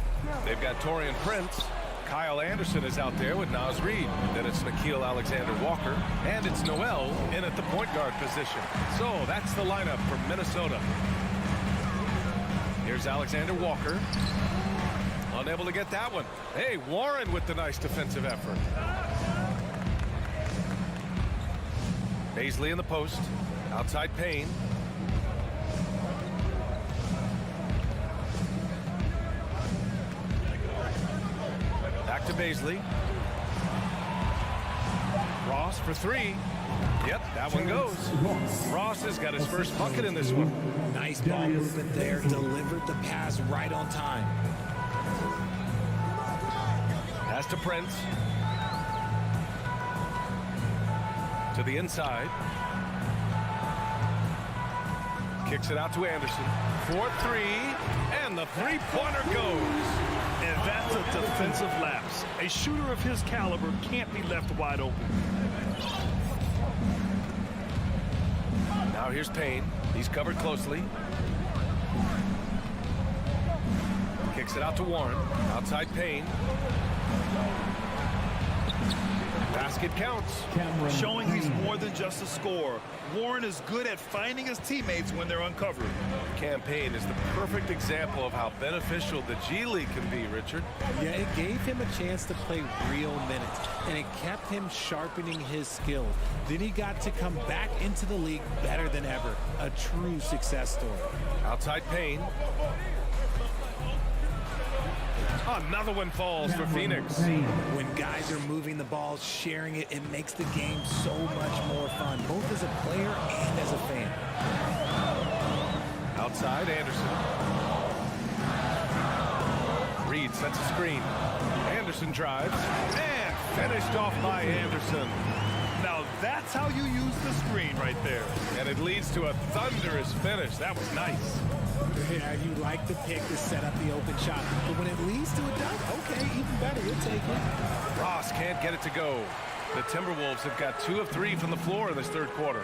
They've got Taurean Prince. Kyle Anderson is out there with Naz Reid. Then it's Nickeil Alexander-Walker. And it's Noel in at the point guard position. So that's the lineup for Minnesota. Here's Alexander-Walker. Unable to get that one. Hey, Warren with the nice defensive effort. Baisley in the post. Outside Payne. Back to Baisley. Ross for three. Yep, that one goes. Ross has got his first bucket in this one. Nice ball movement there. Delivered the pass right on time. Pass to Prince. To the inside. Kicks it out to Anderson. 4-3, and the three-pointer goes. And that's a defensive lapse. A shooter of his caliber can't be left wide open. Now here's Payne. He's covered closely. Kicks it out to Warren. Outside Payne. Basket counts. Showing he's more than just a scorer. Warren is good at finding his teammates when they're uncovered. Campaign is the perfect example of how beneficial the G League can be, Richard. Yeah, it gave him a chance to play real minutes, and it kept him sharpening his skills. Then he got to come back into the league better than ever. A true success story. Outside Payne. Another one falls for Phoenix. When guys are moving the ball, sharing it, it makes the game so much more fun, both as a player and as a fan. Outside Anderson. Reed sets a screen. Anderson drives and finished off by Anderson. Now that's how you use the screen right there. And it leads to a thunderous finish. That was nice. Yeah, you like the pick to set up the open shot, but when it leads to a dunk, okay, even better, you'll take it. Ross can't get it to go. The Timberwolves have got 2 of 3 from the floor in this third quarter.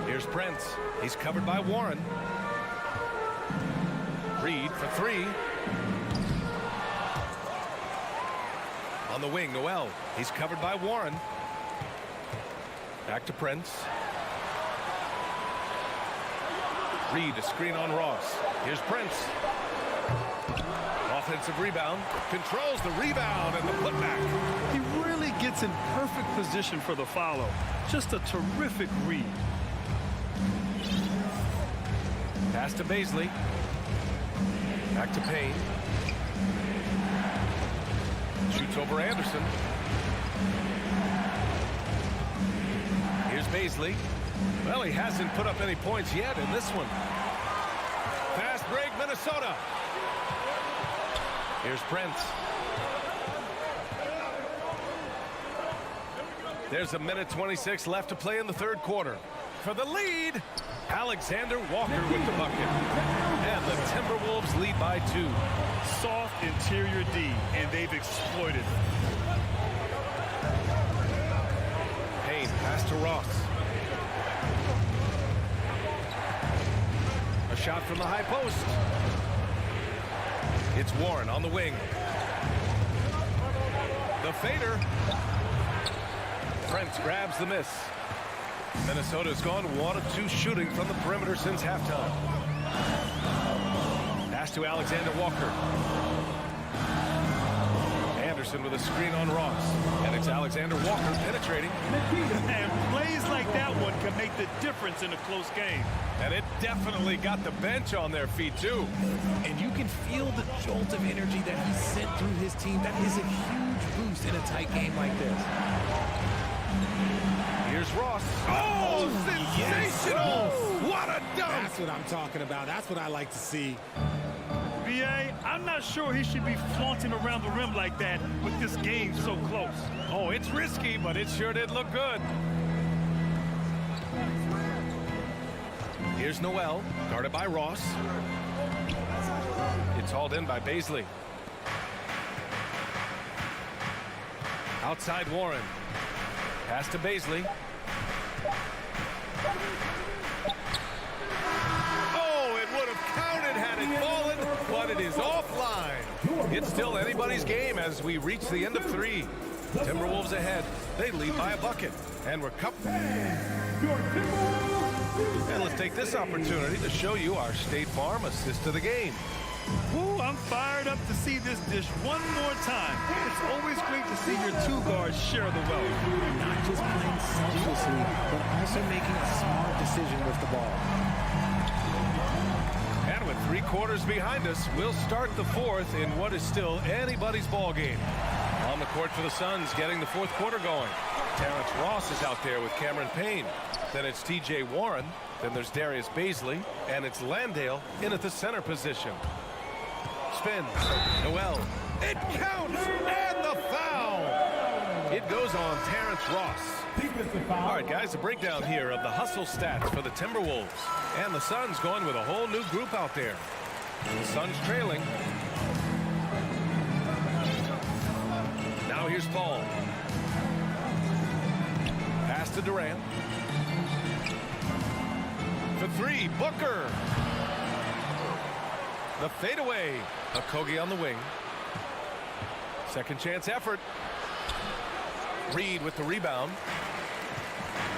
Here's Prince. He's covered by Warren. Reed for 3. On the wing, Noel. He's covered by Warren. Back to Prince. Reed, a screen on Ross. Here's Prince. Offensive rebound. Controls the rebound and the putback. He really gets in perfect position for the follow. Just a terrific read. Pass to Baisley. Back to Payne. Shoots over Anderson. Here's Baisley. Well, he hasn't put up any points yet in this one. Fast break, Minnesota. Here's Prince. There's 1:26 left to play in the third quarter. For the lead, Alexander Walker with the bucket. And the Timberwolves lead by 2. Soft interior D, and they've exploited it. Payne, pass to Ross. A shot from the high post. It's Warren on the wing. The fader. Prince grabs the miss. Minnesota's gone 1 of 2 shooting from the perimeter since halftime. Pass to Alexander Walker. Anderson with a screen on Ross. And it's Alexander Walker penetrating. And plays like that one can make the difference in a close game. And it definitely got the bench on their feet, too. And you can feel the jolt of energy that he sent through his team. That is a huge boost in a tight game like this. Here's Ross. Oh, sensational! Yes. What a dunk! That's what I'm talking about. That's what I like to see. BA, I'm not sure he should be flaunting around the rim like that with this game so close. Oh, it's risky, but it sure did look good. Here's Noel, guarded by Ross. It's hauled in by Baisley. Outside Warren. Pass to Baisley. Oh, it would have counted had it fallen, but it is offline. It's still anybody's game as we reach the end of 3. Timberwolves ahead. They lead by a bucket. And we're Your Timberwolves And let's take this opportunity to show you our State Farm assist of the game. Woo, I'm fired up to see this dish one more time. It's always great to see your two guards share the wealth. Not just playing selflessly, but also making a smart decision with the ball. And with 3 quarters behind us, we'll start the 4th in what is still anybody's ball game. On the court for the Suns, getting the 4th quarter going. Terrence Ross is out there with Cameron Payne. Then it's T.J. Warren. Then there's Darius Baisley. And it's Landale in at the center position. Spin. Noel. It counts. And the foul. It goes on Terrence Ross. All right, guys, a breakdown here of the hustle stats for the Timberwolves. And the Suns going with a whole new group out there. The Suns trailing. Now here's Paul. Pass to Durant. For 3, Booker. The fadeaway. Okogie on the wing. Second chance effort. Reed with the rebound.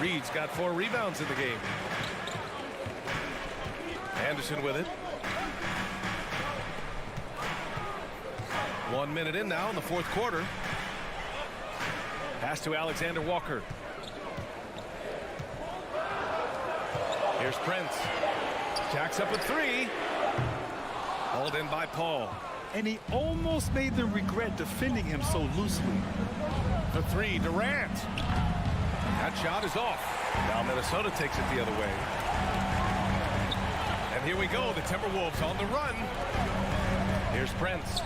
Reed's got 4 rebounds in the game. Anderson with it. 1 minute in now in the 4th quarter. Pass to Alexander Walker. Here's Prince. Jacks up with 3. Hauled in by Paul. And he almost made them regret defending him so loosely. For 3, Durant. That shot is off. Now Minnesota takes it the other way. And here we go. The Timberwolves on the run. Here's Prince.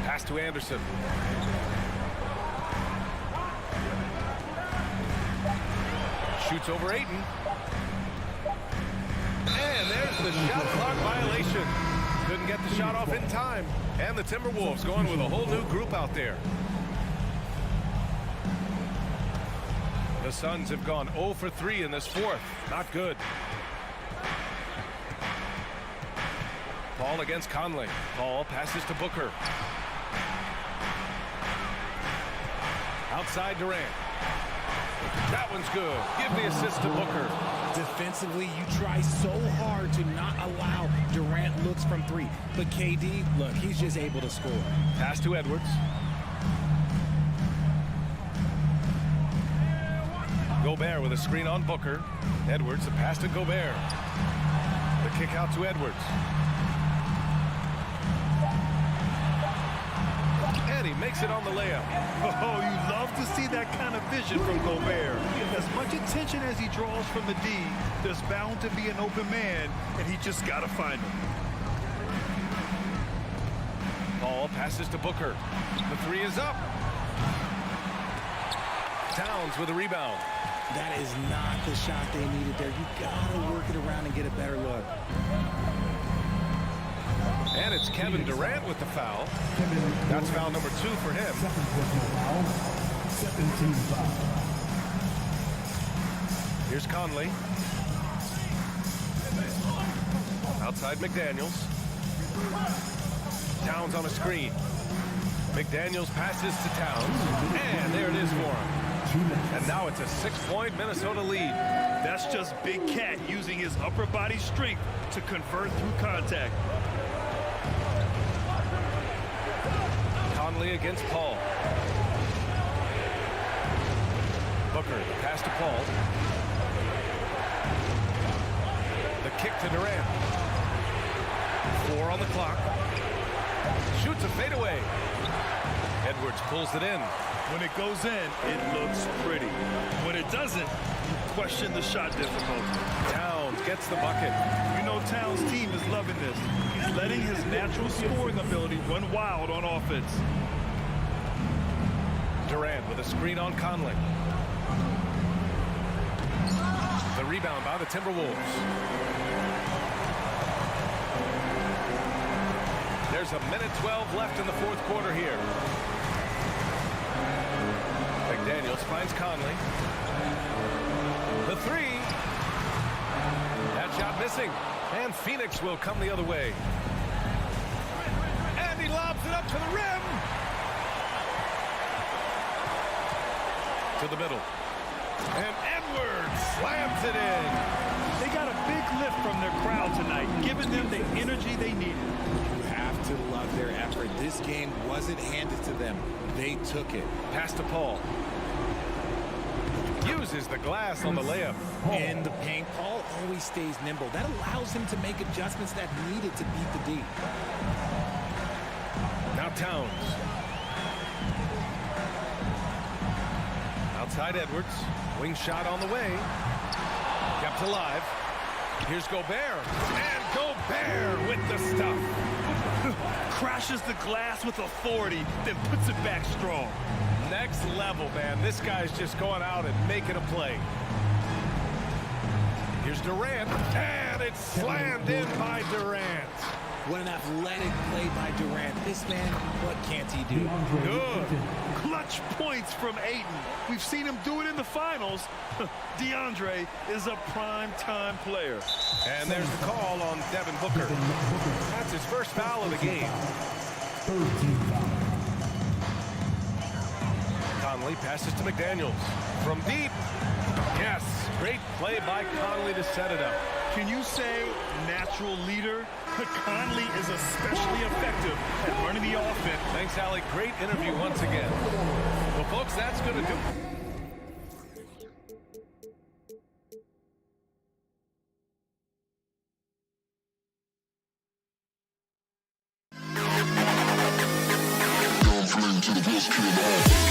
Pass to Anderson. Shoots over Ayton. And there's the shot clock violation. Couldn't get the shot off in time. And the Timberwolves going with a whole new group out there. The Suns have gone 0 for 3 in this 4th. Not good. Paul against Conley. Paul passes to Booker. Outside Durant. That one's good. Give the assist to Booker. Defensively, you try so hard to not allow Durant looks from 3. But KD, look, he's just able to score. Pass to Edwards. Gobert with a screen on Booker. Edwards, a pass to Gobert. The kick out to Edwards. And he makes it on the layup. Oh, you love to see that kind of vision from Gobert. As much attention as he draws from the D, there's bound to be an open man, and he just got to find him. Paul passes to Booker. The 3 is up. Towns with a rebound. That is not the shot they needed there. You got to work it around and get a better look. And it's Kevin Durant with the foul. That's foul number 2 for him. Here's Conley. Outside McDaniels. Towns on a screen. McDaniels passes to Towns. And there it is for him. And now it's a 6-point Minnesota lead. That's just Big Cat using his upper body strength to convert through contact. Conley against Paul. Booker, pass to Paul. The kick to Durant. 4 on the clock. Shoots a fadeaway. Edwards pulls it in. When it goes in, it looks pretty. When it doesn't, you question the shot difficulty. Towns gets the bucket. You know Towns' team is loving this. He's letting his natural scoring ability run wild on offense. Durant with a screen on Conley. The rebound by the Timberwolves. There's a minute 12 left in the 4th quarter here. McDaniels finds Conley. The 3. That shot missing. And Phoenix will come the other way. And he lobs it up to the rim. To the middle. And Edwards slams it in. They got a big lift from their crowd tonight, giving them the energy they needed. You have to love their effort. This game wasn't handed to them. They took it. Pass to Paul. Uses the glass on the layup. In the paint, Paul always stays nimble. That allows him to make adjustments that needed to beat the D. Now Towns. Outside Edwards. Wing shot on the way. Kept alive. Here's Gobert. And Gobert with the stuff. Crashes the glass with authority, then puts it back strong. Next level, man. This guy's just going out and making a play. Here's Durant. And it's slammed in by Durant. What an athletic play by Durant. This man, what can't he do? Good. Clutch points from Ayton. We've seen him do it in the finals. DeAndre is a prime-time player. And there's the call on Devin Booker. That's his first foul of the game. Conley passes to McDaniels. From deep. Yes, great play by Conley to set it up. Can you say natural leader? Conley is especially effective at running the offense. Thanks, Allie. Great interview once again. Well, folks, that's going to do it. To the best in the hall.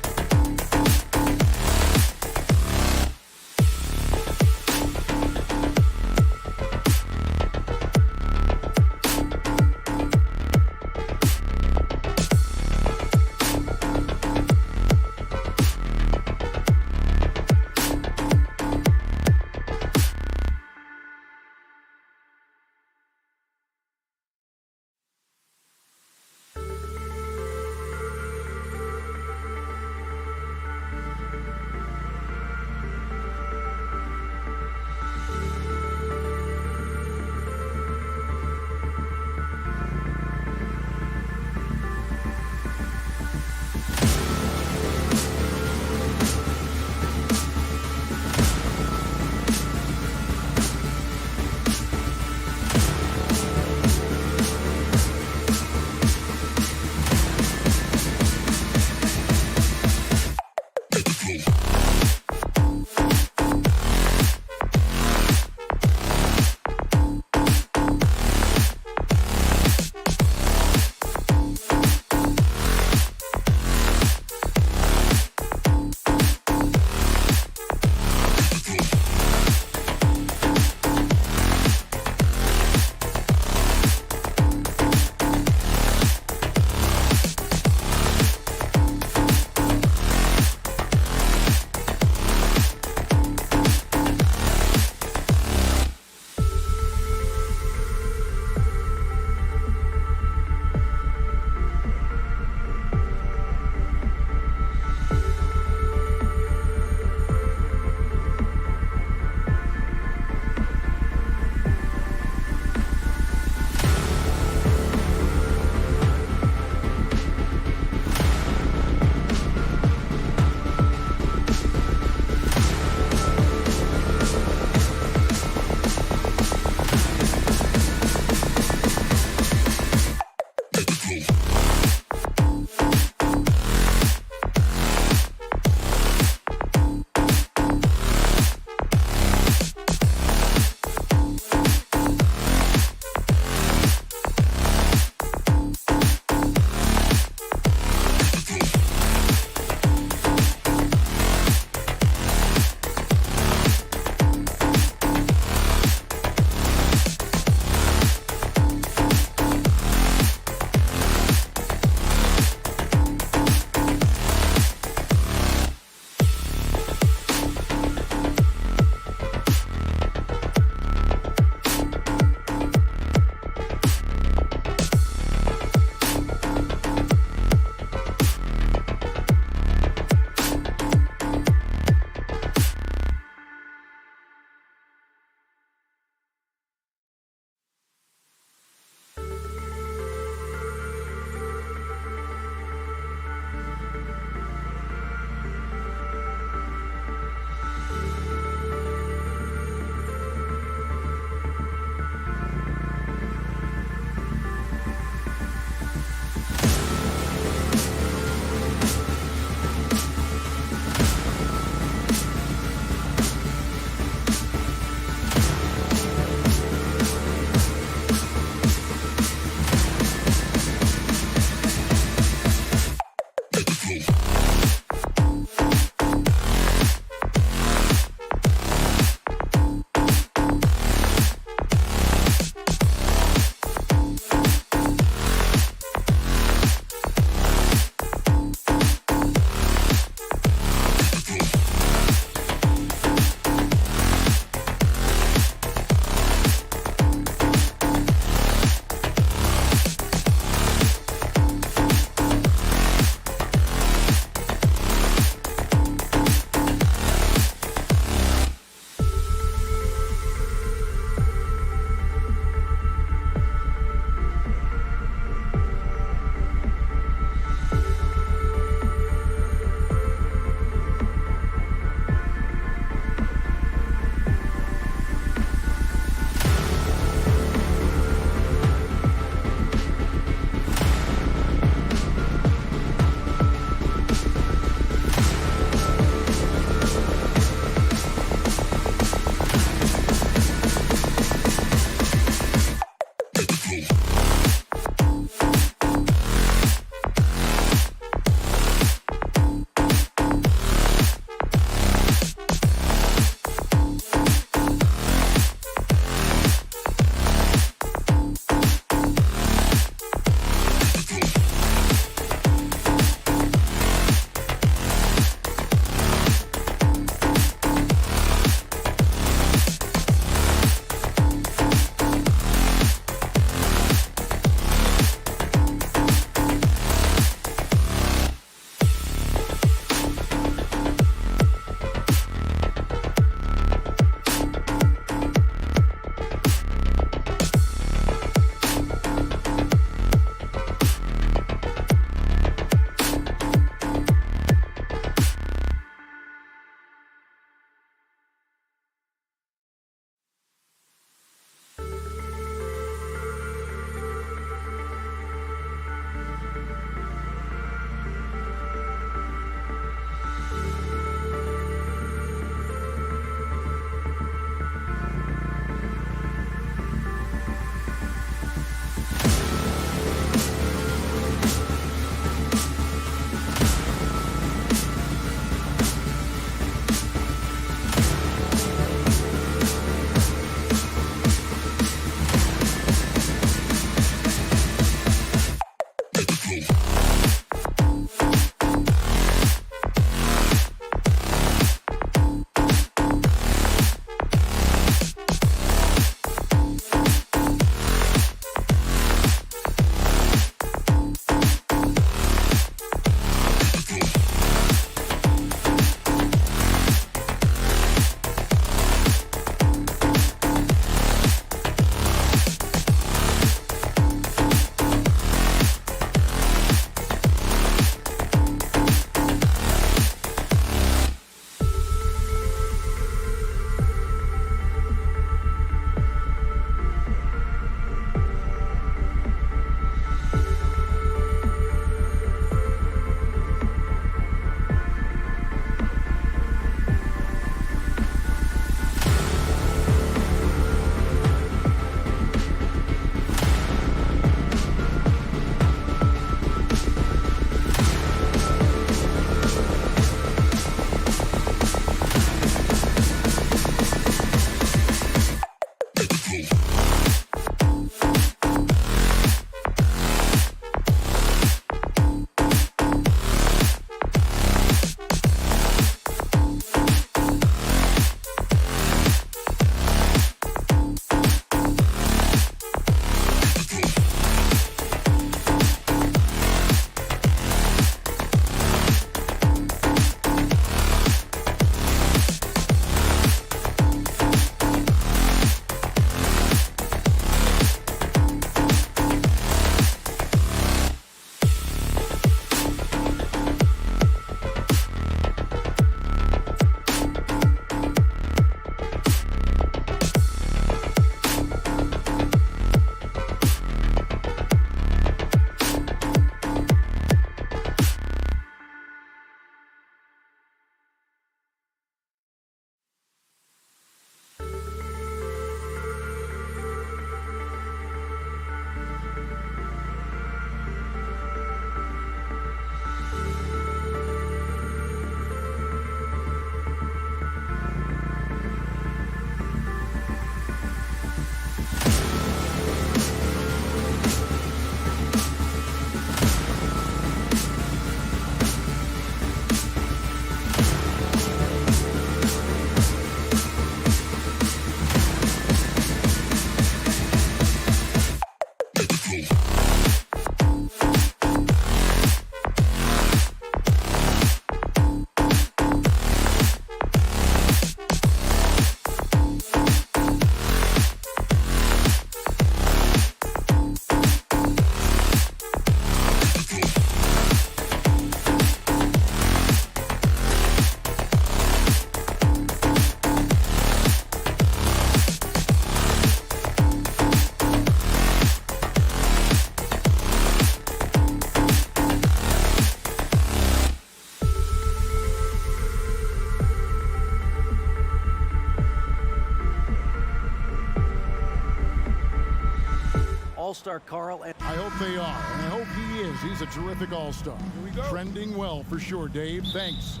all-star, Carl. And I hope they are, and I hope he is. He's a terrific all-star. Here we go. Trending well for sure, Dave. Thanks.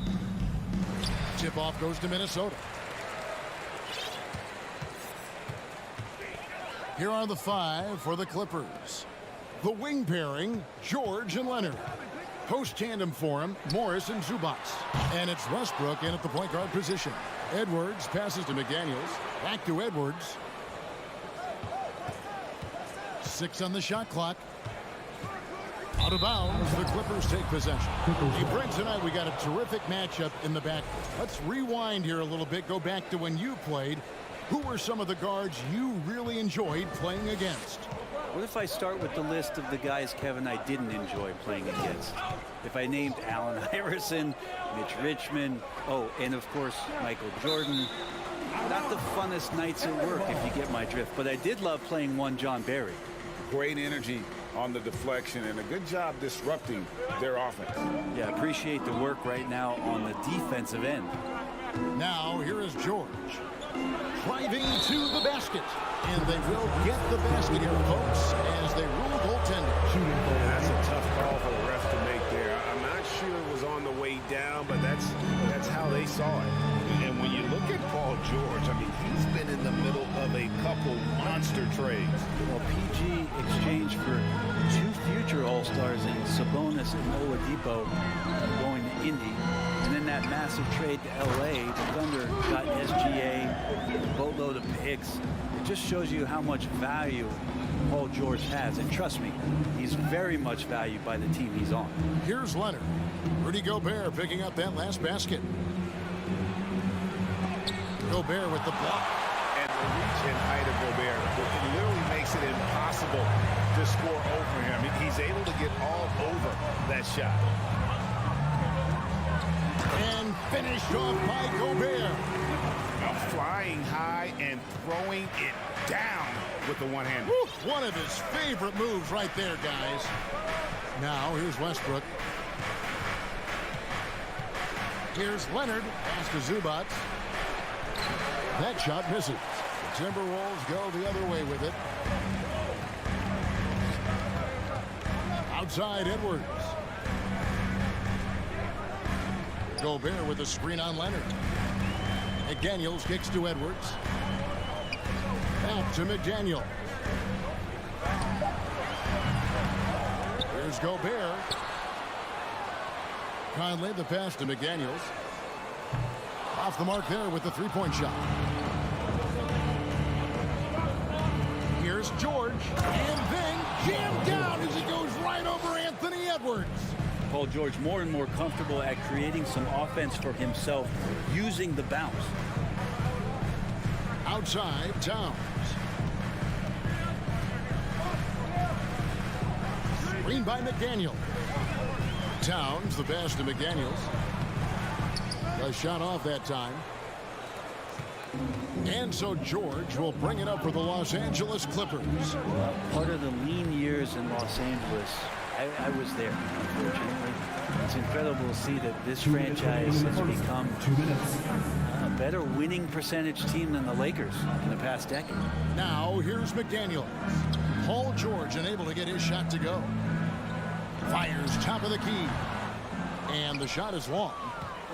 Tip-off goes to Minnesota. Here are the 5 for the Clippers. The wing pairing, George and Leonard. Post tandem for him, Morris and Zubac. And it's Westbrook in at the point guard position. Edwards passes to McDaniels. Back to Edwards. 6 on the shot clock. Out of bounds, the Clippers take possession. Hey, Brent, tonight we got a terrific matchup in the back. Let's rewind here a little bit. Go back to when you played. Who were some of the guards you really enjoyed playing against? what if I start with the list of the guys, Kevin, I didn't enjoy playing against? If I named Allen Iverson, Mitch Richmond, oh, and of course, Michael Jordan. Not the funnest nights at work, if you get my drift. But I did love playing one John Barry. Great energy on the deflection and a good job disrupting their offense. Yeah, appreciate the work right now on the defensive end. Now, here is George. Driving to the basket. And they will get the basket here, folks, as they rule goaltending. That's a tough call for the ref to make there. I'm not sure it was on the way down, but that's how they saw it. And when you look at Paul George, I mean, he's been in the middle of a couple monster trades. Well, PG exchanged for two future All-Stars in Sabonis and Oladipo going to Indy. And then that massive trade to L.A., the Thunder got SGA, a boatload of picks. It just shows you how much value Paul George has. And trust me, he's very much valued by the team he's on. Here's Leonard. Rudy Gobert picking up that last basket. Gobert with the block. And the reach and height of Gobert, it literally makes it impossible to score over him. He's able to get all over that shot. And finished off by Gobert. Now flying high and throwing it down with the one hand. One of his favorite moves right there, guys. Now here's Westbrook. Here's Leonard. Pass to Zubac. That shot misses. The Timberwolves go the other way with it. Outside Edwards. Gobert with a screen on Leonard. McDaniels kicks to Edwards. Out to McDaniel. Here's Gobert. Conley the pass to McDaniels. Off the mark there with the three-point shot. Here's George. And then jammed down as he goes right over Anthony Edwards. Paul George more and more comfortable at creating some offense for himself using the bounce. Outside, Towns. Screen by McDaniel. Towns, the pass to McDaniels. A shot off that time. And so George will bring it up for the Los Angeles Clippers. Part of the lean years in Los Angeles, I was there, unfortunately. It's incredible to see that this franchise has become a better winning percentage team than the Lakers in the past decade. Now here's McDaniel. Paul George unable to get his shot to go. Fires top of the key. And the shot is long.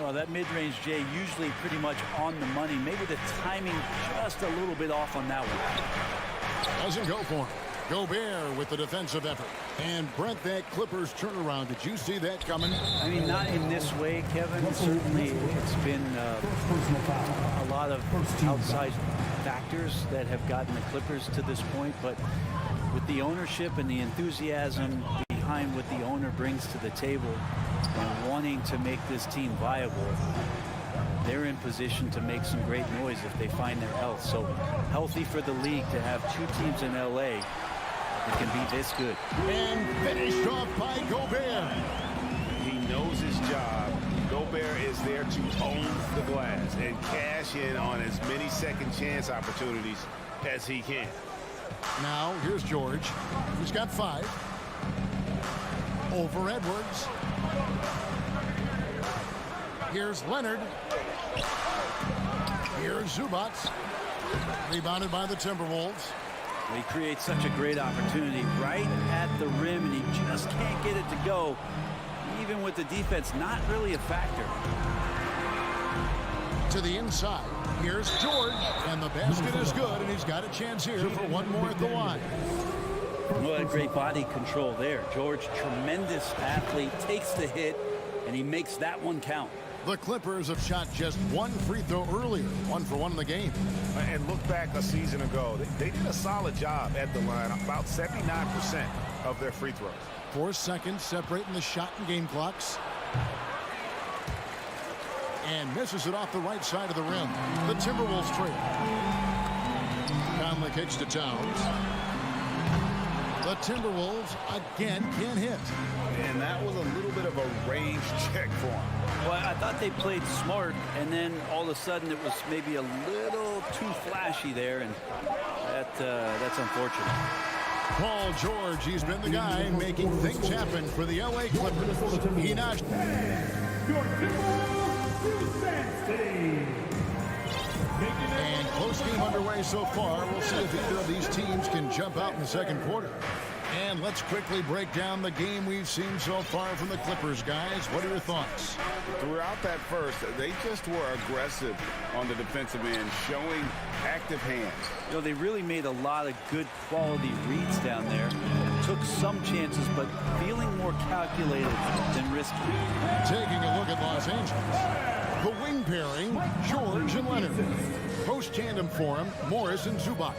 Well, that mid-range, Jay, usually pretty much on the money. Maybe the timing just a little bit off on that one. Doesn't go for him. Gobert with the defensive effort. And Brent, that Clippers turnaround, did you see that coming? I mean, not in this way, Kevin. Certainly, it's been a lot of outside factors that have gotten the Clippers to this point. But with the ownership and the enthusiasm behind what the owner brings to the table and wanting to make this team viable, they're in position to make some great noise if they find their health. So healthy for the league to have two teams in LA that can be this good. And finished off by Gobert. He knows his job. Gobert is there to own the glass and cash in on as many second chance opportunities as he can. Now here's George. He's got 5. Over Edwards. Here's Leonard. Here's Zubac. Rebounded by the Timberwolves. He creates such a great opportunity right at the rim, and he just can't get it to go. Even with the defense not really a factor. To the inside. Here's George, and the basket is good, and he's got a chance here for one more at the line. Well, great body control there. George, tremendous athlete, takes the hit, and he makes that one count. The Clippers have shot just one free throw earlier, 1 for 1 in the game. And look back a season ago. They did a solid job at the line, about 79% of their free throws. 4 seconds separating the shot and game clocks. And misses it off the right side of the rim. The Timberwolves trail. Conley kicks to Towns. The Timberwolves again can't hit. And that was a little bit of a range check for him. Well, I thought they played smart, and then all of a sudden it was maybe a little too flashy there, and that's unfortunate. Paul George, he's been the guy making things happen for the LA Clippers. He notched. And close game underway so far. We'll see if either of these teams can jump out in the second quarter. And let's quickly break down the game we've seen so far from the Clippers, guys. What are your thoughts? Throughout that first, they just were aggressive on the defensive end, showing active hands. You know, they really made a lot of good quality reads down there. Took some chances, but feeling more calculated than risky. Taking a look at Los Angeles. The wing pairing, George and Leonard. Post tandem for him, Morris and Zubac.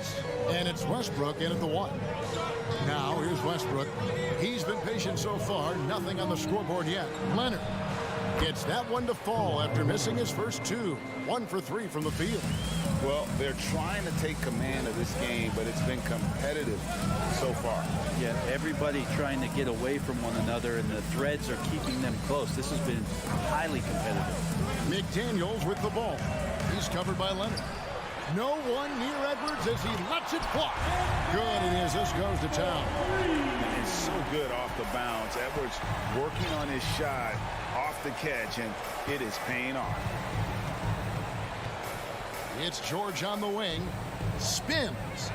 And it's Westbrook in at the 1. Now here's Westbrook. He's been patient so far. Nothing on the scoreboard yet. Leonard gets that one to fall after missing his first 2. 1 for 3 from the field. Well, they're trying to take command of this game, but it's been competitive so far. Yeah, everybody trying to get away from one another, and the threads are keeping them close. This has been highly competitive. McDaniels with the ball. He's covered by Leonard. No one near Edwards as he lets it fly. Good it is. This goes to Town. It's so good off the bounce. Edwards working on his shot off the catch, and it is paying off. It's George on the wing. Spins.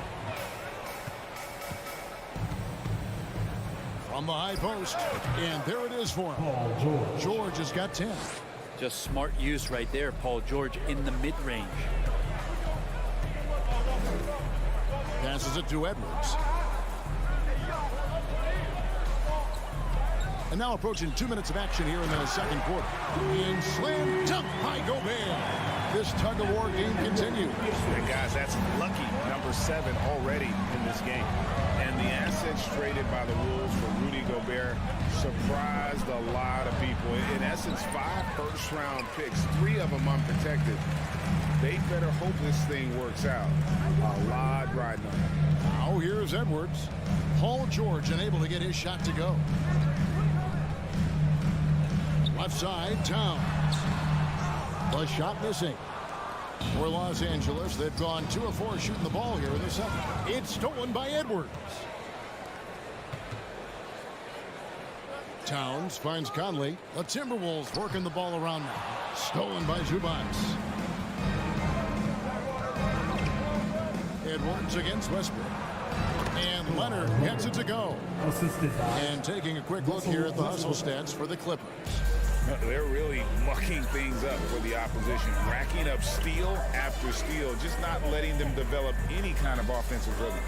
From the high post. And there it is for him. George has got 10. Just smart use right there, Paul George in the mid-range. Passes it to Edwards. And now approaching 2 minutes of action here in the second quarter. And slam dunk by Gobert. This tug-of-war game continues. And guys, that's lucky number 7 already in this game. And the assets traded by the Wolves for Rudy Gobert surprised a lot of people. In essence, 5 first-round picks, 3 of them unprotected. They better hope this thing works out. A lot riding on it. Now here's Edwards. Paul George unable to get his shot to go. Left side, Towns. The shot missing. For Los Angeles, they've gone 2 of 4 shooting the ball here in the second. It's stolen by Edwards. Towns finds Conley. The Timberwolves working the ball around now. Stolen by Zubac. Edwards against Westbrook. And Leonard gets it to go. And taking a quick look here at the hustle stats for the Clippers. They're really mucking things up for the opposition, racking up steal after steal, just not letting them develop any kind of offensive rhythm.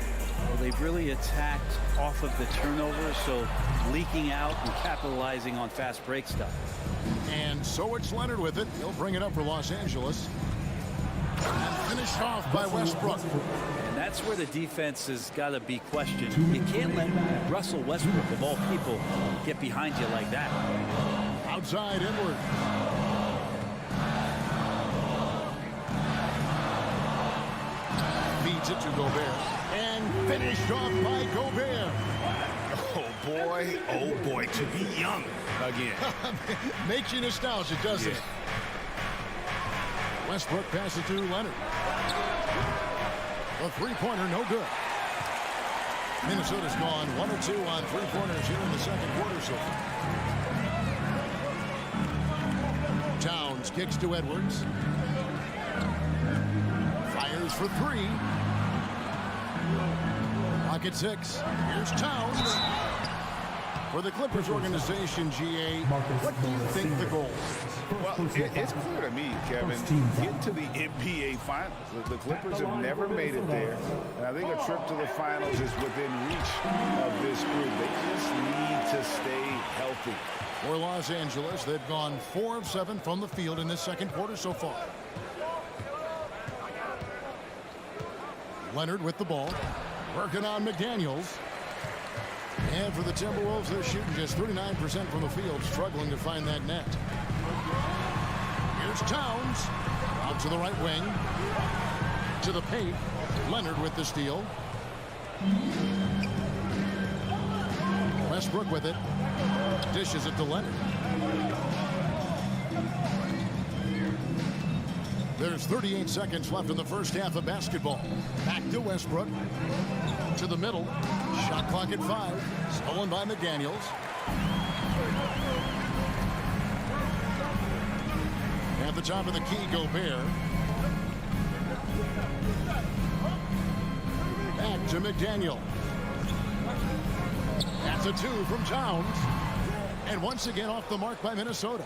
Well, they've really attacked off of the turnovers, so leaking out and capitalizing on fast break stuff. And so it's Leonard with it. He'll bring it up for Los Angeles. And finished off by Westbrook. And that's where the defense has got to be questioned. You can't let Russell Westbrook, of all people, get behind you like that. Outside Edwards. Feeds it to Gobert. And finished off by Gobert. Oh boy, to be young again. Makes you nostalgic, doesn't it? Westbrook passes to Leonard. The three-pointer, no good. Minnesota's gone 1 of 2 on three-pointers here in the second quarter so far. Towns kicks to Edwards. Fires for 3. Clock at 6. Here's Towns. For the Clippers organization, GA, what do you think the goal is? Well, it's clear to me, Kevin, get to the NBA Finals. The Clippers have never made it there. And I think a trip to the Finals is within reach of this group. They just need to stay healthy. For Los Angeles, they've gone 4 of 7 from the field in this second quarter so far. Leonard with the ball, working on McDaniels. And for the Timberwolves, they're shooting just 39% from the field, struggling to find that net. Here's Towns, out to the right wing, to the paint. Leonard with the steal. Westbrook with it, dishes it to Leonard. There's 38 seconds left in the first half of basketball. Back to Westbrook. To the middle. Shot clock at 5. Stolen by McDaniels. At the top of the key, Gobert. Back to McDaniel. That's a 2 from Towns. And once again off the mark by Minnesota.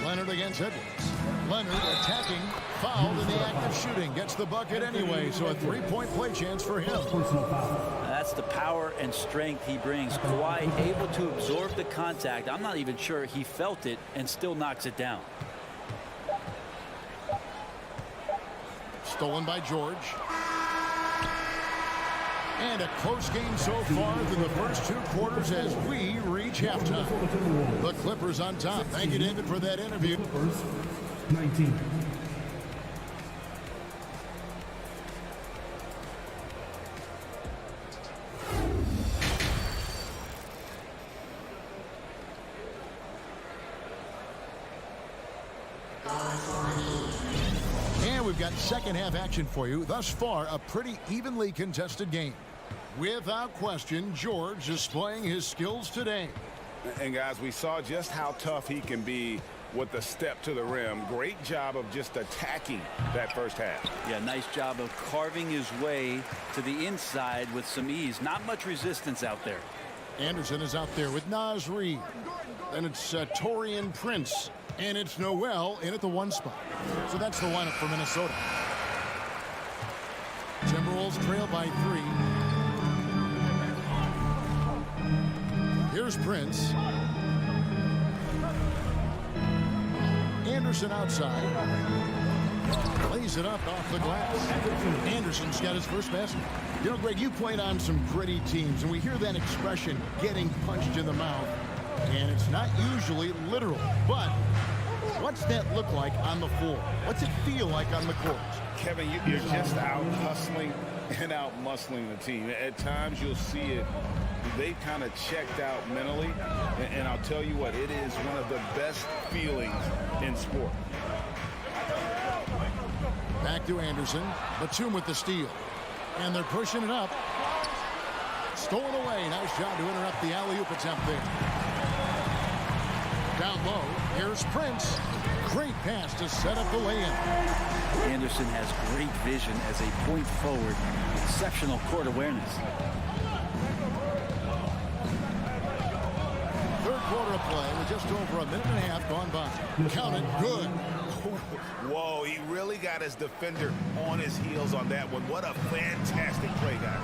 Leonard against Edwards. Leonard attacking, fouled in the act of shooting. Gets the bucket anyway, so a 3-point play chance for him. That's the power and strength he brings. Kawhi able to absorb the contact. I'm not even sure he felt it and still knocks it down. Stolen by George. And a close game so far through the first 2 quarters as we reach halftime. The Clippers on top. Thank you, David, for that interview. 19. And we've got second half action for you. Thus far, a pretty evenly contested game. Without question, George displaying his skills today. And guys, we saw just how tough he can be with the step to the rim. Great job of just attacking that first half. Yeah, nice job of carving his way to the inside with some ease. Not much resistance out there. Anderson is out there with Naz Reid. Then it's Taurean Prince. And it's Noel in at the 1 spot. So that's the lineup for Minnesota. Timberwolves trail by 3. Here's Prince. Anderson outside. Lays it up off the glass. Anderson's got his first basket. You know, Greg, you played on some gritty teams, and we hear that expression, getting punched in the mouth. And it's not usually literal, but what's that look like on the floor? What's it feel like on the court? Kevin, you're just out hustling and out muscling the team. At times you'll see it. They kind of checked out mentally, and I'll tell you what, it is one of the best feelings in sport. Back to Anderson. Batum with the steal. And they're pushing it up. Stolen away. Nice job to interrupt the alley-oop attempt there. Down low. Here's Prince. Great pass to set up the lay-in. Anderson has great vision as a point forward. Exceptional court awareness. Third quarter of play with just over a minute and a half gone by. Count it. Good. Whoa, he really got his defender on his heels on that one. What a fantastic play, guys.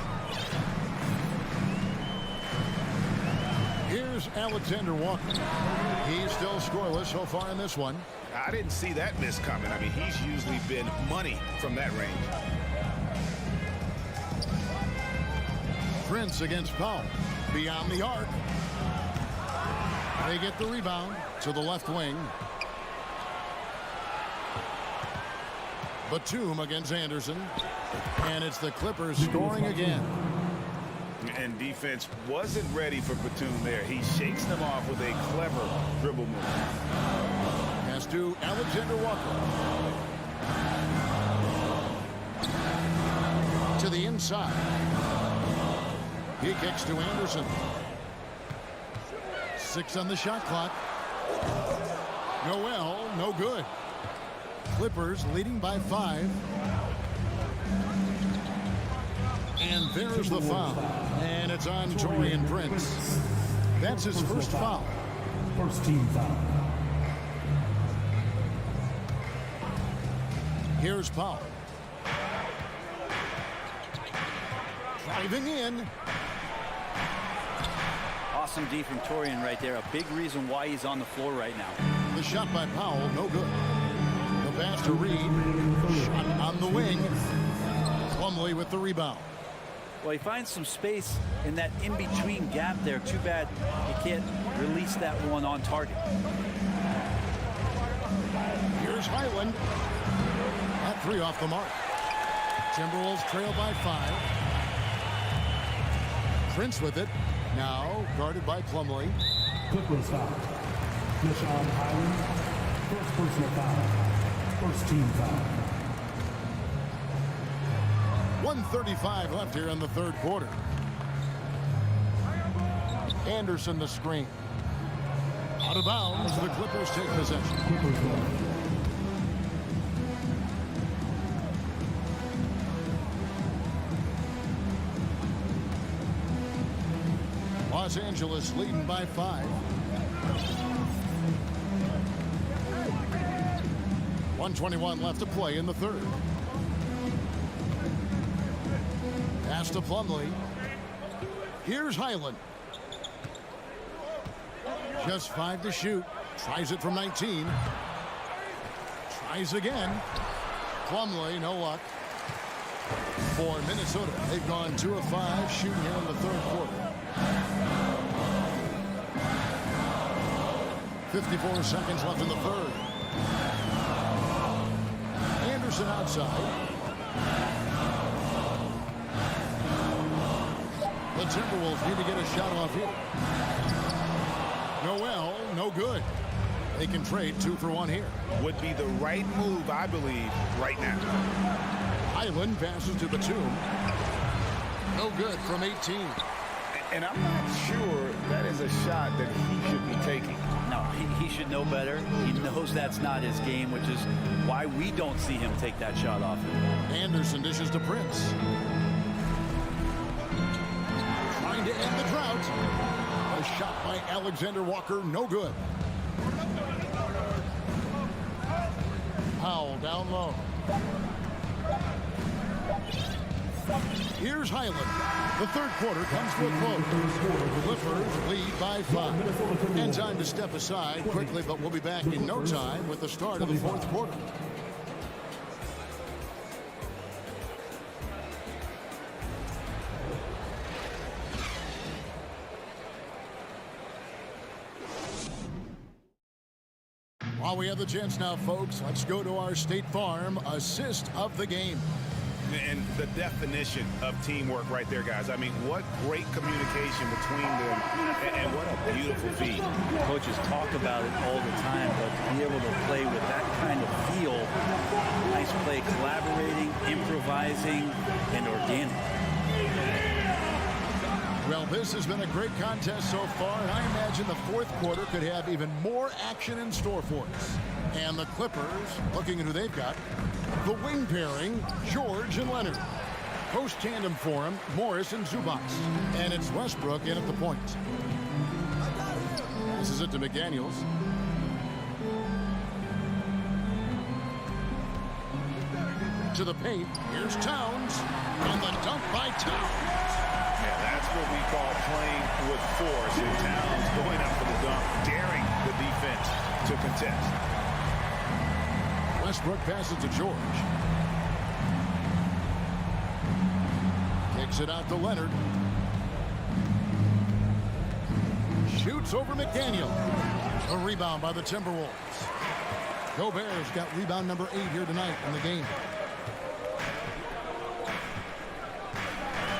Here's Alexander Walker. He's still scoreless so far in this one. I didn't see that miss coming. I mean, he's usually been money from that range. Prince against Powell. Beyond the arc. They get the rebound to the left wing. Batum against Anderson. And it's the Clippers scoring again. And defense wasn't ready for Batum there. He shakes them off with a clever dribble move. Pass to Alexander Walker. To the inside. He kicks to Anderson. 6 on the shot clock. Noel, no good. Clippers leading by 5. And there's the foul. And it's on Taurean Prince. That's his first foul. First team foul. Here's Powell. Driving in. Awesome D from Taurean right there. A big reason why he's on the floor right now. The shot by Powell, no good. The pass to Reed. Shot on the wing. Plumlee with the rebound. Well, he finds some space in that in-between gap there. Too bad he can't release that one on target. Here's Highland. That three off the mark. Timberwolves trail by 5. Prince with it. Now guarded by Plumlee. Clippers foul. Deshaun Highland. First personal foul. First team foul. 1:35 left here in the third quarter. Anderson the screen. Out of bounds. The Clippers take possession. Clippers ball. Los Angeles leading by 5. 1:21 left to play in the third. Pass to Plumlee. Here's Highland. Just 5 to shoot. Tries it from 19. Tries again. Plumlee, no luck. For Minnesota, they've gone 2 of 5 shooting here in the third quarter. 54 seconds left in the third. Anderson outside. The Timberwolves need to get a shot off here. Noel, no good. They can trade 2 for 1 here. Would be the right move, I believe, right now. Highland passes to the tomb. No good from 18. And I'm not sure that is a shot that he should be taking. No, he should know better. He knows that's not his game, which is why we don't see him take that shot off. Anderson dishes to Prince. Trying to end the drought. A shot by Alexander Walker, no good. Powell down low. Here's Highland. The third quarter comes to a close. Clippers lead by 5. And time to step aside quickly, but we'll be back in no time with the start of the fourth quarter. While we have the chance now, folks, let's go to our State Farm assist of the game. And the definition of teamwork right there, guys. I mean, what great communication between them, and what a beautiful feed. Coaches talk about it all the time, but to be able to play with that kind of feel, nice play, collaborating, improvising, and organic. Well, this has been a great contest so far, and I imagine the fourth quarter could have even more action in store for us. And the Clippers, looking at who they've got, the wing pairing, George and Leonard. Post tandem for him, Morris and Zubac. And it's Westbrook in at the point. This is it to McDaniels. To the paint, here's Towns. And the dunk by Towns. Yeah, that's what we call playing with force. And Towns going up for the dunk, daring the defense to contest. Westbrook passes to George. Kicks it out to Leonard. Shoots over McDaniel. A rebound by the Timberwolves. Gobert's got rebound number 8 here tonight in the game.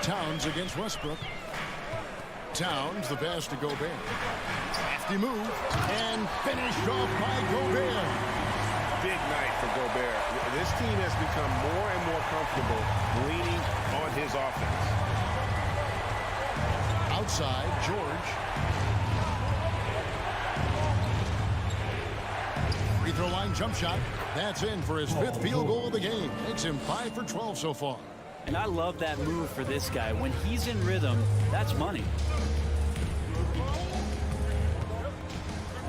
Towns against Westbrook. Towns, the pass to Gobert. Hefty move. And finished off by Gobert. Big night for Gobert. This team has become more and more comfortable leaning on his offense. Outside, George. Free throw line jump shot. That's in for his 5th field goal of the game. Makes him 5 for 12 so far. And I love that move for this guy. When he's in rhythm, that's money.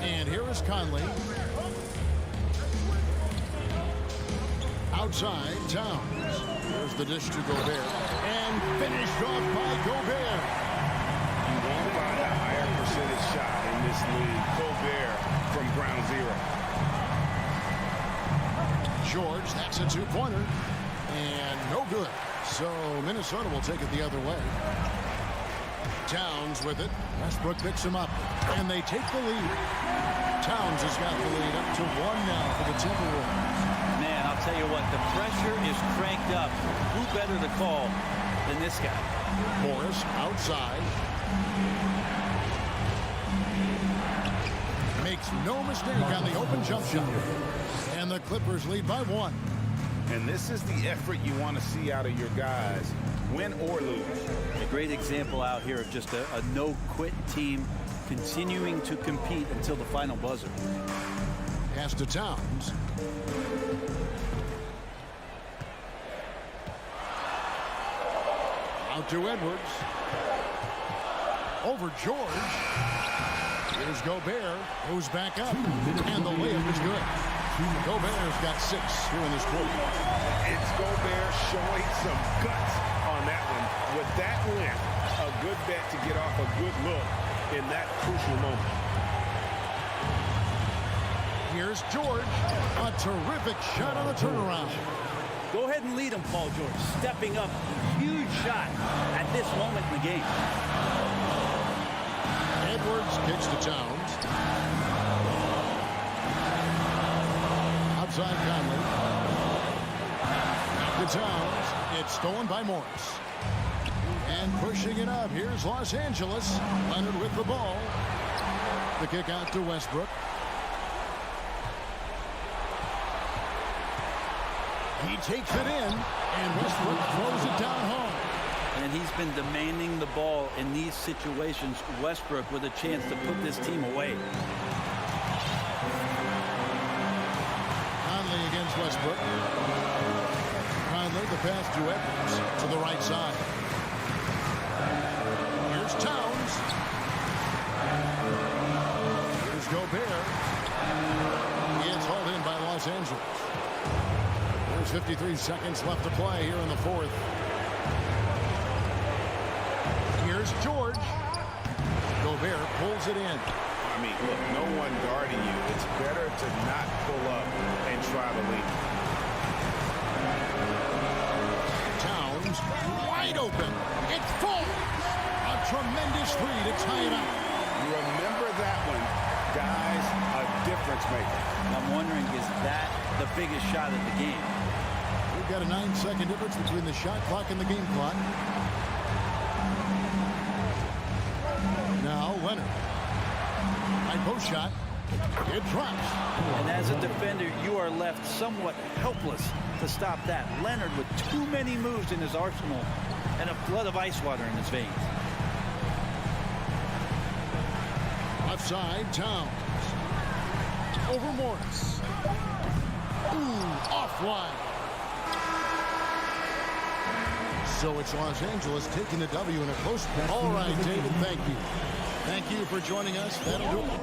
And here is Conley. Outside, Towns. There's the dish to Gobert. And finished off by Gobert. You won't find a higher percentage shot in this league. Gobert from ground zero. George, that's a two-pointer. And no good. So Minnesota will take it the other way. Towns with it. Westbrook picks him up. And they take the lead. Towns has got the lead up to 1 now for the Timberwolves. Man, I'll tell you what, the pressure is cranked up. Who better to call than this guy? Morris outside. Makes no mistake on the open jump shot. And the Clippers lead by 1. And this is the effort you want to see out of your guys, win or lose. A great example out here of just a no-quit team continuing to compete until the final buzzer. Pass to Towns. Out to Edwards. Over George. Here's Gobert, who's back up. And the layup is good. Gobert's got 6 here in this quarter. It's Gobert showing some guts on that one. With that length, a good bet to get off a good look in that crucial moment. Here's George. A terrific shot on the turnaround. Go ahead and lead him, Paul George. Stepping up. Huge shot at this moment in the game. Edwards kicks to Towns. Outside Conley. To Towns. It's stolen by Morris. And pushing it up. Here's Los Angeles. Leonard with the ball. The kick out to Westbrook. He takes it in, and Westbrook throws it down home. And he's been demanding the ball in these situations. Westbrook with a chance to put this team away. Conley against Westbrook. Conley, the pass to Edwards to the right side. Here's Towns. Here's Gobert. He gets hauled in by Los Angeles. There's 53 seconds left to play here in the fourth. Here's George. Gobert pulls it in. I mean, look, no one guarding you. It's better to not pull up and try to lead. Towns wide open. It falls. A tremendous 3 to tie it up. Remember that one, guys, a difference maker. I'm wondering, is that the biggest shot of the game? We've got a 9-second difference between the shot clock and the game clock. Now Leonard. High post shot. It drops. And as a defender, you are left somewhat helpless to stop that. Leonard with too many moves in his arsenal and a flood of ice water in his veins. Left side, Towns. Over Morris. Ooh, offline. So it's Los Angeles taking the W in a close. All right, David, thank you. Thank you for joining us. That'll do it.